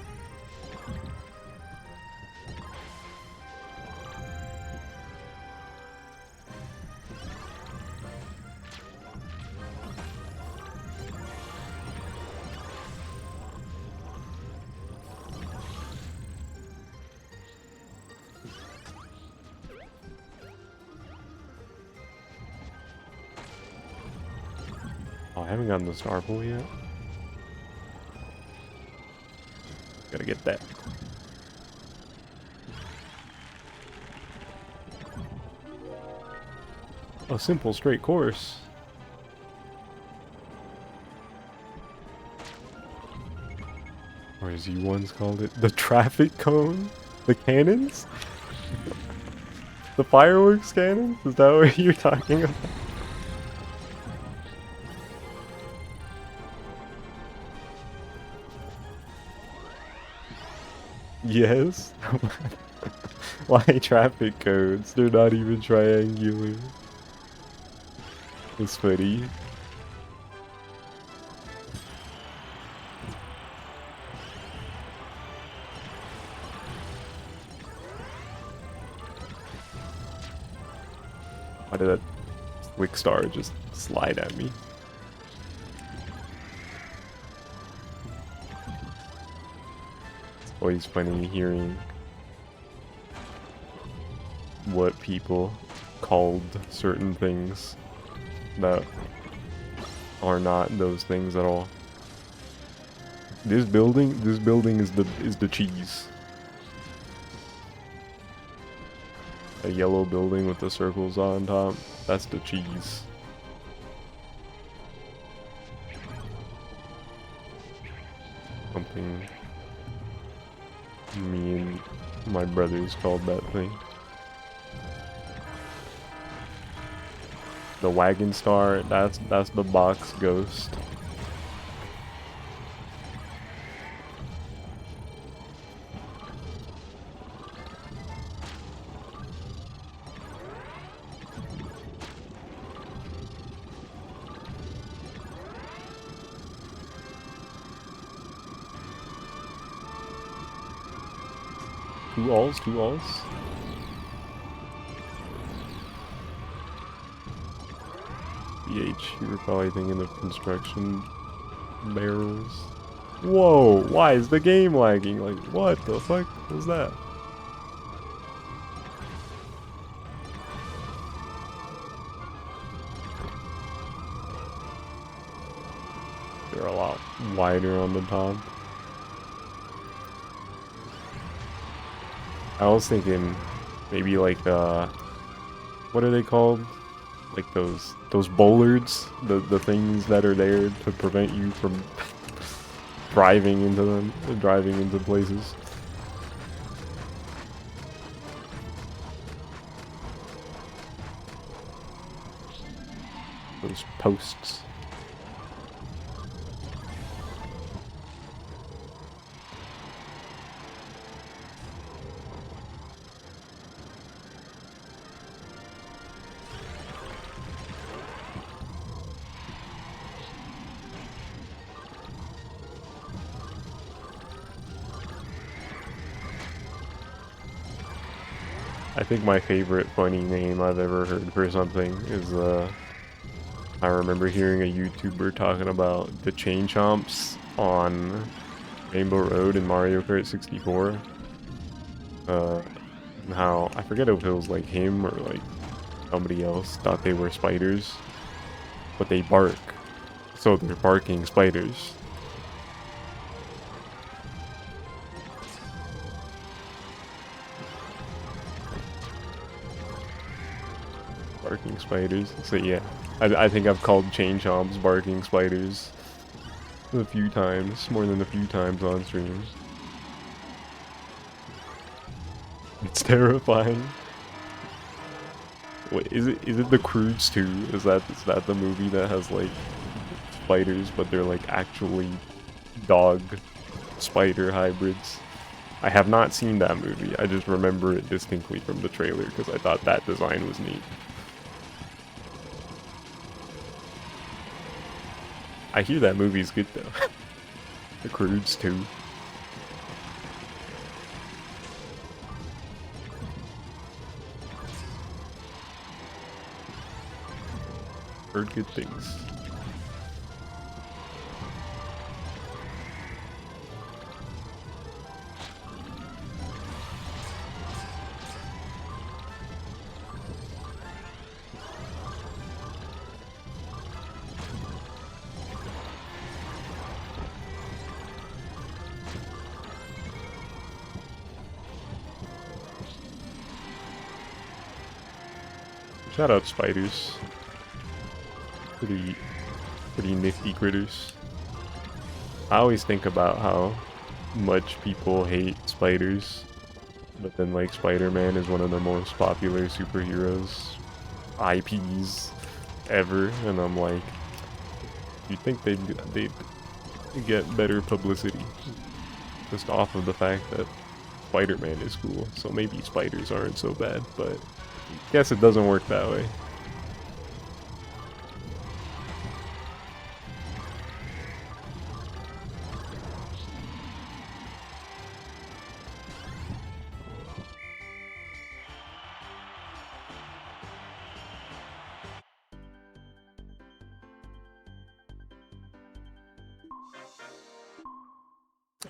Oh, I haven't gotten the Star Pool yet. Gotta get that. A simple straight course. Or as you once called it, the traffic cone? The cannons? The fireworks cannons? Is that what you're talking about? Yes. Why traffic codes? They're not even triangular. It's funny. Why did that Wick Star just slide at me? Always funny hearing what people called certain things that are not those things at all. This building is the cheese. A yellow building with the circles on top, that's the cheese. Something me and my brothers called that thing. The wagon star, that's the box ghost. Two alls? BH, you were probably thinking of construction barrels. Whoa, why is the game lagging? Like, what the fuck was that? They're a lot wider on the top. I was thinking maybe like what are they called? Like those bollards, the things that are there to prevent you from driving into them, driving into places. Those posts. I think my favorite funny name I've ever heard for something is I remember hearing a YouTuber talking about the chain chomps on Rainbow Road in Mario Kart 64. And how, I forget if it was like him or like somebody else thought they were spiders, but they bark. So they're barking spiders. Barking spiders. So yeah, I think I've called chain chomps barking spiders a few times, more than a few times on stream. It's terrifying. Wait, is it The Croods 2? Is that the movie that has like spiders, but they're like actually dog spider hybrids? I have not seen that movie. I just remember it distinctly from the trailer because I thought that design was neat. I hear that movie's good though. The Croods 2. Heard good things. Shout out spiders. Pretty nifty critters. I always think about how much people hate spiders, but then like Spider-Man is one of the most popular superheroes IPs ever, and I'm like, you'd think they'd get better publicity just off of the fact that Spider-Man is cool, so maybe spiders aren't so bad, but I guess it doesn't work that way.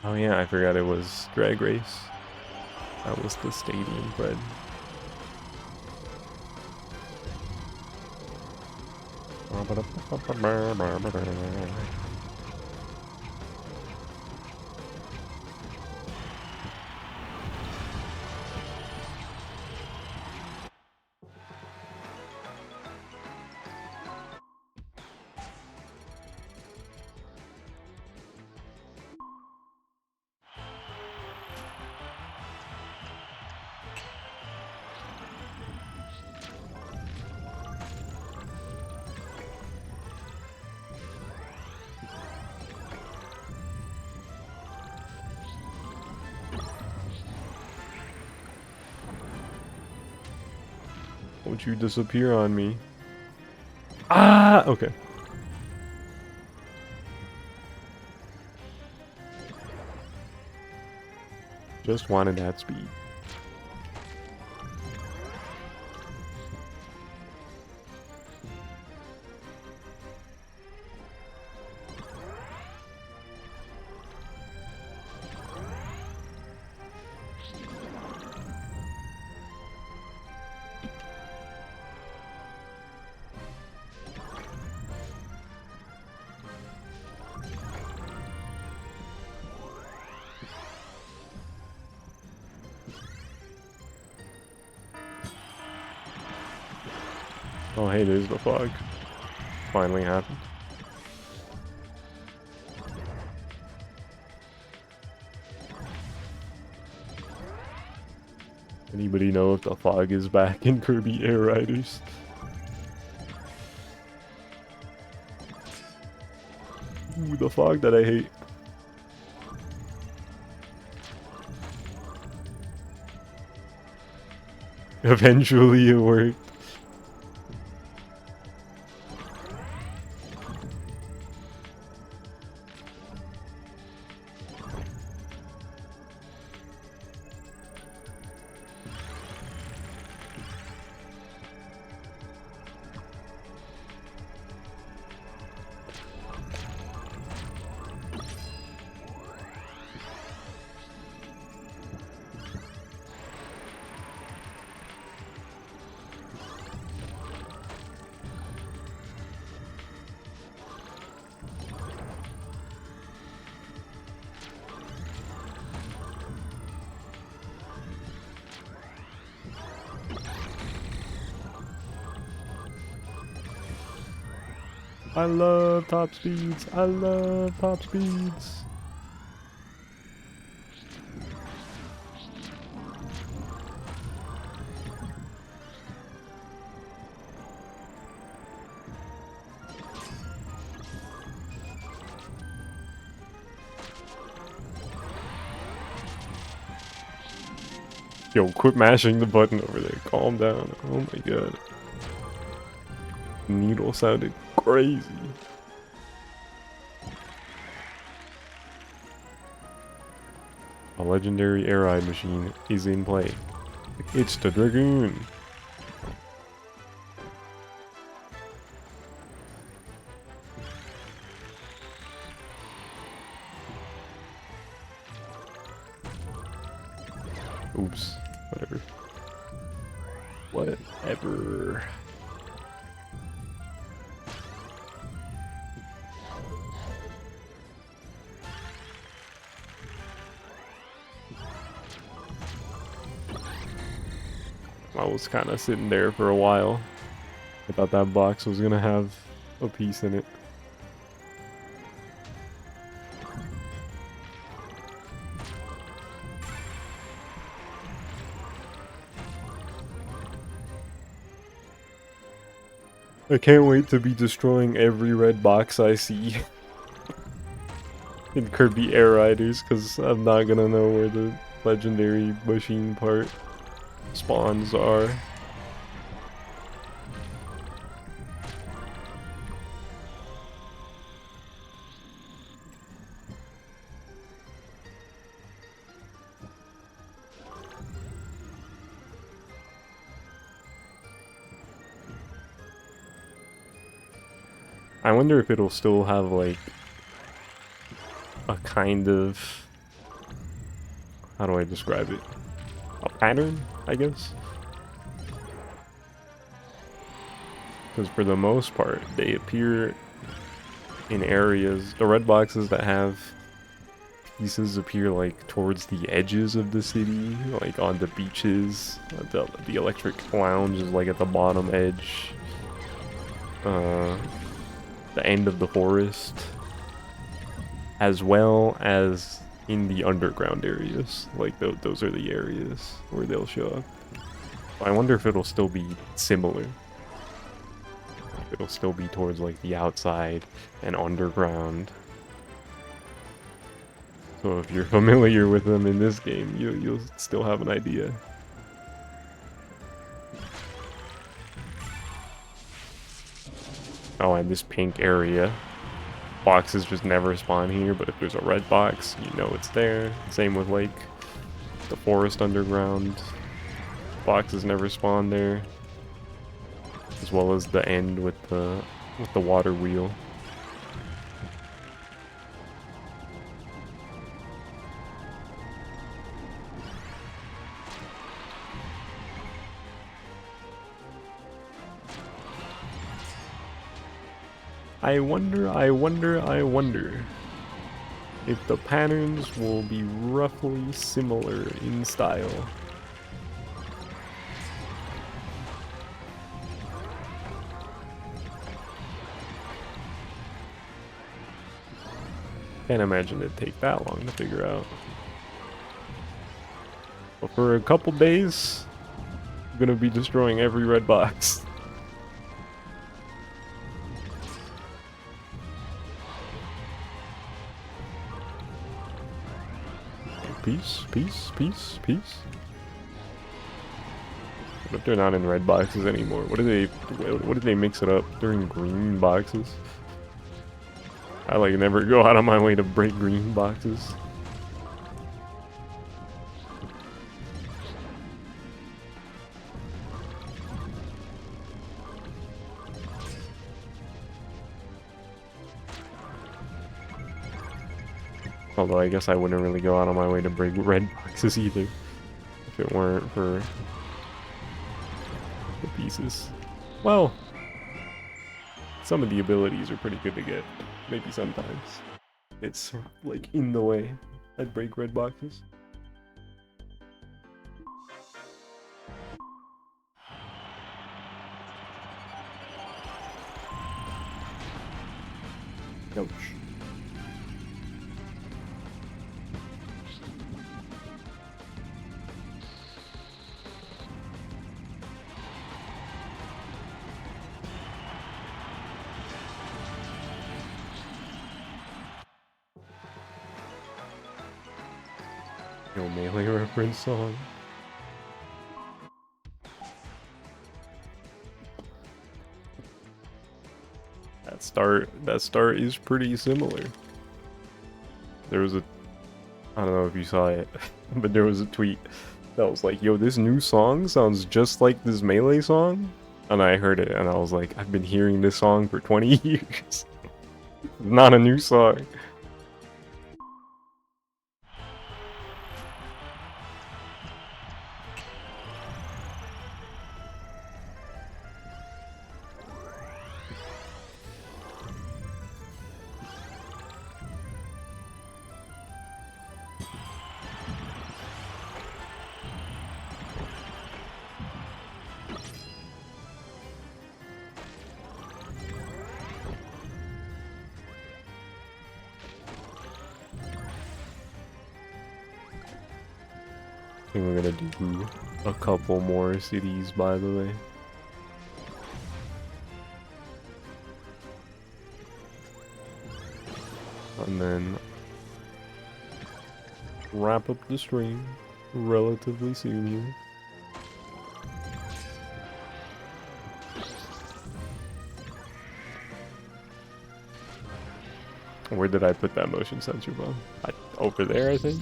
Oh yeah, I forgot it was Drag Race. That was the stadium bred. Won't you disappear on me? Ah, okay. Just wanted that speed. Oh hey, there's the fog. Finally happened. Anybody know if the fog is back in Kirby Air Riders? Ooh, the fog that I hate. Eventually it worked. I love top speeds. I love top speeds. Yo, quit mashing the button over there. Calm down. Oh my god. Needle sounded crazy. A legendary air ride machine is in play. It's the Dragoon. Oops. Whatever. Whatever. I was kind of sitting there for a while. I thought that box was gonna have a piece in it. I can't wait to be destroying every red box I see in Kirby Air Riders, because I'm not gonna know where the legendary machine part spawns are. I wonder if it'll still have like a kind of how do I describe it? A pattern, I guess? Because for the most part, they appear in areas, the red boxes that have pieces appear like towards the edges of the city, like on the beaches. The electric lounge is like at the bottom edge. The end of the forest, as well as in the underground areas. Like those are the areas where they'll show up. I wonder if it'll still be similar. It'll still be towards like the outside and underground. So if you're familiar with them in this game, you'll still have an idea. Oh, and this pink area. Boxes just never spawn here, but if there's a red box, you know it's there. Same with like the forest underground. Boxes never spawn there. As well as the end with the water wheel. I wonder if the patterns will be roughly similar in style. Can't imagine it'd take that long to figure out. But for a couple days, I'm gonna be destroying every red box. Peace, peace, peace, peace. What if they're not in red boxes anymore? What do they mix it up? They're in green boxes. I like never go out of my way to break green boxes. Although I guess I wouldn't really go out of my way to break red boxes either, if it weren't for the pieces. Well, some of the abilities are pretty good to get. Maybe sometimes it's like in the way I'd break red boxes. Ouch. No Melee reference song. That start is pretty similar. There was I don't know if you saw it, but there was a tweet that was like, yo, this new song sounds just like this Melee song. And I heard it and I was like, I've been hearing this song for 20 years. Not a new song. I think we're gonna do a couple more cities, by the way. And then wrap up the stream relatively soon here. Where did I put that motion sensor bomb? Over there, I think?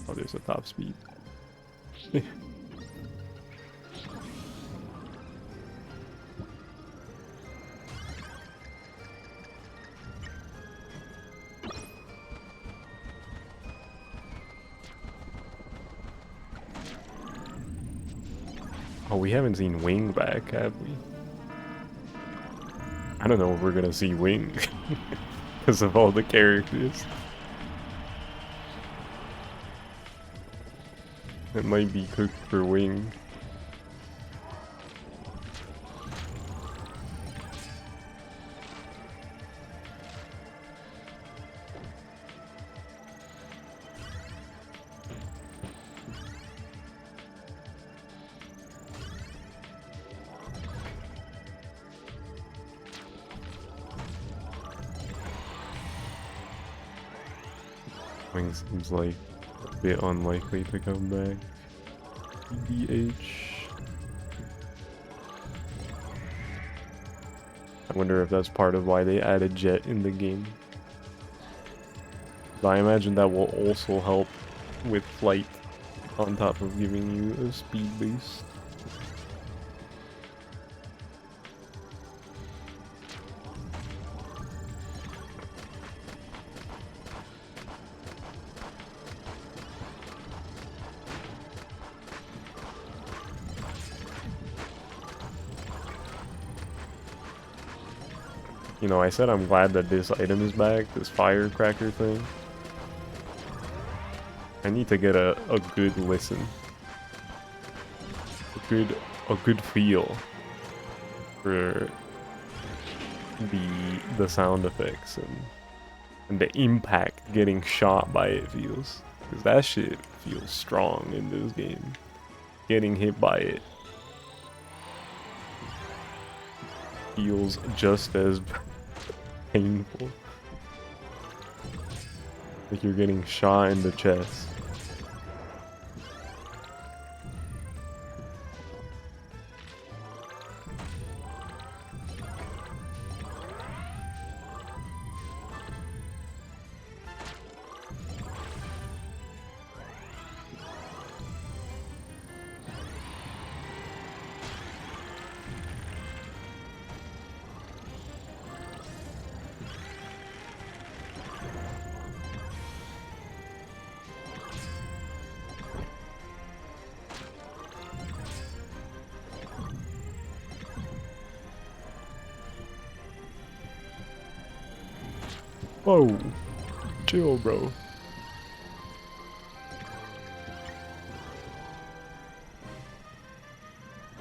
Oh, there's a top speed. Oh, we haven't seen Wing back, have we? I don't know if we're gonna see Wing because of all the characters. It might be cooked for Wing. Wing seems like a bit unlikely to come back. EDH. I wonder if that's part of why they added Jet in the game. But I imagine that will also help with flight on top of giving you a speed boost. You know, I said I'm glad that this item is back, this firecracker thing. I need to get a good listen. A good feel for the sound effects and the impact getting shot by it feels. Because that shit feels strong in this game. Getting hit by it feels just as painful. Like you're getting shot in the chest. Whoa, chill, bro.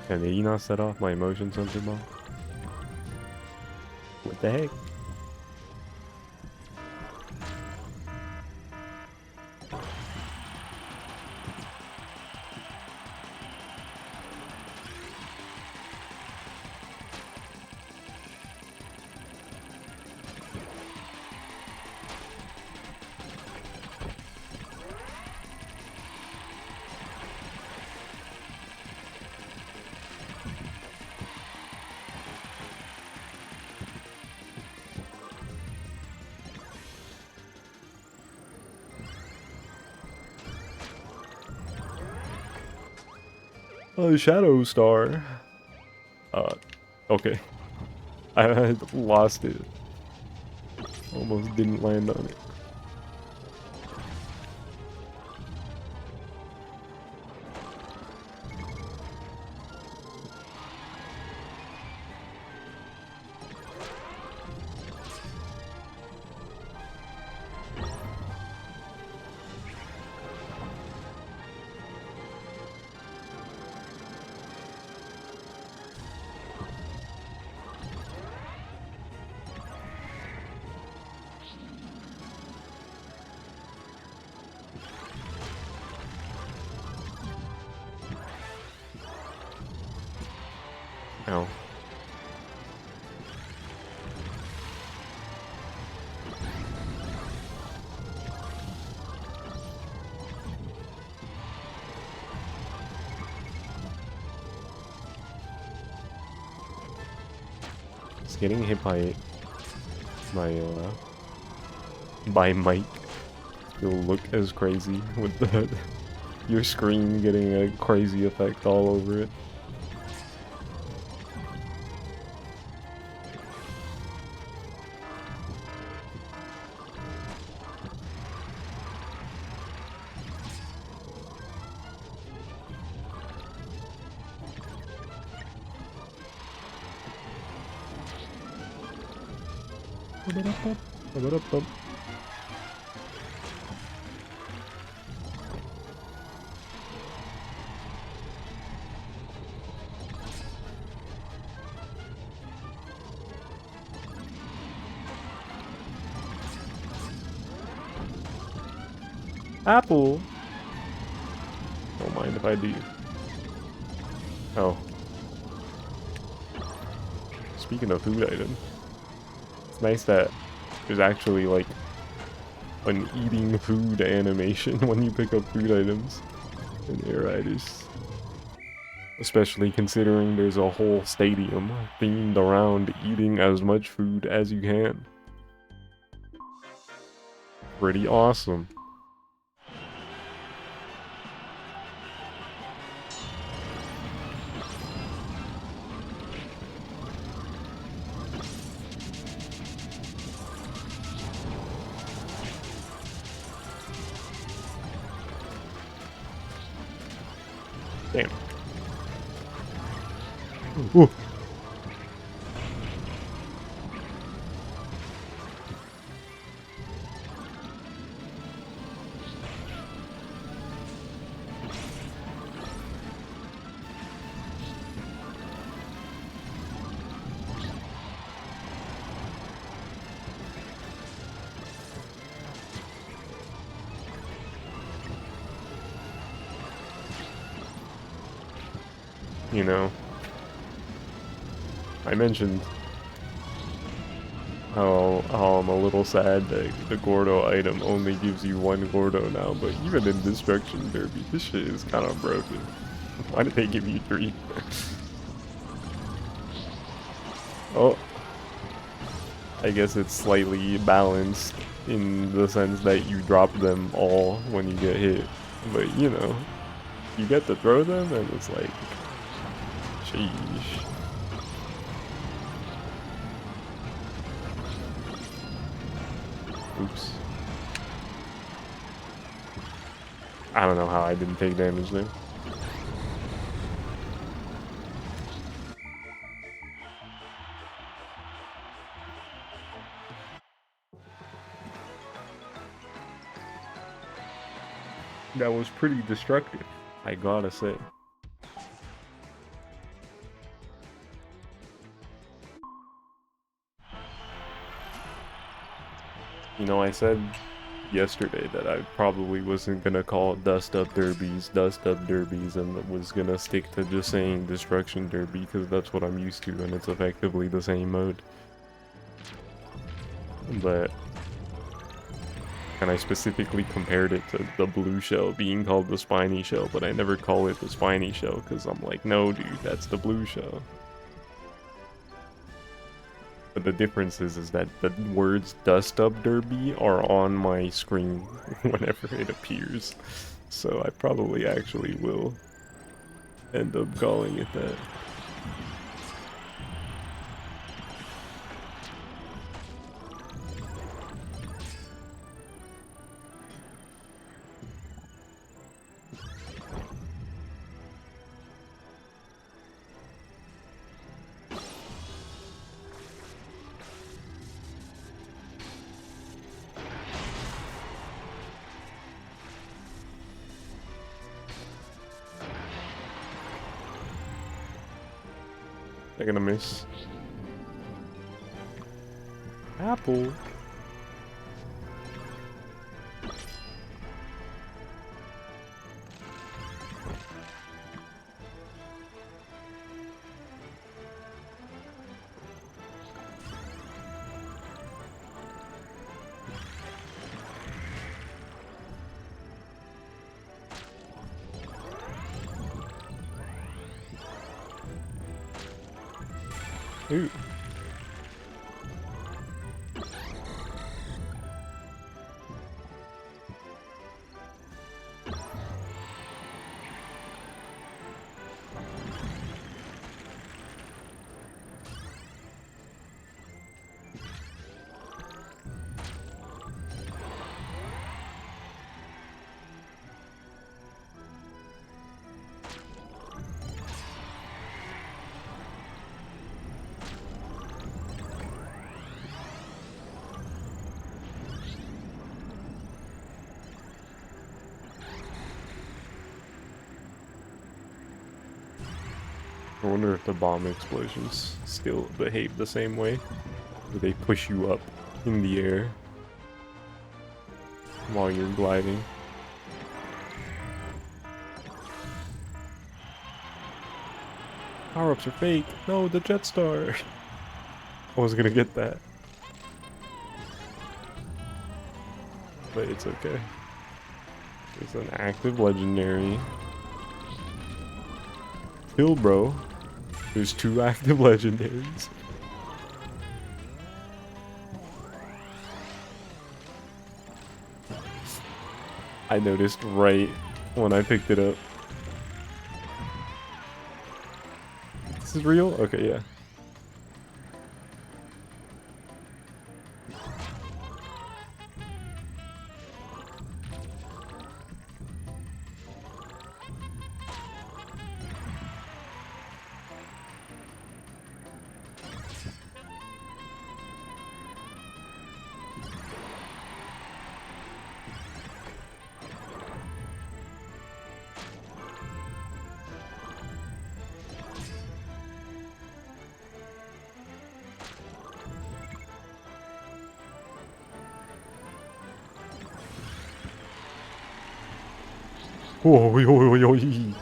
Can you not set off my motion sensor bomb? What the heck? Oh, Shadow Star. Okay. I had lost it. Almost didn't land on it. Ow. It's getting hit by Mike will look as crazy with the your screen getting a crazy effect all over it. Apple. Don't mind if I do. Oh. Speaking of food items, it's nice that there's actually like an eating food animation when you pick up food items in Air Riders. Especially considering there's a whole stadium themed around eating as much food as you can. Pretty awesome. Damn. Ooh. You know, I mentioned how I'm a little sad that the Gordo item only gives you one Gordo now, but even in Destruction Derby, this shit is kind of broken. Why did they give you 3? Oh, I guess it's slightly balanced in the sense that you drop them all when you get hit, but you know, you get to throw them and it's like, sheesh. Oops. I don't know how I didn't take damage there. That was pretty destructive, I gotta say. You know, I said yesterday that I probably wasn't gonna call Dust Up Derbies and was gonna stick to just saying Destruction Derby because that's what I'm used to and it's effectively the same mode. But, and I specifically compared it to the blue shell being called the spiny shell, but I never call it the spiny shell because I'm like, no dude, that's the blue shell. But the difference is that the words Dust Up Derby are on my screen whenever it appears. So I probably actually will end up calling it that. They're gonna miss. Apple. Ooh. I wonder if the bomb explosions still behave the same way. Where they push you up in the air while you're gliding. Power-ups are fake. No, the Jetstar. I was gonna get that. But it's okay. It's an active legendary. Chill, bro. There's 2 active legendaries. I noticed right when I picked it up. This is real? Okay, yeah. Whoa, yo, yo, yo.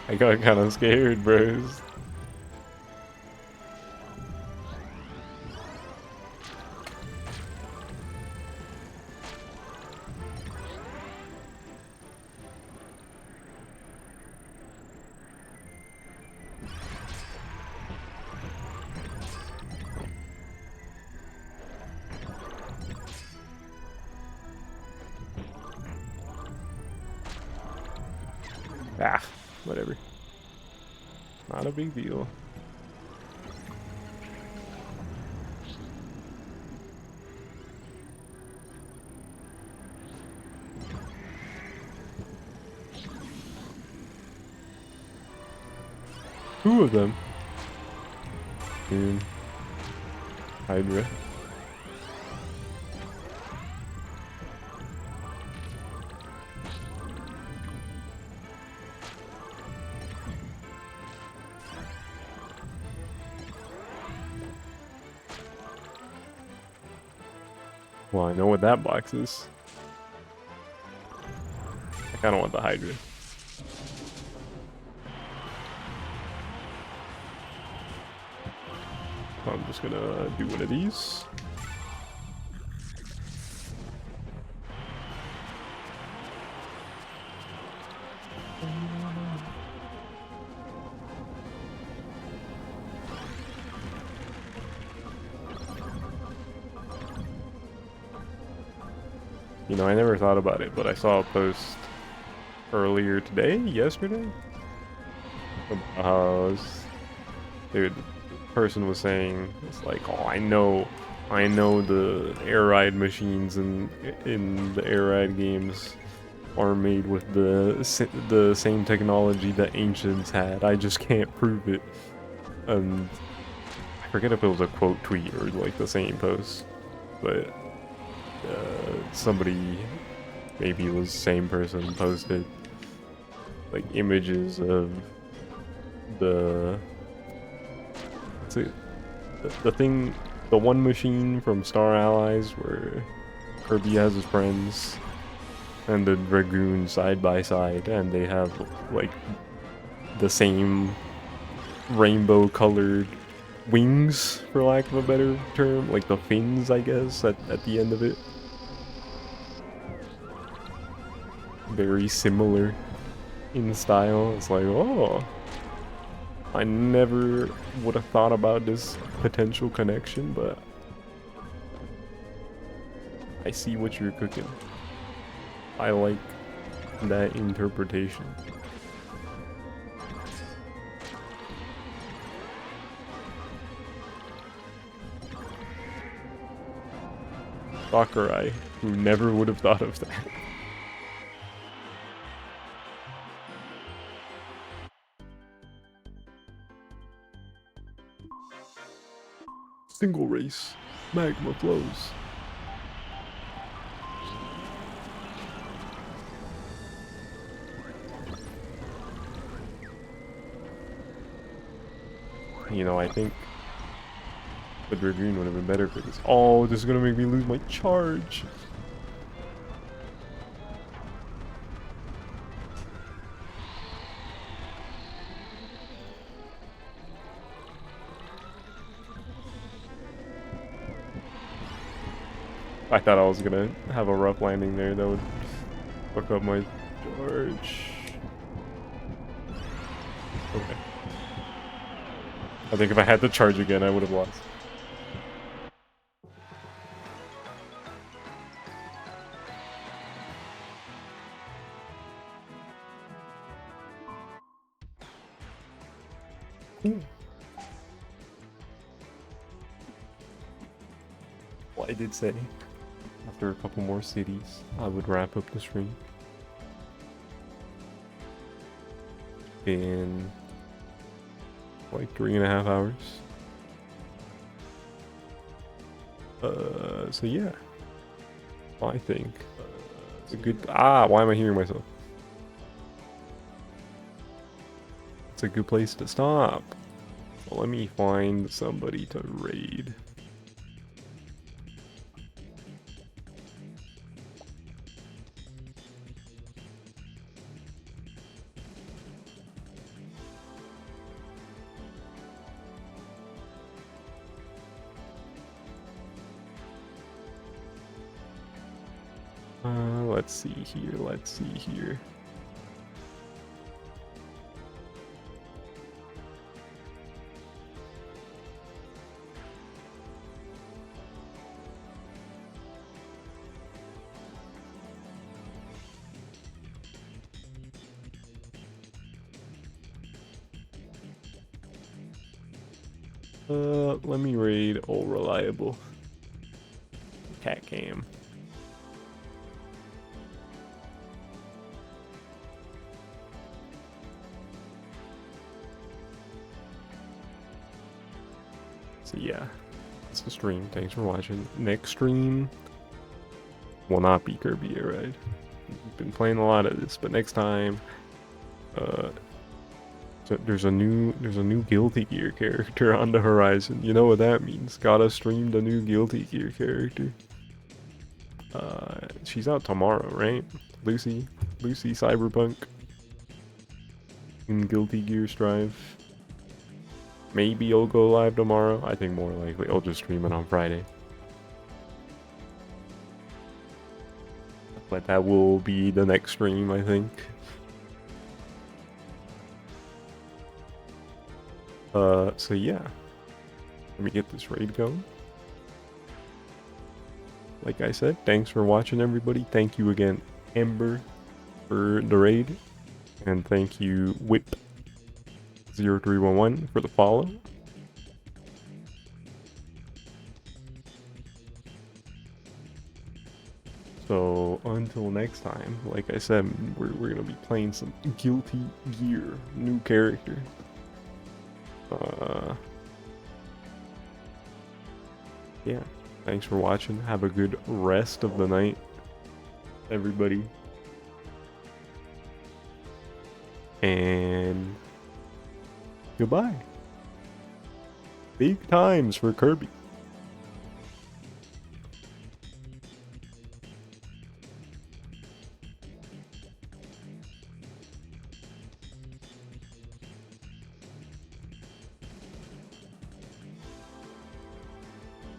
I got kind of scared, bros. Ah, whatever. Not a big deal. Two of them. Hydra. Well, I know what that box is. I kind of want the Hydra. I'm just gonna do one of these. You know, I never thought about it, but I saw a post yesterday, about how dude, the person was saying, it's like, oh, I know the air ride machines in the air ride games are made with the same technology that Ancients had. I just can't prove it. And I forget if it was a quote tweet or like the same post, but somebody, maybe it was the same person, posted like images of the one machine from Star Allies where Kirby has his friends and the Dragoon side by side, and they have like the same rainbow colored wings, for lack of a better term, like the fins, I guess, at the end of it. Very similar in style. It's like, oh, I never would have thought about this potential connection, but I see what you're cooking. I like that interpretation. Sakurai, who never would have thought of that. Single race, magma flows. You know, I think the Dragoon would have been better for this. Oh, this is gonna make me lose my charge. I thought I was gonna have a rough landing there. That would fuck up my charge. Okay. I think if I had to charge again, I would have lost. Well, I did say after a couple more cities, I would wrap up the stream. In like 3.5 hours. So yeah, I think it's a good. Why am I hearing myself? It's a good place to stop. Well, let me find somebody to raid. Let's see here. Let's see here. Let me raid All Reliable. Cat Cam. So yeah, that's the stream. Thanks for watching. Next stream will not be Kirby Air Ride. We've been playing a lot of this, but next time, so there's a new Guilty Gear character on the horizon. You know what that means? Gotta stream the new Guilty Gear character. She's out tomorrow, right? Lucy Cyberpunk in Guilty Gear Strive. Maybe it'll go live tomorrow. I think more likely I'll just stream it on Friday. But that will be the next stream, I think. So yeah. Let me get this raid going. Like I said, thanks for watching, everybody. Thank you again, Ember, for the raid. And thank you, Whip0311, for the follow. So until next time, like I said, we're gonna be playing some Guilty Gear, new character. Yeah, thanks for watching. Have a good rest of the night, everybody. And goodbye. Big times for Kirby.